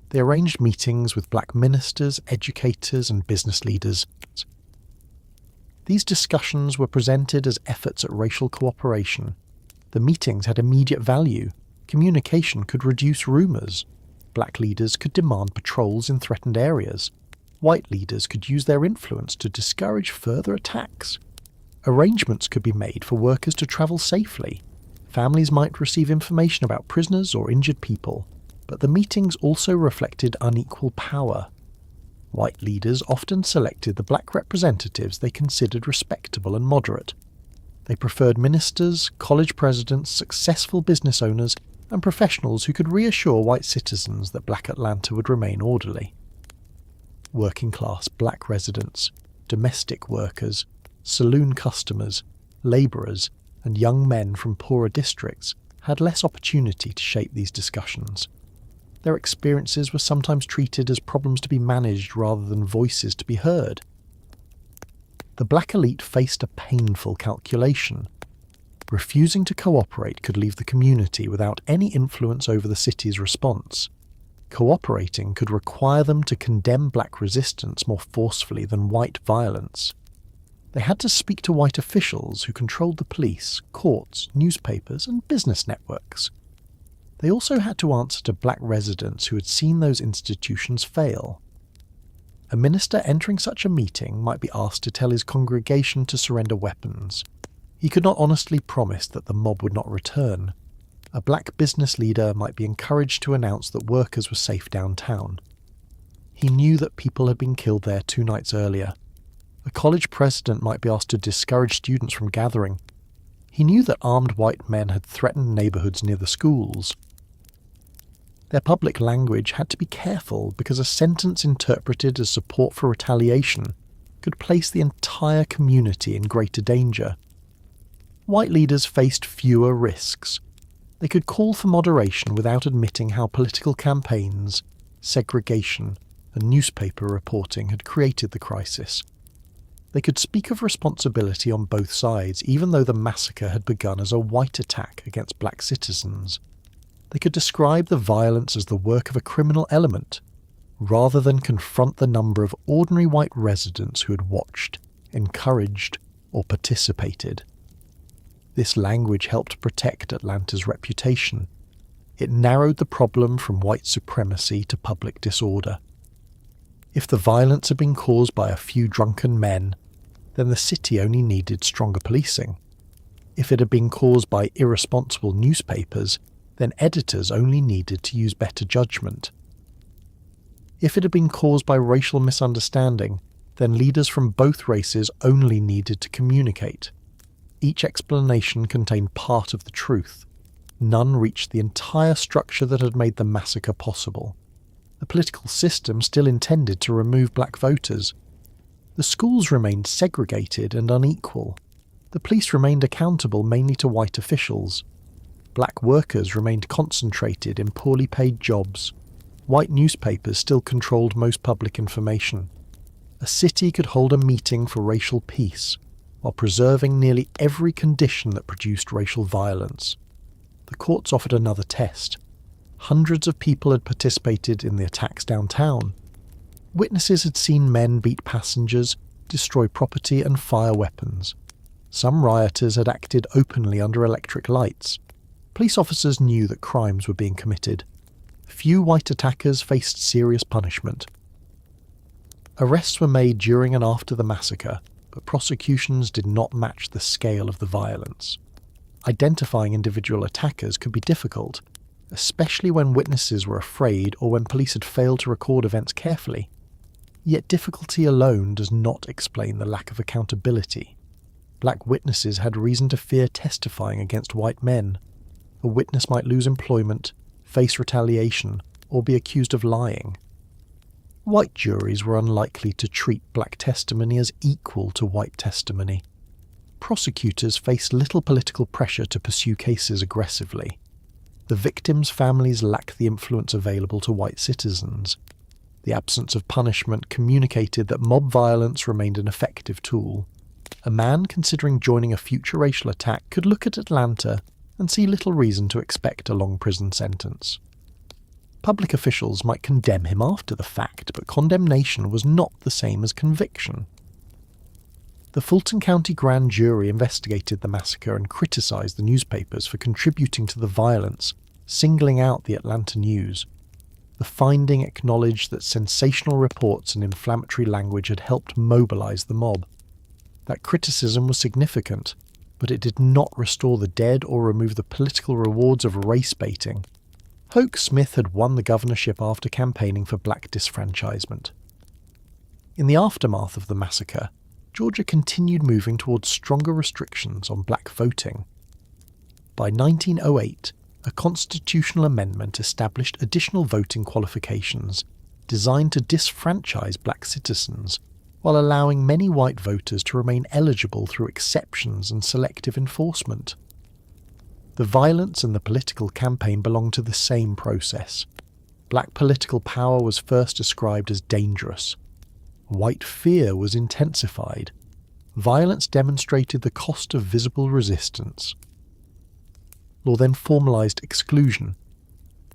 They arranged meetings with black ministers, educators, and business leaders. These discussions were presented as efforts at racial cooperation. The meetings had immediate value. Communication could reduce rumours. Black leaders could demand patrols in threatened areas. White leaders could use their influence to discourage further attacks. Arrangements could be made for workers to travel safely. Families might receive information about prisoners or injured people. But the meetings also reflected unequal power. White leaders often selected the black representatives they considered respectable and moderate. They preferred ministers, college presidents, successful business owners, and professionals who could reassure white citizens that black Atlanta would remain orderly. Working-class black residents, domestic workers, saloon customers, labourers, and young men from poorer districts had less opportunity to shape these discussions. Their experiences were sometimes treated as problems to be managed rather than voices to be heard. The black elite faced a painful calculation. Refusing to cooperate could leave the community without any influence over the city's response. Cooperating could require them to condemn black resistance more forcefully than white violence. They had to speak to white officials who controlled the police, courts, newspapers, and business networks. They also had to answer to black residents who had seen those institutions fail. A minister entering such a meeting might be asked to tell his congregation to surrender weapons. He could not honestly promise that the mob would not return. A black business leader might be encouraged to announce that workers were safe downtown. He knew that people had been killed there 2 nights earlier. A college president might be asked to discourage students from gathering. He knew that armed white men had threatened neighbourhoods near the schools. Their public language had to be careful because a sentence interpreted as support for retaliation could place the entire community in greater danger. White leaders faced fewer risks. They could call for moderation without admitting how political campaigns, segregation, and newspaper reporting had created the crisis. They could speak of responsibility on both sides, even though the massacre had begun as a white attack against black citizens. They could describe the violence as the work of a criminal element, rather than confront the number of ordinary white residents who had watched, encouraged, or participated. This language helped protect Atlanta's reputation. It narrowed the problem from white supremacy to public disorder. If the violence had been caused by a few drunken men, then the city only needed stronger policing. If it had been caused by irresponsible newspapers, then editors only needed to use better judgment. If it had been caused by racial misunderstanding, then leaders from both races only needed to communicate. Each explanation contained part of the truth. None reached the entire structure that had made the massacre possible. The political system still intended to remove black voters. The schools remained segregated and unequal. The police remained accountable mainly to white officials. Black workers remained concentrated in poorly paid jobs. White newspapers still controlled most public information. A city could hold a meeting for racial peace, while preserving nearly every condition that produced racial violence. The courts offered another test. Hundreds of people had participated in the attacks downtown. Witnesses had seen men beat passengers, destroy property and fire weapons. Some rioters had acted openly under electric lights. Police officers knew that crimes were being committed. Few white attackers faced serious punishment. Arrests were made during and after the massacre, but prosecutions did not match the scale of the violence. Identifying individual attackers could be difficult, especially when witnesses were afraid or when police had failed to record events carefully. Yet difficulty alone does not explain the lack of accountability. Black witnesses had reason to fear testifying against white men. A witness might lose employment, face retaliation, or be accused of lying. White juries were unlikely to treat black testimony as equal to white testimony. Prosecutors faced little political pressure to pursue cases aggressively. The victims' families lacked the influence available to white citizens. The absence of punishment communicated that mob violence remained an effective tool. A man considering joining a future racial attack could look at Atlanta and see little reason to expect a long prison sentence. Public officials might condemn him after the fact, but condemnation was not the same as conviction. The Fulton County Grand Jury investigated the massacre and criticized the newspapers for contributing to the violence, singling out the Atlanta news. The finding acknowledged that sensational reports and inflammatory language had helped mobilize the mob. That criticism was significant, but it did not restore the dead or remove the political rewards of race baiting. Hoke Smith had won the governorship after campaigning for black disfranchisement. In the aftermath of the massacre, Georgia continued moving towards stronger restrictions on black voting. By 1908, a constitutional amendment established additional voting qualifications designed to disfranchise black citizens, while allowing many white voters to remain eligible through exceptions and selective enforcement. The violence and the political campaign belonged to the same process. Black political power was first described as dangerous. White fear was intensified. Violence demonstrated the cost of visible resistance. Law then formalised exclusion.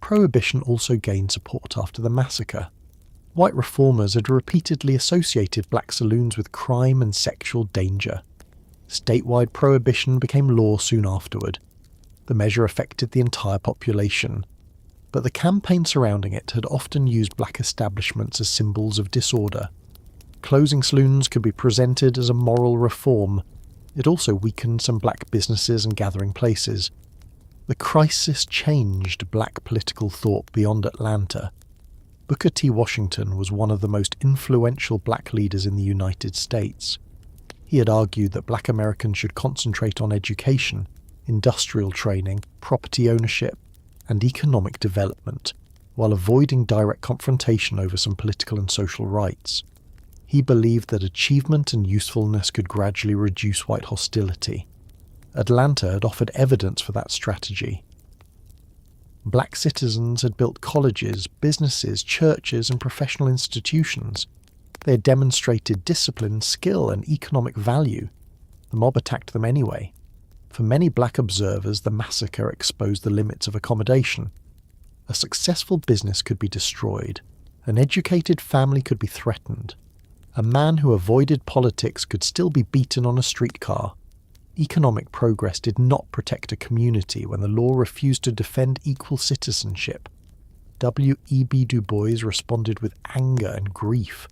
Prohibition also gained support after the massacre. White reformers had repeatedly associated black saloons with crime and sexual danger. Statewide prohibition became law soon afterward. The measure affected the entire population, but the campaign surrounding it had often used black establishments as symbols of disorder. Closing saloons could be presented as a moral reform. It also weakened some black businesses and gathering places. The crisis changed black political thought beyond Atlanta. Booker T. Washington was one of the most influential black leaders in the United States. He had argued that black Americans should concentrate on education, industrial training, property ownership, and economic development, while avoiding direct confrontation over some political and social rights. He believed that achievement and usefulness could gradually reduce white hostility. Atlanta had offered evidence for that strategy. Black citizens had built colleges, businesses, churches, and professional institutions. They had demonstrated discipline, skill, and economic value. The mob attacked them anyway. For many black observers, the massacre exposed the limits of accommodation. A successful business could be destroyed. An educated family could be threatened. A man who avoided politics could still be beaten on a streetcar. Economic progress did not protect a community when the law refused to defend equal citizenship. W.E.B. Du Bois responded with anger and grief.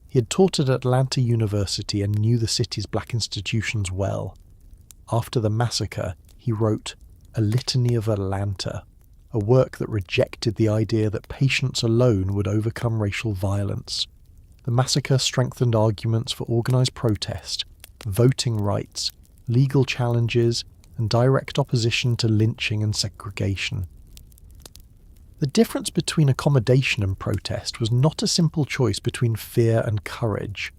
He had taught at Atlanta University and knew the city's black institutions well. After the massacre, he wrote A Litany of Atlanta, a work that rejected the idea that patience alone would overcome racial violence. The massacre strengthened arguments for organised protest, voting rights, legal challenges, and direct opposition to lynching and segregation. The difference between accommodation and protest was not a simple choice between fear and courage.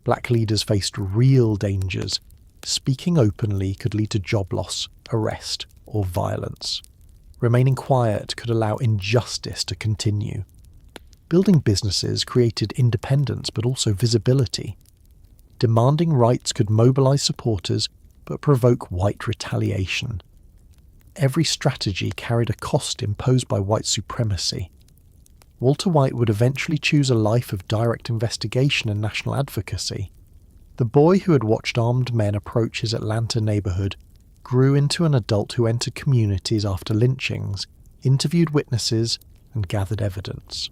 Black leaders faced real dangers. Speaking openly could lead to job loss, arrest, or violence. Remaining quiet could allow injustice to continue. Building businesses created independence but also visibility. Demanding rights could mobilize supporters but provoke white retaliation. Every strategy carried a cost imposed by white supremacy. Walter White would eventually choose a life of direct investigation and national advocacy. The boy who had watched armed men approach his Atlanta neighborhood grew into an adult who entered communities after lynchings, interviewed witnesses, and gathered evidence.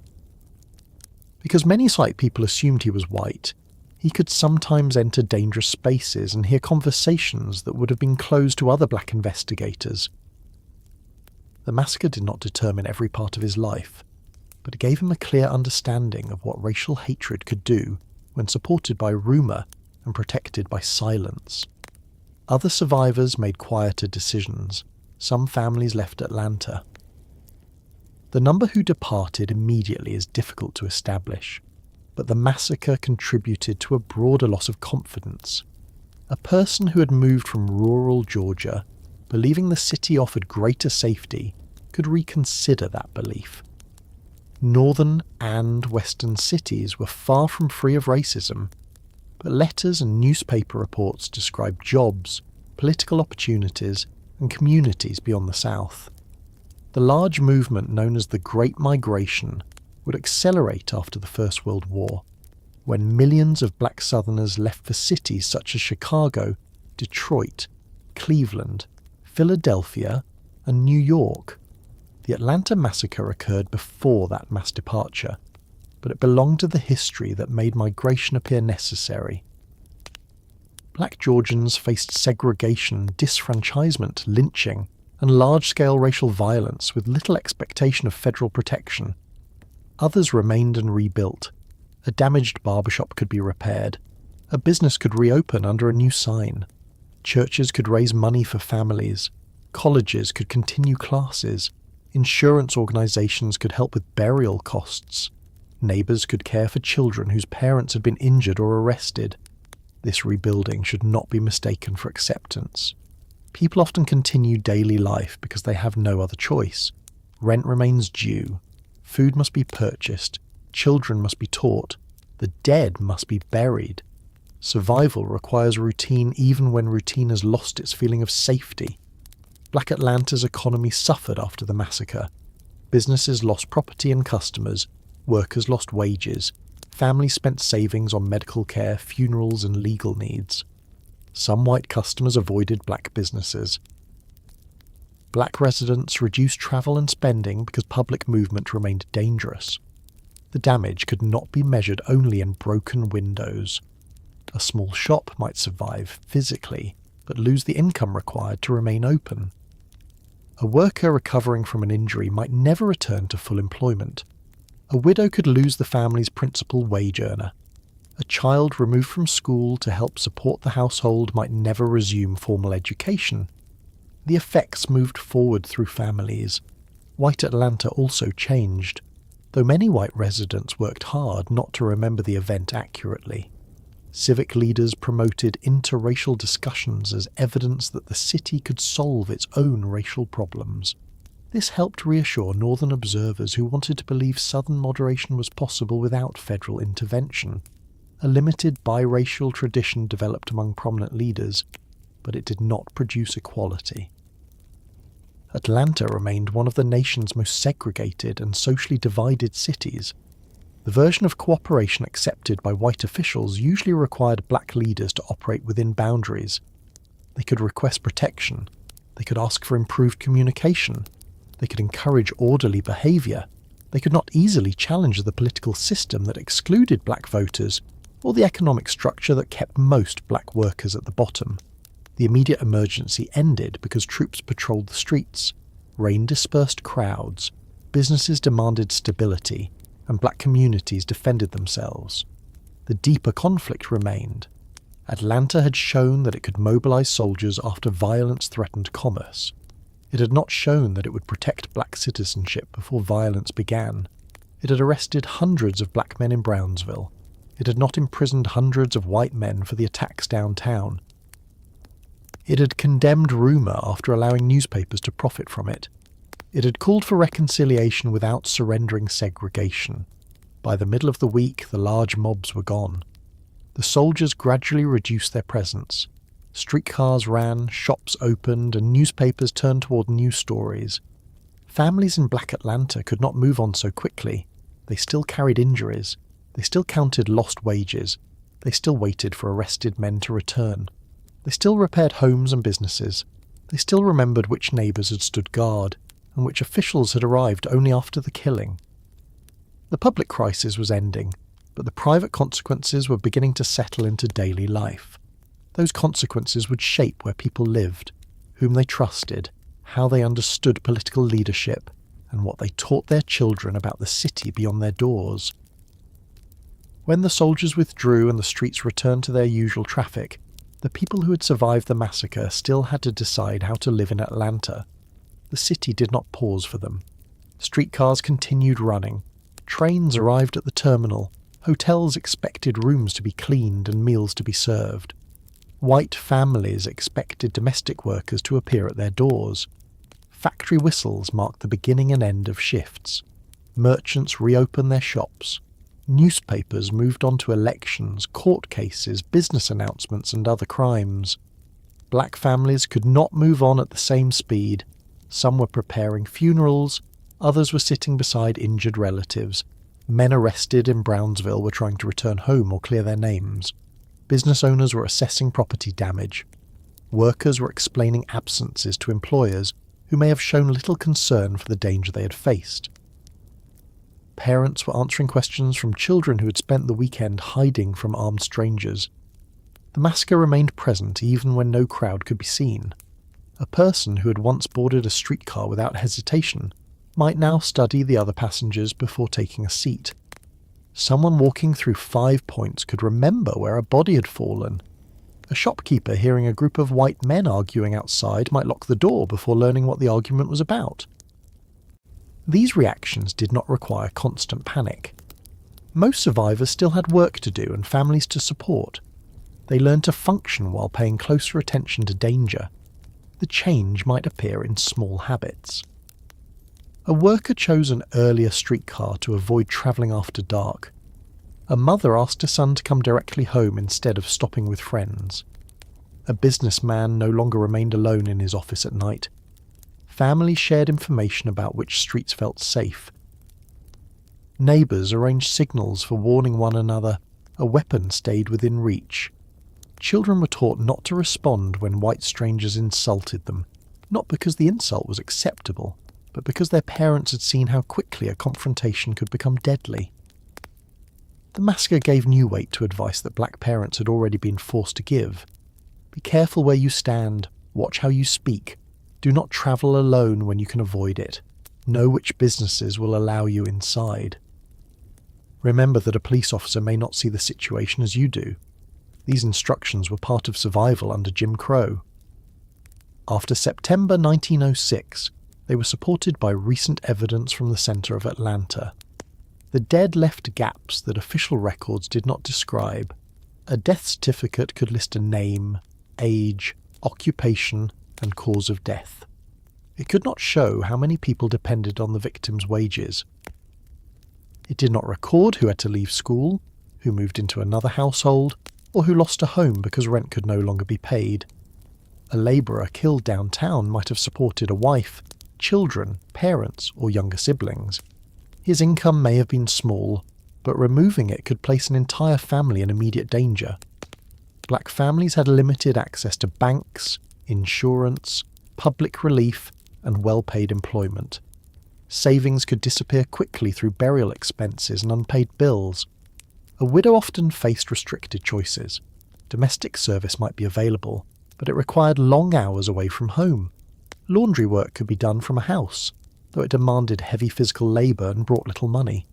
Because many site people assumed he was white, he could sometimes enter dangerous spaces and hear conversations that would have been closed to other black investigators. The massacre did not determine every part of his life, but it gave him a clear understanding of what racial hatred could do when supported by rumour and protected by silence. Other survivors made quieter decisions. Some families left Atlanta. The number who departed immediately is difficult to establish, but the massacre contributed to a broader loss of confidence. A person who had moved from rural Georgia, believing the city offered greater safety, could reconsider that belief. Northern and western cities were far from free of racism, but letters and newspaper reports described jobs, political opportunities, and communities beyond the South. The large movement known as the Great Migration would accelerate after the First World War, when millions of black Southerners left for cities such as Chicago, Detroit, Cleveland, Philadelphia, and New York. The Atlanta massacre occurred before that mass departure, but it belonged to the history that made migration appear necessary. Black Georgians faced segregation, disfranchisement, lynching, and large-scale racial violence with little expectation of federal protection. Others remained and rebuilt. A damaged barbershop could be repaired. A business could reopen under a new sign. Churches could raise money for families. Colleges could continue classes. Insurance organizations could help with burial costs. Neighbors could care for children whose parents had been injured or arrested. This rebuilding should not be mistaken for acceptance. People often continue daily life because they have no other choice. Rent remains due. Food must be purchased. Children must be taught. The dead must be buried. Survival requires routine even when routine has lost its feeling of safety. Black Atlanta's economy suffered after the massacre. Businesses lost property and customers. Workers lost wages. Families spent savings on medical care, funerals, and legal needs. Some white customers avoided black businesses. Black residents reduced travel and spending because public movement remained dangerous. The damage could not be measured only in broken windows. A small shop might survive physically, but lose the income required to remain open. A worker recovering from an injury might never return to full employment. A widow could lose the family's principal wage earner. A child removed from school to help support the household might never resume formal education. The effects moved forward through families. White Atlanta also changed, though many white residents worked hard not to remember the event accurately. Civic leaders promoted interracial discussions as evidence that the city could solve its own racial problems. This helped reassure Northern observers who wanted to believe Southern moderation was possible without federal intervention. A limited biracial tradition developed among prominent leaders, but it did not produce equality. Atlanta remained one of the nation's most segregated and socially divided cities. The version of cooperation accepted by white officials usually required black leaders to operate within boundaries. They could request protection. They could ask for improved communication. They could encourage orderly behaviour. They could not easily challenge the political system that excluded black voters or the economic structure that kept most black workers at the bottom. The immediate emergency ended because troops patrolled the streets, rain dispersed crowds, businesses demanded stability, and black communities defended themselves. The deeper conflict remained. Atlanta had shown that it could mobilize soldiers after violence threatened commerce. It had not shown that it would protect black citizenship before violence began. It had arrested hundreds of black men in Brownsville. It had not imprisoned hundreds of white men for the attacks downtown. It had condemned rumour after allowing newspapers to profit from it. It had called for reconciliation without surrendering segregation. By the middle of the week, the large mobs were gone. The soldiers gradually reduced their presence. Streetcars ran, shops opened, and newspapers turned toward news stories. Families in Black Atlanta could not move on so quickly. They still carried injuries. They still counted lost wages. They still waited for arrested men to return. They still repaired homes and businesses. They still remembered which neighbours had stood guard, and which officials had arrived only after the killing. The public crisis was ending, but the private consequences were beginning to settle into daily life. Those consequences would shape where people lived, whom they trusted, how they understood political leadership, and what they taught their children about the city beyond their doors. When the soldiers withdrew and the streets returned to their usual traffic, the people who had survived the massacre still had to decide how to live in Atlanta. The city did not pause for them. Streetcars continued running. Trains arrived at the terminal. Hotels expected rooms to be cleaned and meals to be served. White families expected domestic workers to appear at their doors. Factory whistles marked the beginning and end of shifts. Merchants reopened their shops. Newspapers moved on to elections, court cases, business announcements, and other crimes. Black families could not move on at the same speed. Some were preparing funerals, others were sitting beside injured relatives. Men arrested in Brownsville were trying to return home or clear their names. Business owners were assessing property damage. Workers were explaining absences to employers who may have shown little concern for the danger they had faced. Parents were answering questions from children who had spent the weekend hiding from armed strangers. The massacre remained present even when no crowd could be seen. A person who had once boarded a streetcar without hesitation might now study the other passengers before taking a seat. Someone walking through 5 Points could remember where a body had fallen. A shopkeeper hearing a group of white men arguing outside might lock the door before learning what the argument was about. These reactions did not require constant panic. Most survivors still had work to do and families to support. They learned to function while paying closer attention to danger. The change might appear in small habits. A worker chose an earlier streetcar to avoid travelling after dark. A mother asked her son to come directly home instead of stopping with friends. A businessman no longer remained alone in his office at night. Families shared information about which streets felt safe. Neighbours arranged signals for warning one another. A weapon stayed within reach. Children were taught not to respond when white strangers insulted them, not because the insult was acceptable, but because their parents had seen how quickly a confrontation could become deadly. The massacre gave new weight to advice that black parents had already been forced to give. Be careful where you stand, watch how you speak, do not travel alone when you can avoid it, know which businesses will allow you inside. Remember that a police officer may not see the situation as you do. These instructions were part of survival under Jim Crow. After September 1906, they were supported by recent evidence from the centre of Atlanta. The dead left gaps that official records did not describe. A death certificate could list a name, age, occupation, and cause of death. It could not show how many people depended on the victim's wages. It did not record who had to leave school, who moved into another household, or who lost a home because rent could no longer be paid. A labourer killed downtown might have supported a wife, children, parents, or younger siblings. His income may have been small, but removing it could place an entire family in immediate danger. Black families had limited access to banks, insurance, public relief, and well-paid employment. Savings could disappear quickly through burial expenses and unpaid bills. A widow often faced restricted choices. Domestic service might be available, but it required long hours away from home. Laundry work could be done from a house, though it demanded heavy physical labour and brought little money.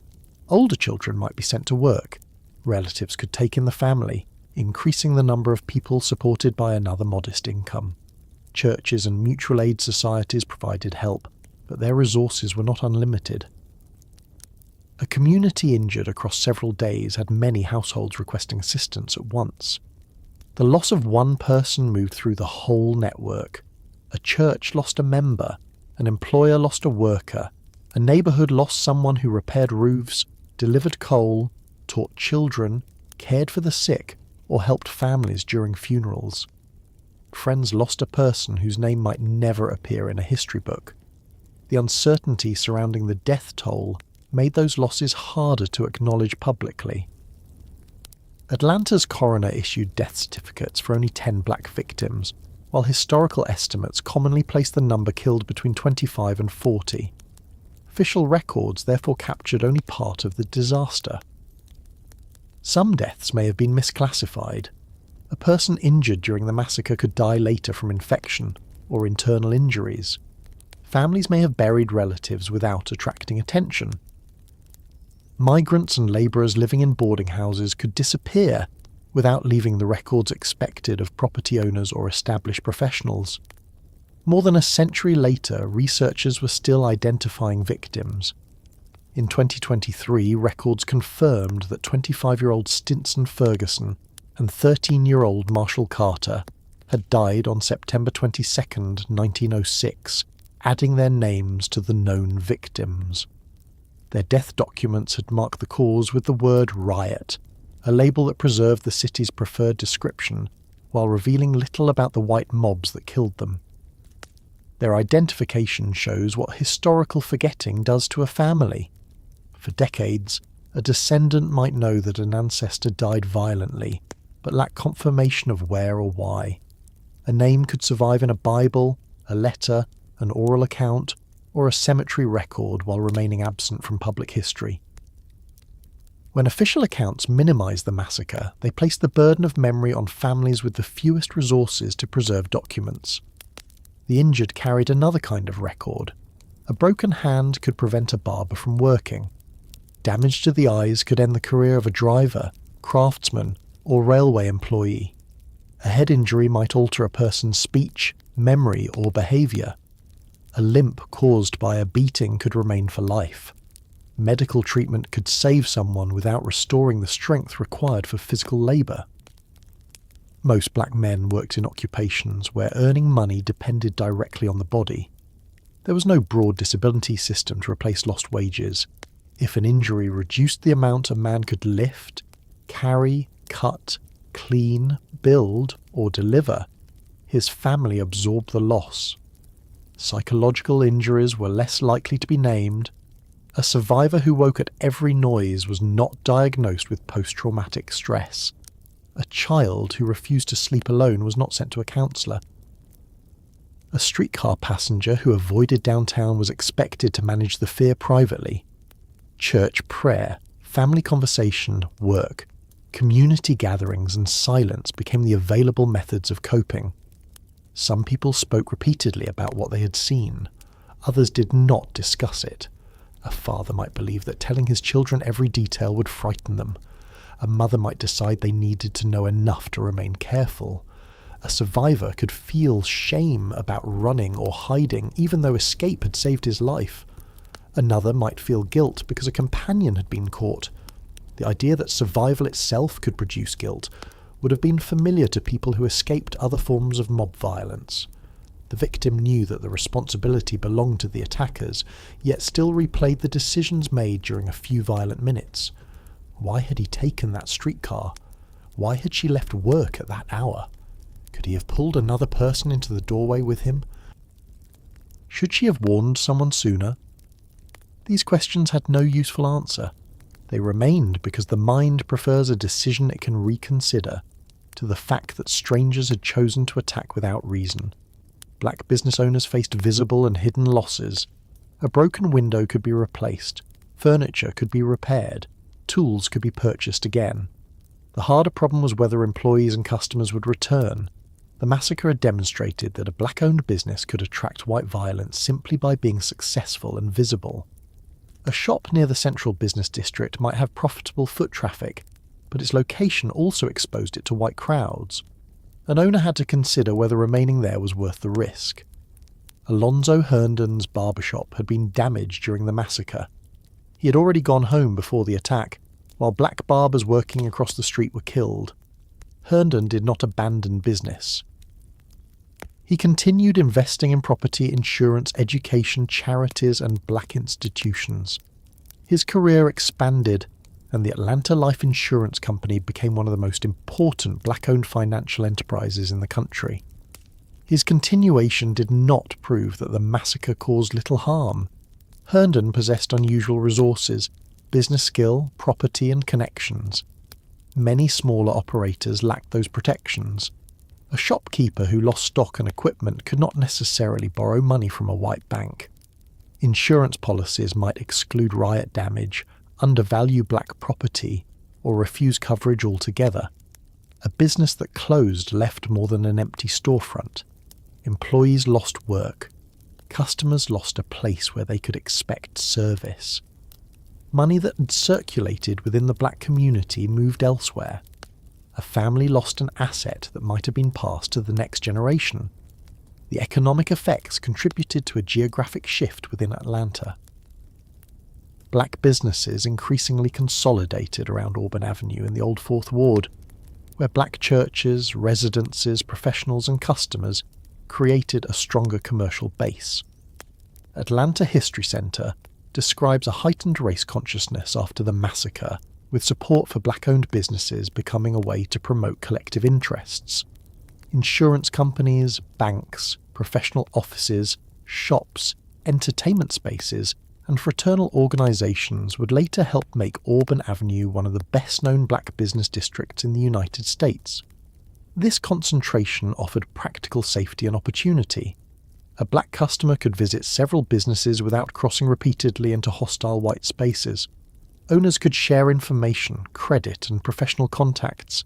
Older children might be sent to work. Relatives could take in the family, increasing the number of people supported by another modest income. Churches and mutual aid societies provided help, but their resources were not unlimited. A community injured across several days had many households requesting assistance at once. The loss of one person moved through the whole network. A church lost a member, an employer lost a worker, a neighbourhood lost someone who repaired roofs, delivered coal, taught children, cared for the sick, or helped families during funerals. Friends lost a person whose name might never appear in a history book. The uncertainty surrounding the death toll made those losses harder to acknowledge publicly. Atlanta's coroner issued death certificates for only 10 black victims, while historical estimates commonly place the number killed between 25 and 40. Official records therefore captured only part of the disaster. Some deaths may have been misclassified. A person injured during the massacre could die later from infection or internal injuries. Families may have buried relatives without attracting attention. Migrants and labourers living in boarding houses could disappear without leaving the records expected of property owners or established professionals. More than a century later, researchers were still identifying victims. In 2023, records confirmed that 25-year-old Stinson Ferguson and 13-year-old Marshall Carter had died on September 22, 1906, adding their names to the known victims. Their death documents had marked the cause with the word riot, a label that preserved the city's preferred description while revealing little about the white mobs that killed them. Their identification shows what historical forgetting does to a family. For decades, a descendant might know that an ancestor died violently, but lack confirmation of where or why. A name could survive in a Bible, a letter, an oral account, or a cemetery record while remaining absent from public history. When official accounts minimise the massacre, they place the burden of memory on families with the fewest resources to preserve documents. The injured carried another kind of record. A broken hand could prevent a barber from working. Damage to the eyes could end the career of a driver, craftsman, or railway employee. A head injury might alter a person's speech, memory, or behaviour. A limp caused by a beating could remain for life. Medical treatment could save someone without restoring the strength required for physical labour. Most black men worked in occupations where earning money depended directly on the body. There was no broad disability system to replace lost wages. If an injury reduced the amount a man could lift, carry, cut, clean, build, or deliver, his family absorbed the loss. Psychological injuries were less likely to be named. A survivor who woke at every noise was not diagnosed with post-traumatic stress. A child who refused to sleep alone was not sent to a counsellor. A streetcar passenger who avoided downtown was expected to manage the fear privately. Church prayer, family conversation, work, community gatherings and silence became the available methods of coping. Some people spoke repeatedly about what they had seen. Others did not discuss it. A father might believe that telling his children every detail would frighten them. A mother might decide they needed to know enough to remain careful. A survivor could feel shame about running or hiding, even though escape had saved his life. Another might feel guilt because a companion had been caught. The idea that survival itself could produce guilt would have been familiar to people who escaped other forms of mob violence. The victim knew that the responsibility belonged to the attackers, yet still replayed the decisions made during a few violent minutes. Why had he taken that streetcar? Why had she left work at that hour? Could he have pulled another person into the doorway with him? Should she have warned someone sooner? These questions had no useful answer. They remained because the mind prefers a decision it can reconsider to the fact that strangers had chosen to attack without reason. Black business owners faced visible and hidden losses. A broken window could be replaced, furniture could be repaired, tools could be purchased again. The harder problem was whether employees and customers would return. The massacre had demonstrated that a black-owned business could attract white violence simply by being successful and visible. A shop near the central business district might have profitable foot traffic, but its location also exposed it to white crowds. An owner had to consider whether remaining there was worth the risk. Alonzo Herndon's barbershop had been damaged during the massacre. He had already gone home before the attack, while black barbers working across the street were killed. Herndon did not abandon business. He continued investing in property, insurance, education, charities, and black institutions. His career expanded, and the Atlanta Life Insurance Company became one of the most important black-owned financial enterprises in the country. His continuation did not prove that the massacre caused little harm. Herndon possessed unusual resources, business skill, property and connections. Many smaller operators lacked those protections. A shopkeeper who lost stock and equipment could not necessarily borrow money from a white bank. Insurance policies might exclude riot damage, undervalue black property, or refuse coverage altogether. A business that closed left more than an empty storefront. Employees lost work. Customers lost a place where they could expect service. Money that had circulated within the black community moved elsewhere. A family lost an asset that might have been passed to the next generation. The economic effects contributed to a geographic shift within Atlanta. Black businesses increasingly consolidated around Auburn Avenue in the Old Fourth Ward, where black churches, residences, professionals and customers created a stronger commercial base. Atlanta History Center describes a heightened race consciousness after the massacre, with support for black-owned businesses becoming a way to promote collective interests. Insurance companies, banks, professional offices, shops, entertainment spaces, and fraternal organizations would later help make Auburn Avenue one of the best-known black business districts in the United States. This concentration offered practical safety and opportunity. A black customer could visit several businesses without crossing repeatedly into hostile white spaces. Owners could share information, credit, and professional contacts.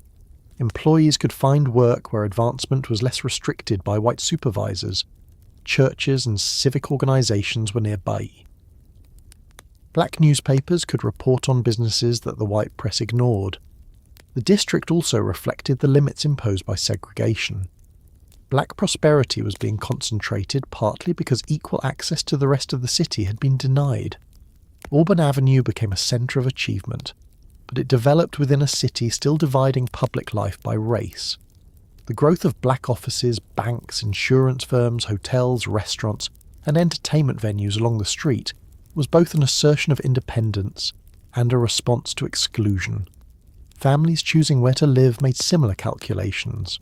Employees could find work where advancement was less restricted by white supervisors. Churches and civic organizations were nearby. Black newspapers could report on businesses that the white press ignored. The district also reflected the limits imposed by segregation. Black prosperity was being concentrated partly because equal access to the rest of the city had been denied. Auburn Avenue became a centre of achievement, but it developed within a city still dividing public life by race. The growth of black offices, banks, insurance firms, hotels, restaurants, and entertainment venues along the street was both an assertion of independence and a response to exclusion. Families choosing where to live made similar calculations.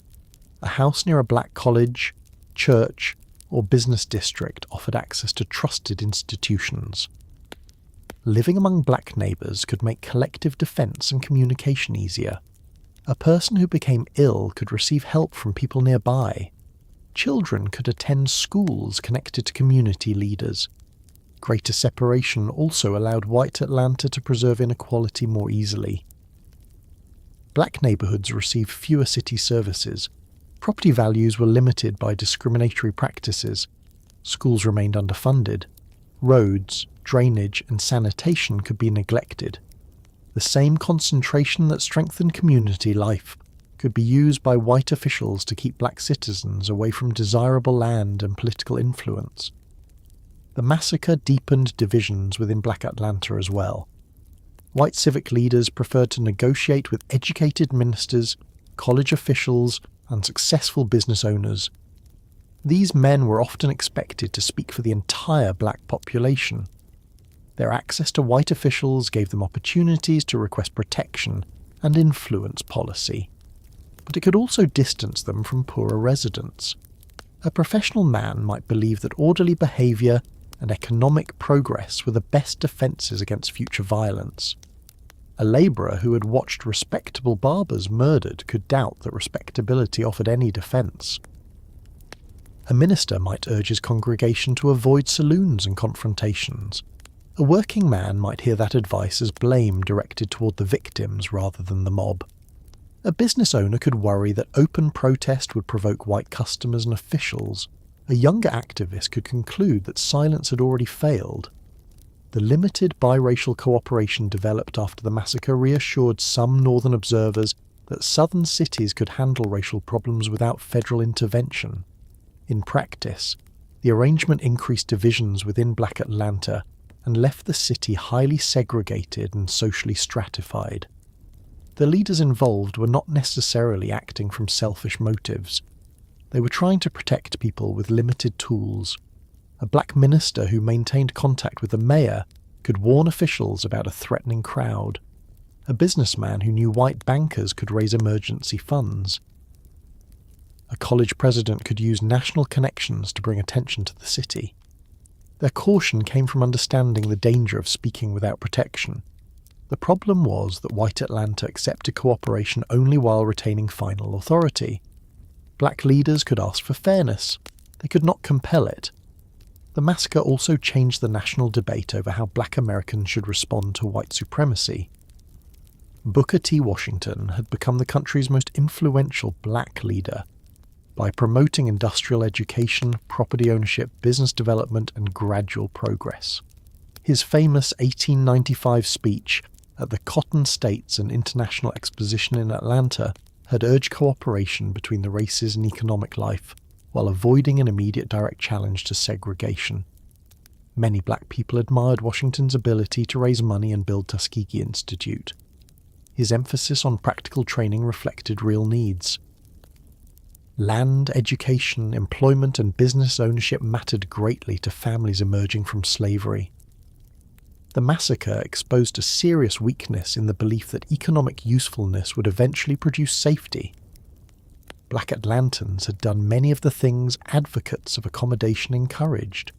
A house near a black college, church, or business district offered access to trusted institutions. Living among black neighbours could make collective defence and communication easier. A person who became ill could receive help from people nearby. Children could attend schools connected to community leaders. Greater separation also allowed white Atlanta to preserve inequality more easily. Black neighbourhoods received fewer city services. Property values were limited by discriminatory practices. Schools remained underfunded. Roads, drainage, and sanitation could be neglected. The same concentration that strengthened community life could be used by white officials to keep black citizens away from desirable land and political influence. The massacre deepened divisions within black Atlanta as well. White civic leaders preferred to negotiate with educated ministers, college officials, and successful business owners. These men were often expected to speak for the entire black population. Their access to white officials gave them opportunities to request protection and influence policy. But it could also distance them from poorer residents. A professional man might believe that orderly behaviour and economic progress were the best defences against future violence. A labourer who had watched respectable barbers murdered could doubt that respectability offered any defence. A minister might urge his congregation to avoid saloons and confrontations. A working man might hear that advice as blame directed toward the victims rather than the mob. A business owner could worry that open protest would provoke white customers and officials. A younger activist could conclude that silence had already failed. The limited biracial cooperation developed after the massacre reassured some northern observers that southern cities could handle racial problems without federal intervention. In practice, the arrangement increased divisions within black Atlanta and left the city highly segregated and socially stratified. The leaders involved were not necessarily acting from selfish motives. They were trying to protect people with limited tools. A black minister who maintained contact with the mayor could warn officials about a threatening crowd. a businessman who knew white bankers could raise emergency funds. A college president could use national connections to bring attention to the city. Their caution came from understanding the danger of speaking without protection. The problem was that white Atlanta accepted cooperation only while retaining final authority. Black leaders could ask for fairness. They could not compel it. The massacre also changed the national debate over how black Americans should respond to white supremacy. Booker T. Washington had become the country's most influential black leader. By promoting industrial education, property ownership, business development, and gradual progress. His famous 1895 speech at the Cotton States and International Exposition in Atlanta had urged cooperation between the races in economic life, while avoiding an immediate direct challenge to segregation. Many black people admired Washington's ability to raise money and build Tuskegee Institute. His emphasis on practical training reflected real needs. Land, education, employment, and business ownership mattered greatly to families emerging from slavery. The massacre exposed a serious weakness in the belief that economic usefulness would eventually produce safety. Black Atlantans had done many of the things advocates of accommodation encouraged.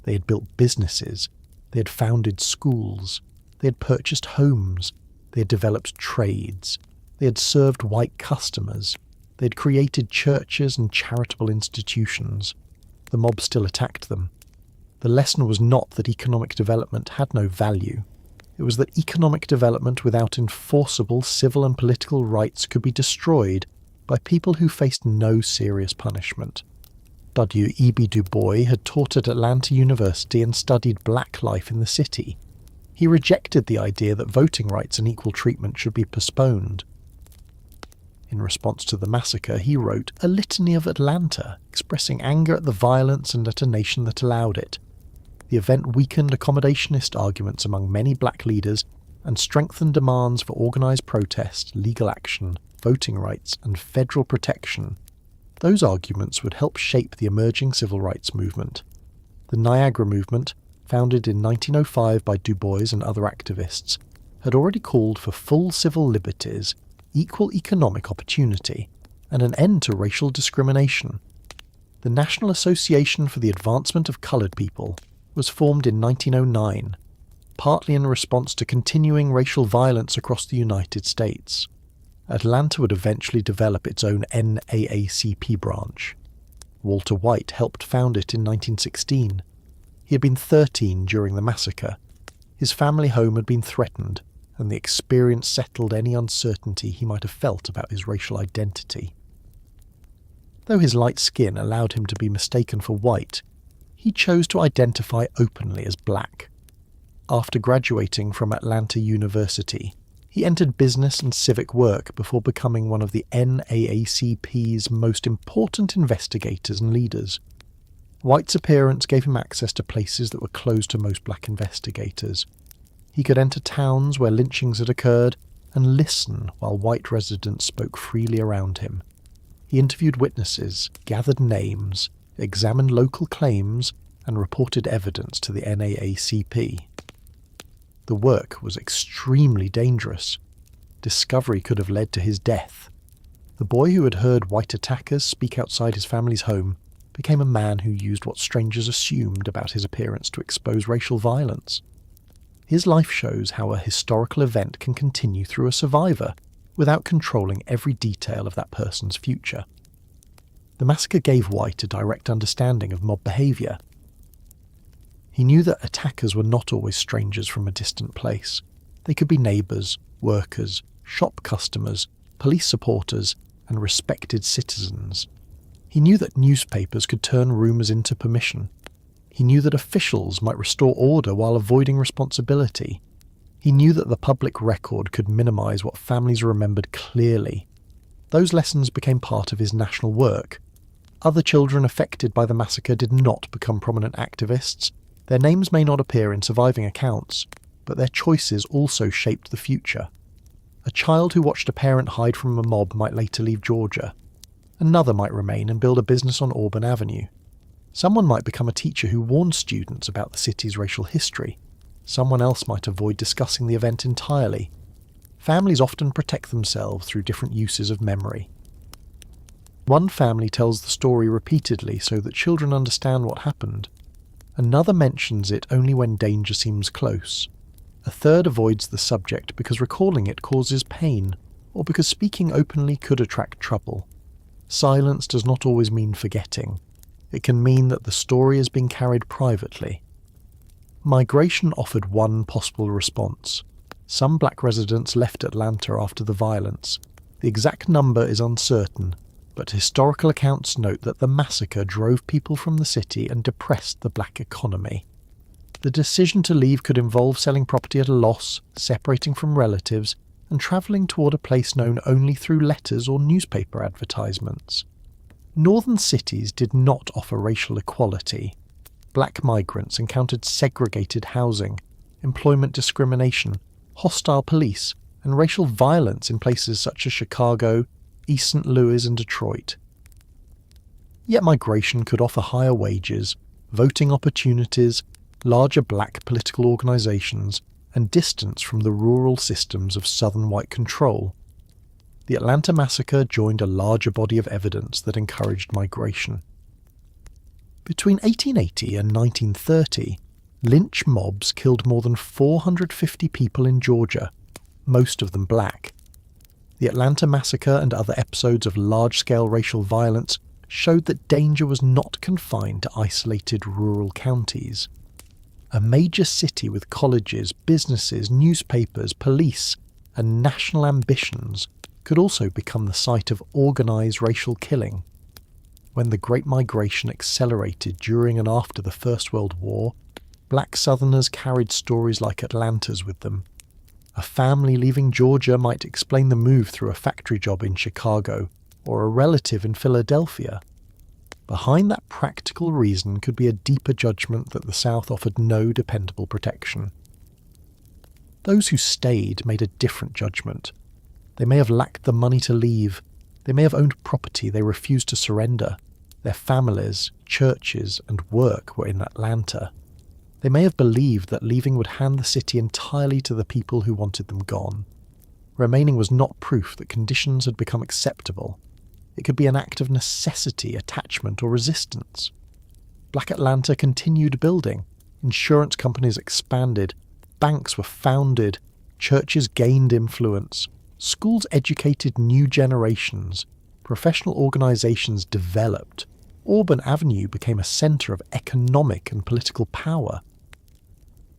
They had built businesses, they had founded schools, they had purchased homes, they had developed trades, they had served white customers, they had created churches and charitable institutions. The mob still attacked them. The lesson was not that economic development had no value. It was that economic development without enforceable civil and political rights could be destroyed by people who faced no serious punishment. W. E. B. Du Bois had taught at Atlanta University and studied black life in the city. He rejected the idea that voting rights and equal treatment should be postponed. In response to the massacre, he wrote a litany of Atlanta, expressing anger at the violence and at a nation that allowed it. The event weakened accommodationist arguments among many black leaders and strengthened demands for organised protest, legal action, voting rights, and federal protection. Those arguments would help shape the emerging civil rights movement. The Niagara Movement, founded in 1905 by Du Bois and other activists, had already called for full civil liberties, equal economic opportunity, and an end to racial discrimination. The National Association for the Advancement of Coloured People was formed in 1909, partly in response to continuing racial violence across the United States. Atlanta would eventually develop its own NAACP branch. Walter White helped found it in 1916. He had been 13 during the massacre. His family home had been threatened, and the experience settled any uncertainty he might have felt about his racial identity. Though his light skin allowed him to be mistaken for white, he chose to identify openly as black. After graduating from Atlanta University, he entered business and civic work before becoming one of the NAACP's most important investigators and leaders. White's appearance gave him access to places that were closed to most black investigators. He could enter towns where lynchings had occurred and listen while white residents spoke freely around him. He interviewed witnesses, gathered names, examined local claims, and reported evidence to the NAACP. The work was extremely dangerous. Discovery could have led to his death. The boy who had heard white attackers speak outside his family's home became a man who used what strangers assumed about his appearance to expose racial violence. His life shows how a historical event can continue through a survivor without controlling every detail of that person's future. The massacre gave White a direct understanding of mob behaviour. He knew that attackers were not always strangers from a distant place. They could be neighbours, workers, shop customers, police supporters, and respected citizens. He knew that newspapers could turn rumours into permission. He knew that officials might restore order while avoiding responsibility. He knew that the public record could minimise what families remembered clearly. Those lessons became part of his national work. Other children affected by the massacre did not become prominent activists. Their names may not appear in surviving accounts, but their choices also shaped the future. A child who watched a parent hide from a mob might later leave Georgia. Another might remain and build a business on Auburn Avenue. Someone might become a teacher who warned students about the city's racial history. Someone else might avoid discussing the event entirely. Families often protect themselves through different uses of memory. One family tells the story repeatedly so that children understand what happened. Another mentions it only when danger seems close. A third avoids the subject because recalling it causes pain, or because speaking openly could attract trouble. Silence does not always mean forgetting. It can mean that the story is being carried privately. Migration offered one possible response. Some black residents left Atlanta after the violence. The exact number is uncertain, but historical accounts note that the massacre drove people from the city and depressed the black economy. The decision to leave could involve selling property at a loss, separating from relatives, and travelling toward a place known only through letters or newspaper advertisements. Northern cities did not offer racial equality. Black migrants encountered segregated housing, employment discrimination, hostile police, and racial violence in places such as Chicago, East St. Louis, and Detroit. Yet migration could offer higher wages, voting opportunities, larger black political organisations, and distance from the rural systems of Southern white control. The Atlanta massacre joined a larger body of evidence that encouraged migration. Between 1880 and 1930, lynch mobs killed more than 450 people in Georgia, most of them black. The Atlanta massacre and other episodes of large-scale racial violence showed that danger was not confined to isolated rural counties. A major city with colleges, businesses, newspapers, police, and national ambitions could also become the site of organised racial killing. When the Great Migration accelerated during and after the First World War, black Southerners carried stories like Atlanta's with them. A family leaving Georgia might explain the move through a factory job in Chicago, or a relative in Philadelphia. Behind that practical reason could be a deeper judgment that the South offered no dependable protection. Those who stayed made a different judgment. They may have lacked the money to leave. They may have owned property they refused to surrender. Their families, churches, and work were in Atlanta. They may have believed that leaving would hand the city entirely to the people who wanted them gone. Remaining was not proof that conditions had become acceptable. It could be an act of necessity, attachment, or resistance. Black Atlanta continued building. Insurance companies expanded. Banks were founded. Churches gained influence. Schools educated new generations. Professional organizations developed. Auburn Avenue became a center of economic and political power.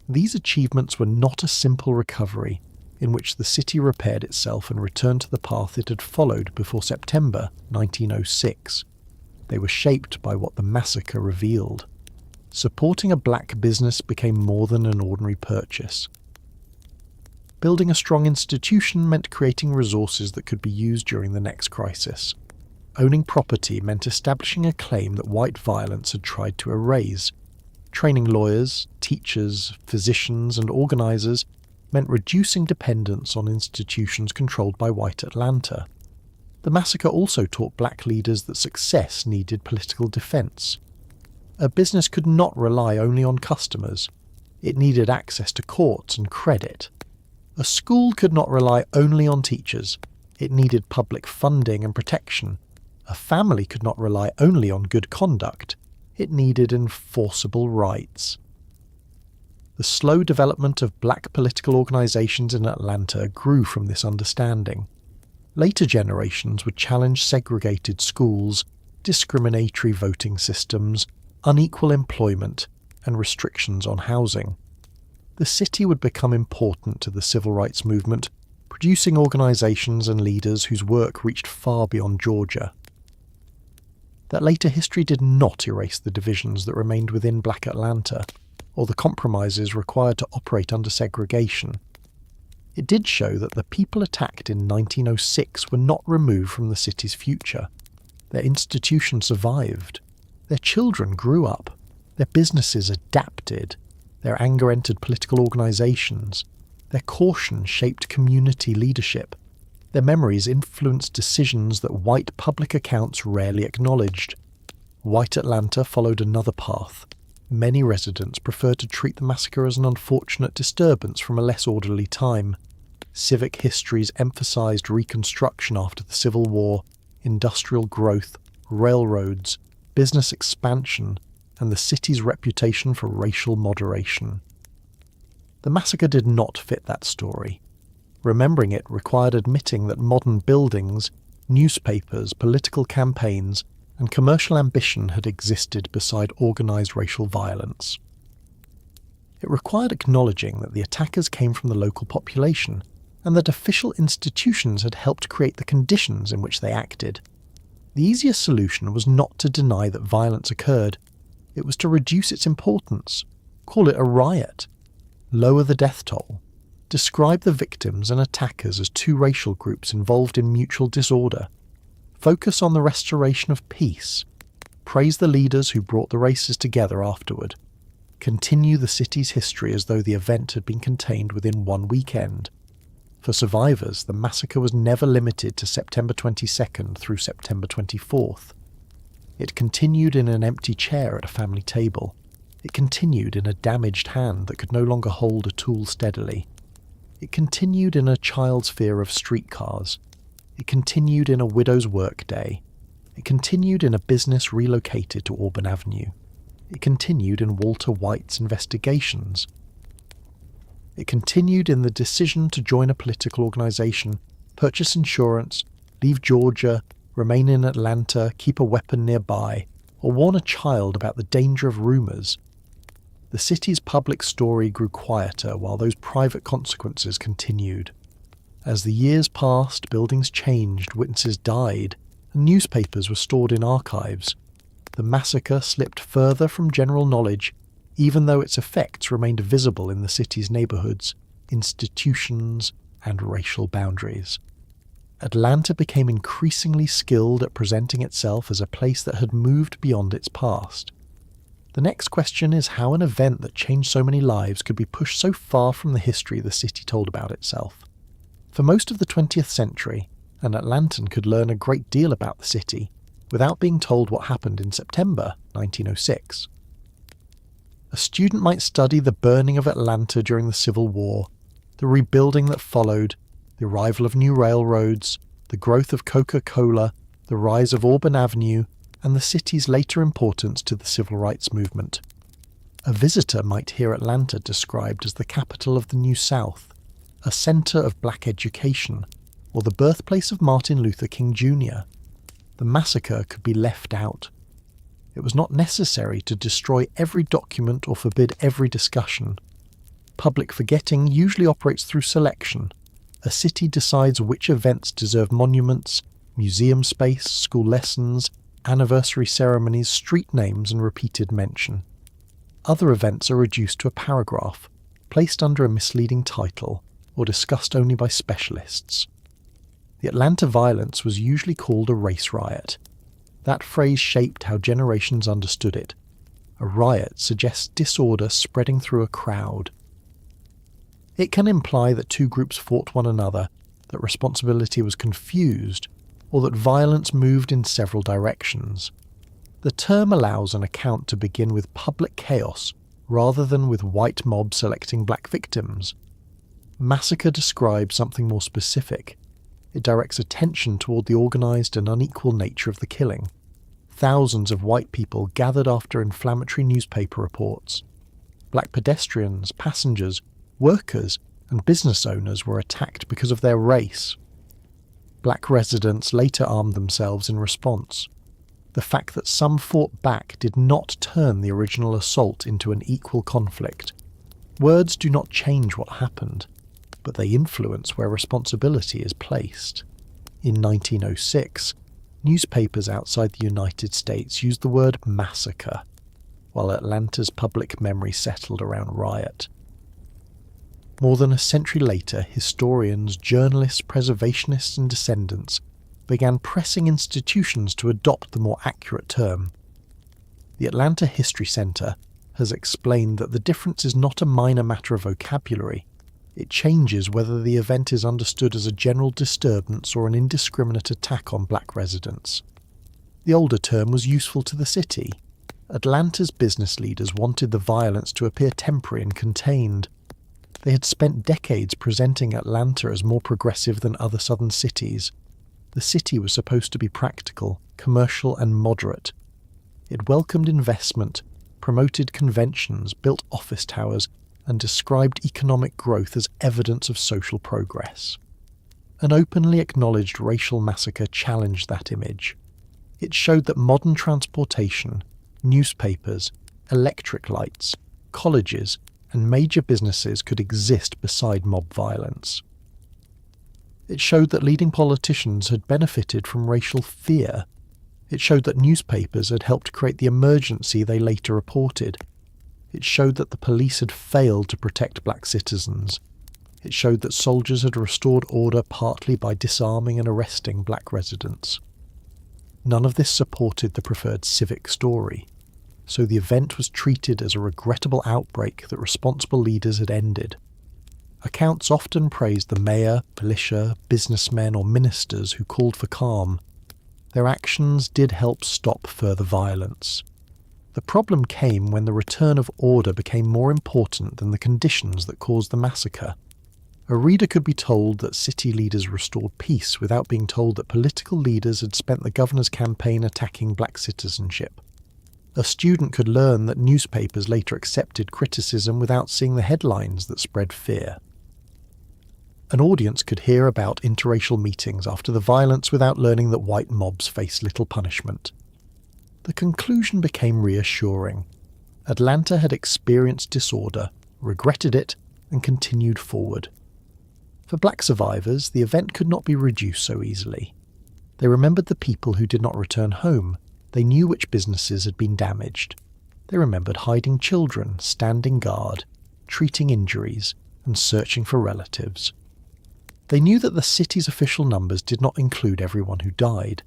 These achievements were not a simple recovery, in which the city repaired itself and returned to the path it had followed before September 1906. They were shaped by what the massacre revealed. Supporting a black business became more than an ordinary purchase. Building a strong institution meant creating resources that could be used during the next crisis. Owning property meant establishing a claim that white violence had tried to erase. Training lawyers, teachers, physicians, and organisers meant reducing dependence on institutions controlled by white Atlanta. The massacre also taught black leaders that success needed political defence. A business could not rely only on customers. It needed access to courts and credit. A school could not rely only on teachers. It needed public funding and protection. A family could not rely only on good conduct. It needed enforceable rights. The slow development of black political organisations in Atlanta grew from this understanding. Later generations would challenge segregated schools, discriminatory voting systems, unequal employment, and restrictions on housing. The city would become important to the civil rights movement, producing organisations and leaders whose work reached far beyond Georgia. That later history did not erase the divisions that remained within black Atlanta, or the compromises required to operate under segregation. It did show that the people attacked in 1906 were not removed from the city's future. Their institutions survived. Their children grew up. Their businesses adapted. Their anger entered political organisations. Their caution shaped community leadership. Their memories influenced decisions that white public accounts rarely acknowledged. White Atlanta followed another path. Many residents preferred to treat the massacre as an unfortunate disturbance from a less orderly time. civic histories emphasized reconstruction after the Civil War, industrial growth, railroads, business expansion, and the city's reputation for racial moderation. The massacre did not fit that story. Remembering it required admitting that modern buildings, newspapers, political campaigns, and commercial ambition had existed beside organised racial violence. It required acknowledging that the attackers came from the local population, and that official institutions had helped create the conditions in which they acted. The easiest solution was not to deny that violence occurred. It was to reduce its importance, call it a riot, lower the death toll, describe the victims and attackers as two racial groups involved in mutual disorder, focus on the restoration of peace, praise the leaders who brought the races together afterward, continue the city's history as though the event had been contained within one weekend. For survivors, the massacre was never limited to September 22nd through September 24th. It continued in an empty chair at a family table. It continued in a damaged hand that could no longer hold a tool steadily. It continued in a child's fear of streetcars. It continued in a widow's workday. It continued in a business relocated to Auburn Avenue. It continued in Walter White's investigations. It continued in the decision to join a political organisation, purchase insurance, leave Georgia, remain in Atlanta, keep a weapon nearby, or warn a child about the danger of rumours. The city's public story grew quieter while those private consequences continued. As the years passed, buildings changed, witnesses died, and newspapers were stored in archives. The massacre slipped further from general knowledge, even though its effects remained visible in the city's neighbourhoods, institutions, and racial boundaries. Atlanta became increasingly skilled at presenting itself as a place that had moved beyond its past. The next question is how an event that changed so many lives could be pushed so far from the history the city told about itself. For most of the 20th century, an Atlantan could learn a great deal about the city without being told what happened in September 1906. A student might study the burning of Atlanta during the Civil War, the rebuilding that followed, the arrival of new railroads, the growth of Coca-Cola, the rise of Auburn Avenue, and the city's later importance to the civil rights movement. A visitor might hear Atlanta described as the capital of the New South, a centre of black education, or the birthplace of Martin Luther King Jr. The massacre could be left out. It was not necessary to destroy every document or forbid every discussion. Public forgetting usually operates through selection. A city decides which events deserve monuments, museum space, school lessons, anniversary ceremonies, street names, and repeated mention. Other events are reduced to a paragraph, placed under a misleading title, or discussed only by specialists. The Atlanta violence was usually called a race riot. That phrase shaped how generations understood it. A riot suggests disorder spreading through a crowd. It can imply that two groups fought one another, that responsibility was confused, or that violence moved in several directions. The term allows an account to begin with public chaos rather than with white mob selecting black victims. Massacre describes something more specific. It directs attention toward the organised and unequal nature of the killing. Thousands of white people gathered after inflammatory newspaper reports. Black pedestrians, passengers, workers, and business owners were attacked because of their race. Black residents later armed themselves in response. The fact that some fought back did not turn the original assault into an equal conflict. Words do not change what happened, but they influence where responsibility is placed. In 1906, newspapers outside the United States used the word massacre, while Atlanta's public memory settled around riot. More than a century later, historians, journalists, preservationists, and descendants began pressing institutions to adopt the more accurate term. The Atlanta History Center has explained that the difference is not a minor matter of vocabulary. It changes whether the event is understood as a general disturbance or an indiscriminate attack on black residents. The older term was useful to the city. Atlanta's business leaders wanted the violence to appear temporary and contained. They had spent decades presenting Atlanta as more progressive than other southern cities. The city was supposed to be practical, commercial, and moderate. It welcomed investment, promoted conventions, built office towers, and described economic growth as evidence of social progress. An openly acknowledged racial massacre challenged that image. It showed that modern transportation, newspapers, electric lights, colleges, and major businesses could exist beside mob violence. It showed that leading politicians had benefited from racial fear. It showed that newspapers had helped create the emergency they later reported. It showed that the police had failed to protect black citizens. It showed that soldiers had restored order partly by disarming and arresting black residents. None of this supported the preferred civic story, so the event was treated as a regrettable outbreak that responsible leaders had ended. Accounts often praised the mayor, militia, businessmen, or ministers who called for calm. Their actions did help stop further violence. The problem came when the return of order became more important than the conditions that caused the massacre. A reader could be told that city leaders restored peace without being told that political leaders had spent the governor's campaign attacking black citizenship. A student could learn that newspapers later accepted criticism without seeing the headlines that spread fear. An audience could hear about interracial meetings after the violence without learning that white mobs face little punishment. The conclusion became reassuring. Atlanta had experienced disorder, regretted it, and continued forward. For black survivors, the event could not be reduced so easily. They remembered the people who did not return home. They knew which businesses had been damaged. They remembered hiding children, standing guard, treating injuries, and searching for relatives. They knew that the city's official numbers did not include everyone who died.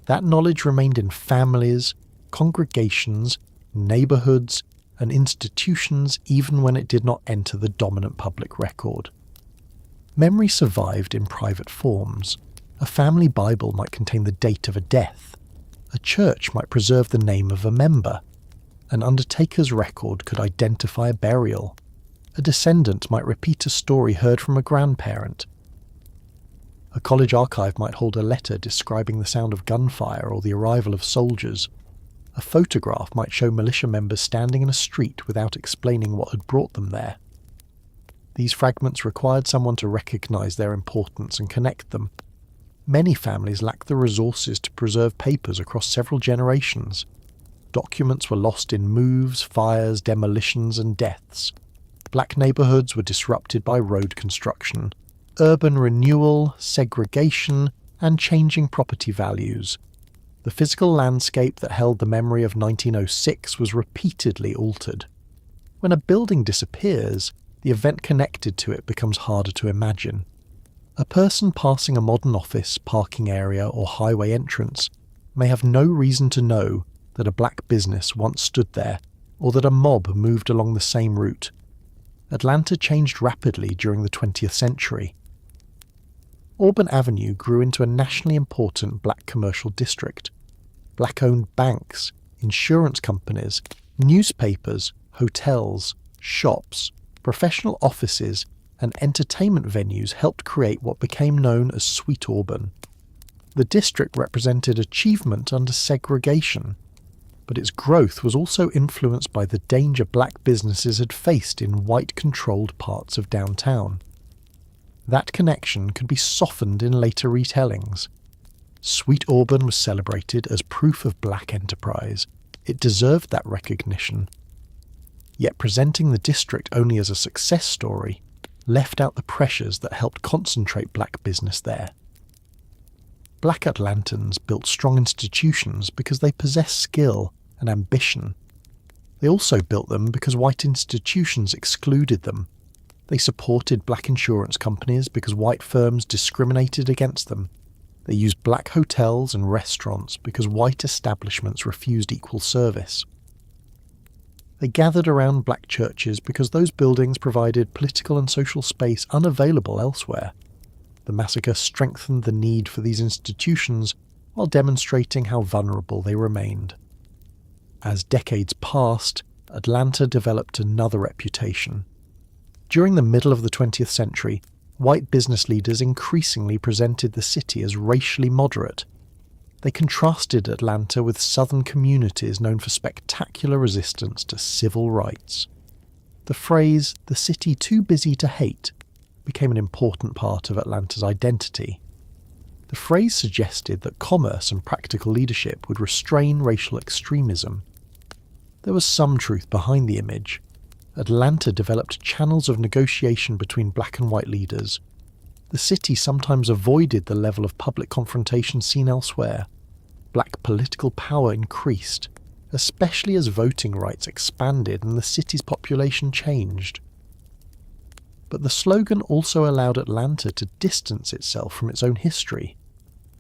That knowledge remained in families, congregations, neighborhoods, and institutions even when it did not enter the dominant public record. Memory survived in private forms. A family Bible might contain the date of a death. A church might preserve the name of a member. An undertaker's record could identify a burial. A descendant might repeat a story heard from a grandparent. A college archive might hold a letter describing the sound of gunfire or the arrival of soldiers. A photograph might show militia members standing in a street without explaining what had brought them there. These fragments required someone to recognize their importance and connect them. Many families lacked the resources to preserve papers across several generations. Documents were lost in moves, fires, demolitions, and deaths. Black neighborhoods were disrupted by road construction, urban renewal, segregation, and changing property values. The physical landscape that held the memory of 1906 was repeatedly altered. When a building disappears, the event connected to it becomes harder to imagine. A person passing a modern office, parking area, or highway entrance may have no reason to know that a black business once stood there, or that a mob moved along the same route. Atlanta changed rapidly during the 20th century. Auburn Avenue grew into a nationally important black commercial district. Black-owned banks, insurance companies, newspapers, hotels, shops, professional offices, and entertainment venues helped create what became known as Sweet Auburn. The district represented achievement under segregation, but its growth was also influenced by the danger black businesses had faced in white-controlled parts of downtown. That connection could be softened in later retellings. Sweet Auburn was celebrated as proof of black enterprise. It deserved that recognition. Yet presenting the district only as a success story left out the pressures that helped concentrate black business there. Black Atlantans built strong institutions because they possessed skill and ambition. They also built them because white institutions excluded them. They supported black insurance companies because white firms discriminated against them. They used black hotels and restaurants because white establishments refused equal service. They gathered around black churches because those buildings provided political and social space unavailable elsewhere. The massacre strengthened the need for these institutions while demonstrating how vulnerable they remained. As decades passed, Atlanta developed another reputation. During the middle of the 20th century, white business leaders increasingly presented the city as racially moderate. They contrasted Atlanta with southern communities known for spectacular resistance to civil rights. The phrase, "the city too busy to hate," became an important part of Atlanta's identity. The phrase suggested that commerce and practical leadership would restrain racial extremism. There was some truth behind the image. Atlanta developed channels of negotiation between black and white leaders. The city sometimes avoided the level of public confrontation seen elsewhere. Black political power increased, especially as voting rights expanded and the city's population changed. But the slogan also allowed Atlanta to distance itself from its own history.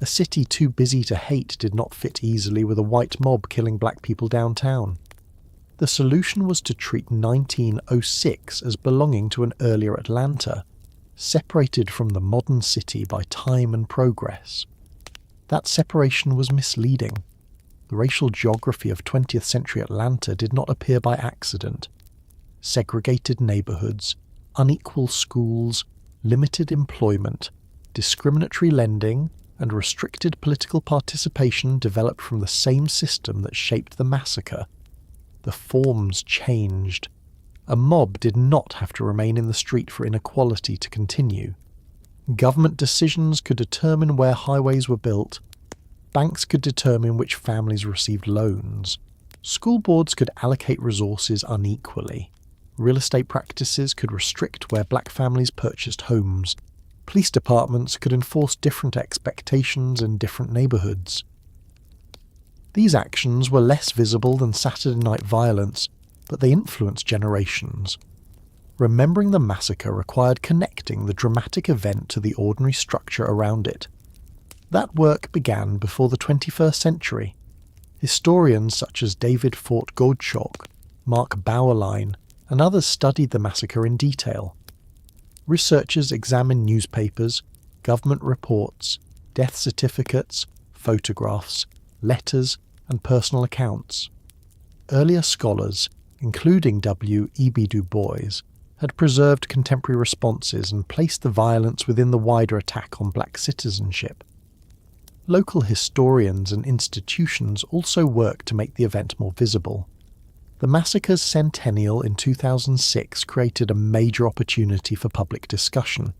A city too busy to hate did not fit easily with a white mob killing black people downtown. The solution was to treat 1906 as belonging to an earlier Atlanta, separated from the modern city by time and progress. That separation was misleading. The racial geography of 20th century Atlanta did not appear by accident. Segregated neighborhoods, unequal schools, limited employment, discriminatory lending, and restricted political participation developed from the same system that shaped the massacre. The forms changed. A mob did not have to remain in the street for inequality to continue. Government decisions could determine where highways were built. Banks could determine which families received loans. School boards could allocate resources unequally. Real estate practices could restrict where black families purchased homes. Police departments could enforce different expectations in different neighborhoods. These actions were less visible than Saturday night violence, but they influenced generations. Remembering the massacre required connecting the dramatic event to the ordinary structure around it. That work began before the 21st century. Historians such as David Fort Goldschalk, Mark Bauerlein, and others studied the massacre in detail. Researchers examined newspapers, government reports, death certificates, photographs, letters, and personal accounts. Earlier scholars, including W. E. B. Du Bois, had preserved contemporary responses and placed the violence within the wider attack on black citizenship. Local historians and institutions also worked to make the event more visible. The massacre's centennial in 2006 created a major opportunity for public discussion.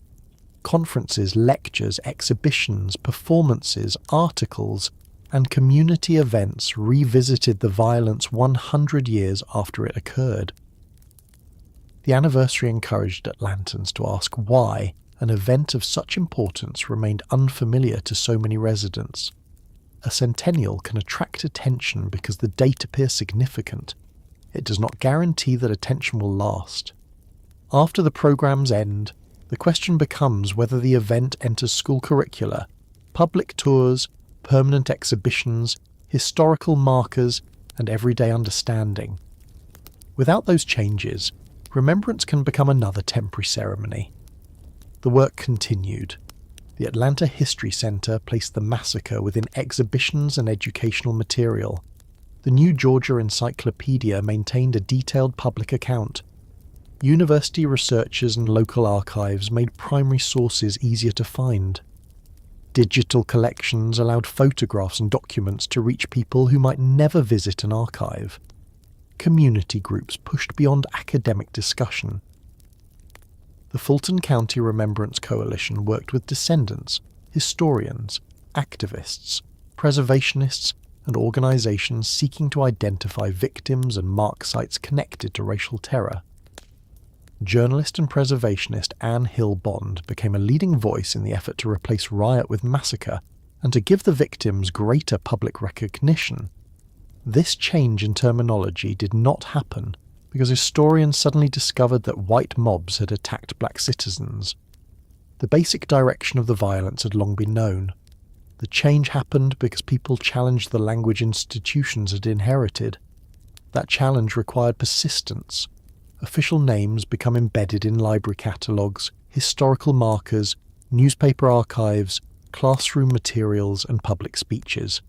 Conferences, lectures, exhibitions, performances, articles, and community events revisited the violence 100 years after it occurred. The anniversary encouraged Atlantans to ask why an event of such importance remained unfamiliar to so many residents. A centennial can attract attention because the date appears significant. It does not guarantee that attention will last. After the program's end, the question becomes whether the event enters school curricula, public tours, permanent exhibitions, historical markers, and everyday understanding. Without those changes, remembrance can become another temporary ceremony. The work continued. The Atlanta History Center placed the massacre within exhibitions and educational material. The New Georgia Encyclopedia maintained a detailed public account. University researchers and local archives made primary sources easier to find. Digital collections allowed photographs and documents to reach people who might never visit an archive. Community groups pushed beyond academic discussion. The Fulton County Remembrance Coalition worked with descendants, historians, activists, preservationists, and organizations seeking to identify victims and mark sites connected to racial terror. Journalist and preservationist Anne Hill Bond became a leading voice in the effort to replace riot with massacre and to give the victims greater public recognition. This change in terminology did not happen because historians suddenly discovered that white mobs had attacked black citizens. The basic direction of the violence had long been known. The change happened because people challenged the language institutions had inherited. That challenge required persistence. Official names become embedded in library catalogues, historical markers, newspaper archives, classroom materials, and public speeches.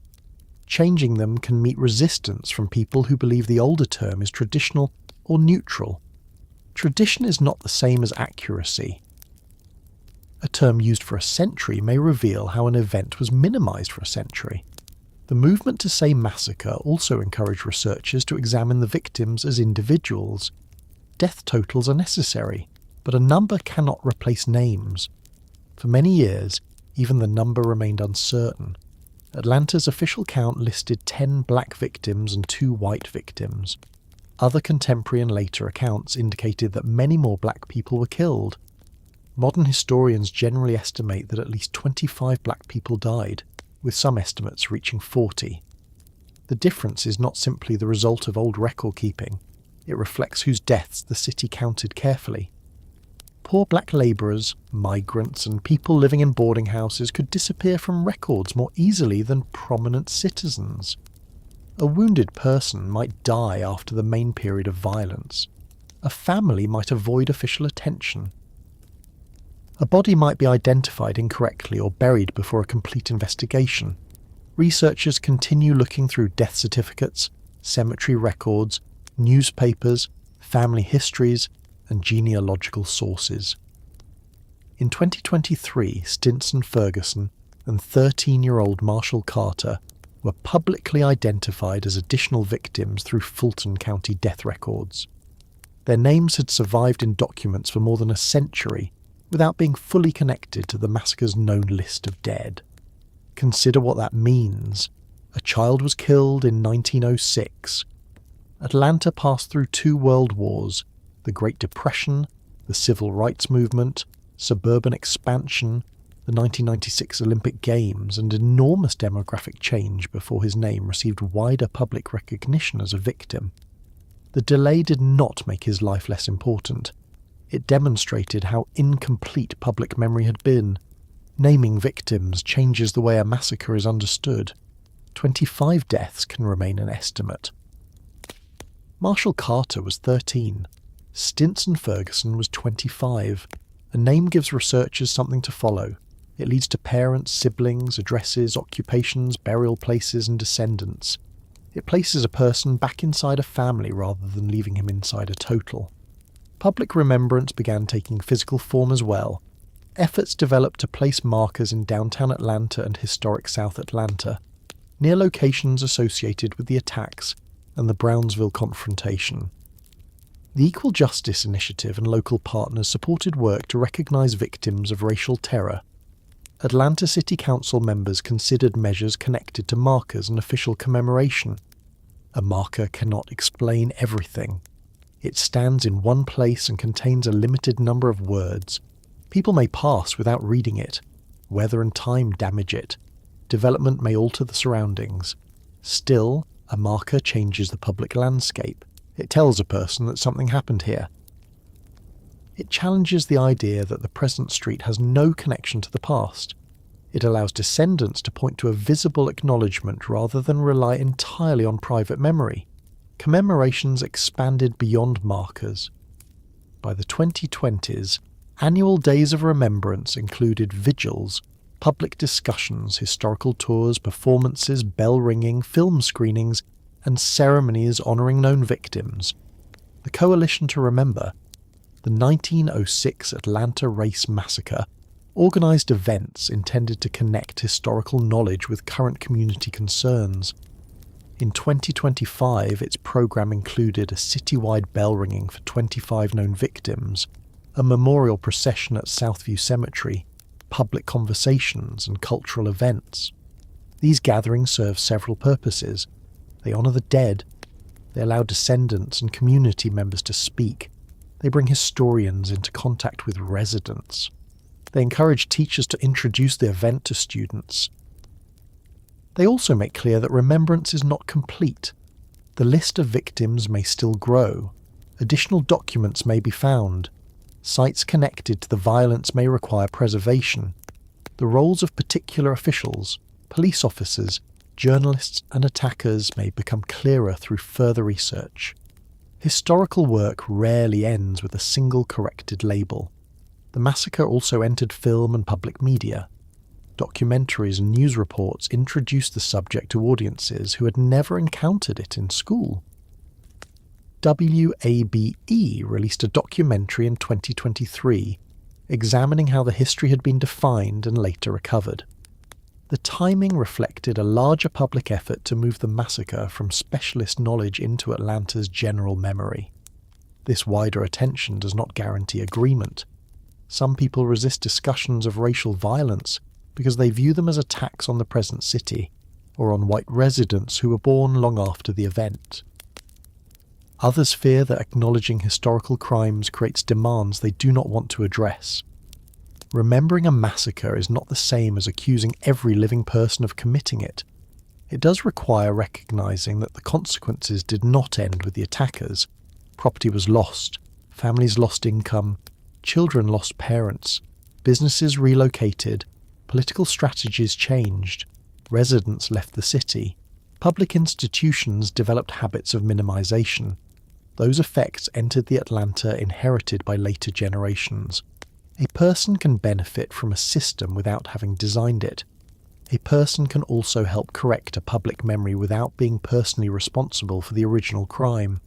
Changing them can meet resistance from people who believe the older term is traditional or neutral. Tradition is not the same as accuracy. A term used for a century may reveal how an event was minimised for a century. The movement to say massacre also encouraged researchers to examine the victims as individuals. Death totals are necessary, but a number cannot replace names. For many years, even the number remained uncertain. Atlanta's official count listed 10 black victims and 2 white victims. Other contemporary and later accounts indicated that many more black people were killed. Modern historians generally estimate that at least 25 black people died, with some estimates reaching 40. The difference is not simply the result of old record keeping, it reflects whose deaths the city counted carefully. Poor black labourers, migrants, and people living in boarding houses could disappear from records more easily than prominent citizens. A wounded person might die after the main period of violence. A family might avoid official attention. A body might be identified incorrectly or buried before a complete investigation. Researchers continue looking through death certificates, cemetery records, newspapers, family histories, and genealogical sources. In 2023, Stinson Ferguson and 13-year-old Marshall Carter were publicly identified as additional victims through Fulton County death records. Their names had survived in documents for more than a century without being fully connected to the massacre's known list of dead. Consider what that means. A child was killed in 1906. Atlanta passed through 2 world wars, the Great Depression, the Civil Rights Movement, suburban expansion, the 1996 Olympic Games, and enormous demographic change before his name received wider public recognition as a victim. The delay did not make his life less important. It demonstrated how incomplete public memory had been. Naming victims changes the way a massacre is understood. 25 deaths can remain an estimate. Marshall Carter was 13. Stinson Ferguson was 25. A name gives researchers something to follow. It leads to parents, siblings, addresses, occupations, burial places, and descendants. It places a person back inside a family rather than leaving him inside a total. Public remembrance began taking physical form as well. Efforts developed to place markers in downtown Atlanta and historic South Atlanta, near locations associated with the attacks and the Brownsville confrontation. The Equal Justice Initiative and local partners supported work to recognize victims of racial terror. Atlanta City Council members considered measures connected to markers and official commemoration. A marker cannot explain everything. It stands in one place and contains a limited number of words. People may pass without reading it. Weather and time damage it. Development may alter the surroundings. Still, a marker changes the public landscape. It tells a person that something happened here. It challenges the idea that the present street has no connection to the past. It allows descendants to point to a visible acknowledgement rather than rely entirely on private memory. Commemorations expanded beyond markers. By the 2020s, annual days of remembrance included vigils, public discussions, historical tours, performances, bell ringing, film screenings, and ceremonies honouring known victims. The Coalition to Remember, the 1906 Atlanta Race Massacre, organised events intended to connect historical knowledge with current community concerns. In 2025, its programme included a citywide bell ringing for 25 known victims, a memorial procession at Southview Cemetery, public conversations and cultural events. These gatherings serve several purposes. They honour the dead. They allow descendants and community members to speak. They bring historians into contact with residents. They encourage teachers to introduce the event to students. They also make clear that remembrance is not complete. The list of victims may still grow. Additional documents may be found. Sites connected to the violence may require preservation. The roles of particular officials, police officers, journalists and attackers may become clearer through further research. Historical work rarely ends with a single corrected label. The massacre also entered film and public media. Documentaries and news reports introduced the subject to audiences who had never encountered it in school. WABE released a documentary in 2023 examining how the history had been defined and later recovered. The timing reflected a larger public effort to move the massacre from specialist knowledge into Atlanta's general memory. This wider attention does not guarantee agreement. Some people resist discussions of racial violence because they view them as attacks on the present city or on white residents who were born long after the event. Others fear that acknowledging historical crimes creates demands they do not want to address. Remembering a massacre is not the same as accusing every living person of committing it. It does require recognizing that the consequences did not end with the attackers. Property was lost, families lost income, children lost parents, businesses relocated, political strategies changed, residents left the city, public institutions developed habits of minimization. Those effects entered the Atlanta inherited by later generations. A person can benefit from a system without having designed it. A person can also help correct a public memory without being personally responsible for the original crime.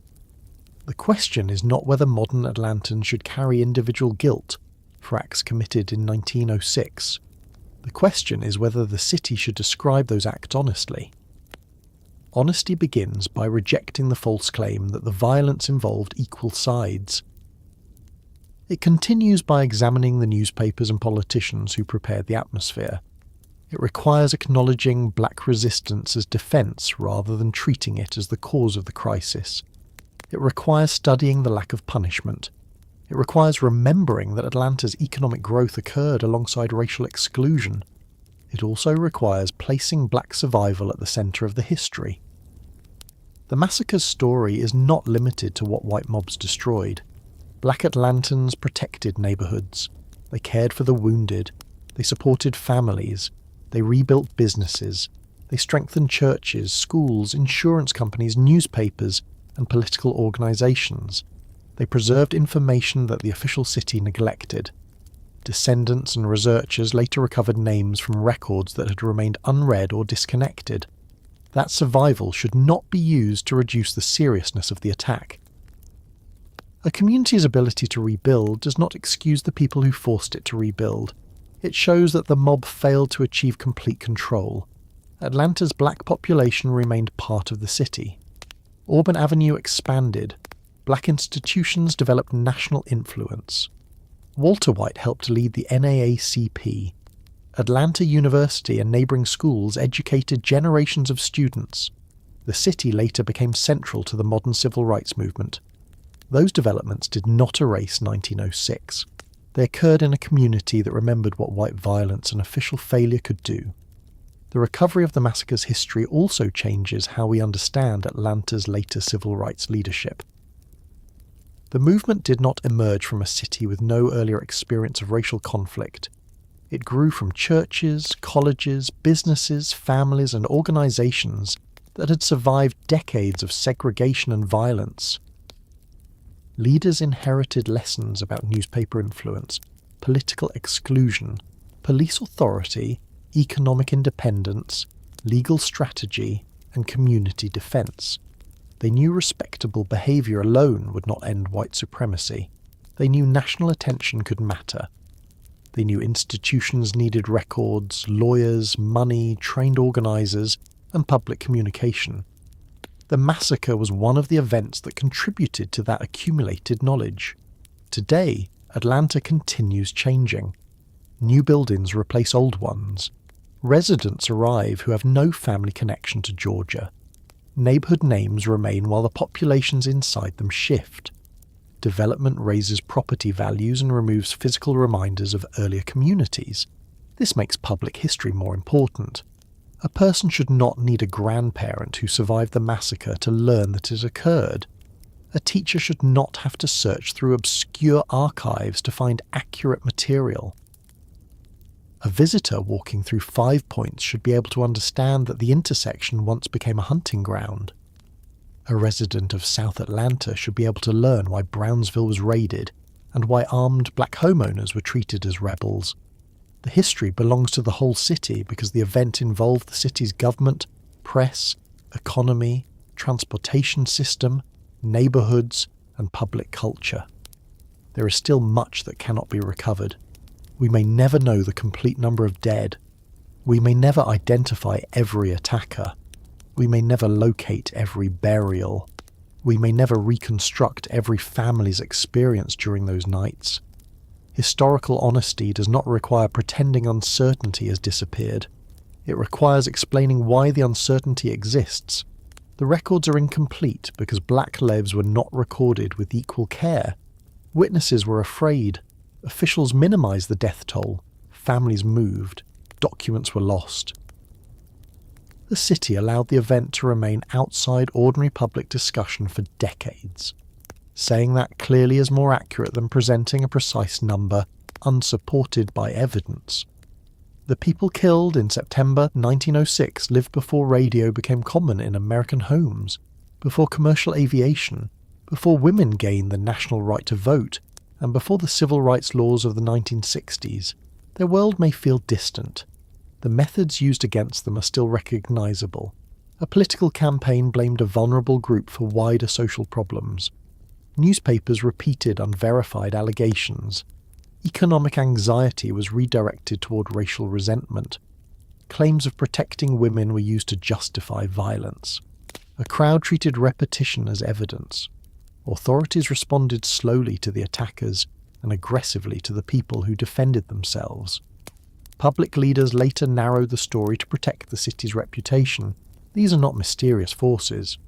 The question is not whether modern Atlantans should carry individual guilt for acts committed in 1906. The question is whether the city should describe those acts honestly. Honesty begins by rejecting the false claim that the violence involved equal sides. It continues by examining the newspapers and politicians who prepared the atmosphere. It requires acknowledging black resistance as defense rather than treating it as the cause of the crisis. It requires studying the lack of punishment. It requires remembering that Atlanta's economic growth occurred alongside racial exclusion. It also requires placing black survival at the centre of the history. The massacre's story is not limited to what white mobs destroyed. Black Atlantans protected neighbourhoods. They cared for the wounded. They supported families. They rebuilt businesses. They strengthened churches, schools, insurance companies, newspapers, and political organisations. They preserved information that the official city neglected. Descendants and researchers later recovered names from records that had remained unread or disconnected. That survival should not be used to reduce the seriousness of the attack. A community's ability to rebuild does not excuse the people who forced it to rebuild. It shows that the mob failed to achieve complete control. Atlanta's black population remained part of the city. Auburn Avenue expanded. Black institutions developed national influence. Walter White helped lead the NAACP. Atlanta University and neighbouring schools educated generations of students. The city later became central to the modern civil rights movement. Those developments did not erase 1906. They occurred in a community that remembered what white violence and official failure could do. The recovery of the massacre's history also changes how we understand Atlanta's later civil rights leadership. The movement did not emerge from a city with no earlier experience of racial conflict. It grew from churches, colleges, businesses, families, and organizations that had survived decades of segregation and violence. Leaders inherited lessons about newspaper influence, political exclusion, police authority, economic independence, legal strategy, and community defense. They knew respectable behavior alone would not end white supremacy. They knew national attention could matter. They knew institutions needed records, lawyers, money, trained organizers, and public communication. The massacre was one of the events that contributed to that accumulated knowledge. Today, Atlanta continues changing. New buildings replace old ones. Residents arrive who have no family connection to Georgia. Neighbourhood names remain while the populations inside them shift. Development raises property values and removes physical reminders of earlier communities. This makes public history more important. A person should not need a grandparent who survived the massacre to learn that it occurred. A teacher should not have to search through obscure archives to find accurate material. A visitor walking through 5 Points should be able to understand that the intersection once became a hunting ground. A resident of South Atlanta should be able to learn why Brownsville was raided and why armed black homeowners were treated as rebels. The history belongs to the whole city because the event involved the city's government, press, economy, transportation system, neighbourhoods, and public culture. There is still much that cannot be recovered. We may never know the complete number of dead. We may never identify every attacker. We may never locate every burial. We may never reconstruct every family's experience during those nights. Historical honesty does not require pretending uncertainty has disappeared. It requires explaining why the uncertainty exists. The records are incomplete because black lives were not recorded with equal care. Witnesses were afraid. Officials minimized the death toll. Families moved. Documents were lost. The city allowed the event to remain outside ordinary public discussion for decades. Saying that clearly is more accurate than presenting a precise number unsupported by evidence. The people killed in September 1906 lived before radio became common in American homes, before commercial aviation, before women gained the national right to vote, and before the civil rights laws of the 1960s. Their world may feel distant. The methods used against them are still recognizable. A political campaign blamed a vulnerable group for wider social problems. Newspapers repeated unverified allegations. Economic anxiety was redirected toward racial resentment. Claims of protecting women were used to justify violence. A crowd treated repetition as evidence. Authorities responded slowly to the attackers and aggressively to the people who defended themselves. Public leaders later narrowed the story to protect the city's reputation. These are not mysterious forces.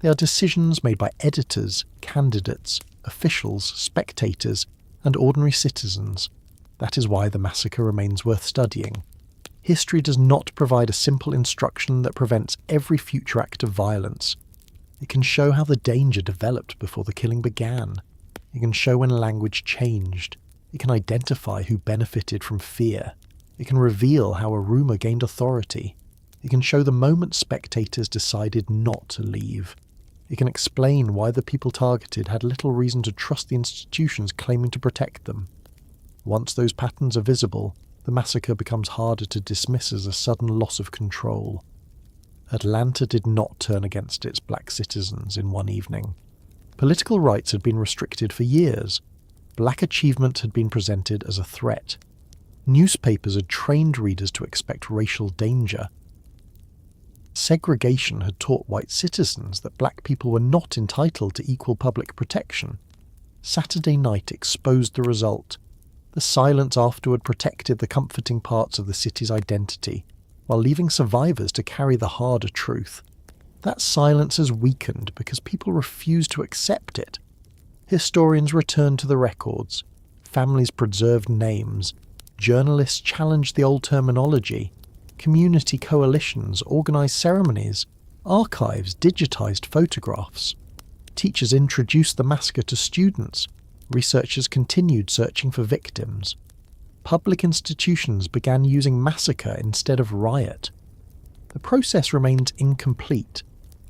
They are decisions made by editors, candidates, officials, spectators, and ordinary citizens. That is why the massacre remains worth studying. History does not provide a simple instruction that prevents every future act of violence. It can show how the danger developed before the killing began. It can show when language changed. It can identify who benefited from fear. It can reveal how a rumour gained authority. It can show the moment spectators decided not to leave. It can explain why the people targeted had little reason to trust the institutions claiming to protect them. Once those patterns are visible, the massacre becomes harder to dismiss as a sudden loss of control. Atlanta did not turn against its black citizens in one evening. Political rights had been restricted for years. Black achievement had been presented as a threat. Newspapers had trained readers to expect racial danger. Segregation had taught white citizens that black people were not entitled to equal public protection. Saturday night exposed the result. The silence afterward protected the comforting parts of the city's identity, while leaving survivors to carry the harder truth. That silence has weakened because people refuse to accept it. Historians returned to the records. Families preserved names. Journalists challenged the old terminology. Community coalitions organised ceremonies. Archives digitised photographs. Teachers introduced the massacre to students. Researchers continued searching for victims. Public institutions began using massacre instead of riot. The process remains incomplete,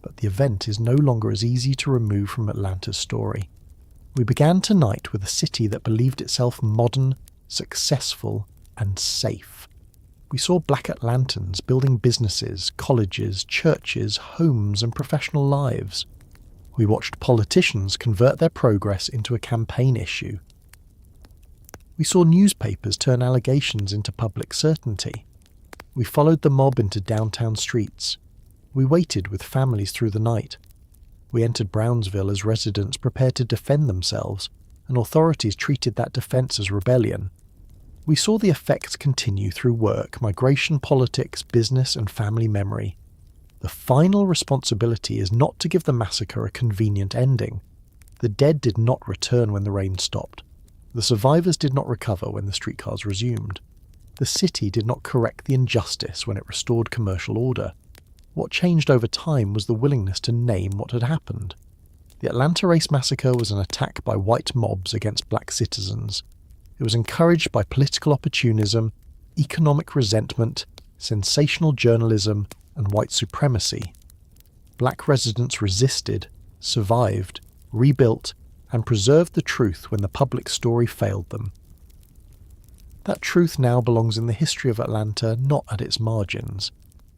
but the event is no longer as easy to remove from Atlanta's story. We began tonight with a city that believed itself modern, successful, and safe. We saw Black Atlantans building businesses, colleges, churches, homes, and professional lives. We watched politicians convert their progress into a campaign issue. We saw newspapers turn allegations into public certainty. We followed the mob into downtown streets. We waited with families through the night. We entered Brownsville as residents prepared to defend themselves, and authorities treated that defense as rebellion. We saw the effects continue through work, migration, politics, business, and family memory. The final responsibility is not to give the massacre a convenient ending. The dead did not return when the rain stopped. The survivors did not recover when the streetcars resumed. The city did not correct the injustice when it restored commercial order. What changed over time was the willingness to name what had happened. The Atlanta Race Massacre was an attack by white mobs against black citizens. It was encouraged by political opportunism, economic resentment, sensational journalism, and white supremacy. Black residents resisted, survived, rebuilt, and preserved the truth when the public story failed them. That truth now belongs in the history of Atlanta, not at its margins.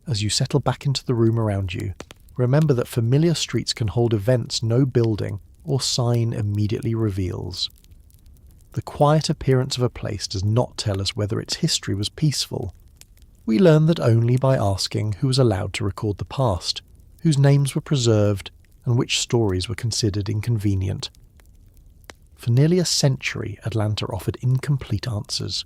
As you settle back into the room around you, Remember that familiar streets can hold events no building or sign immediately reveals. The quiet appearance of a place does not tell us whether its history was peaceful. We learn that only by asking who was allowed to record the past, whose names were preserved, and which stories were considered inconvenient. For nearly a century, Atlanta offered incomplete answers.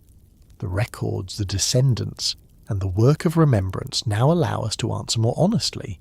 The records, the descendants, and the work of remembrance now allow us to answer more honestly.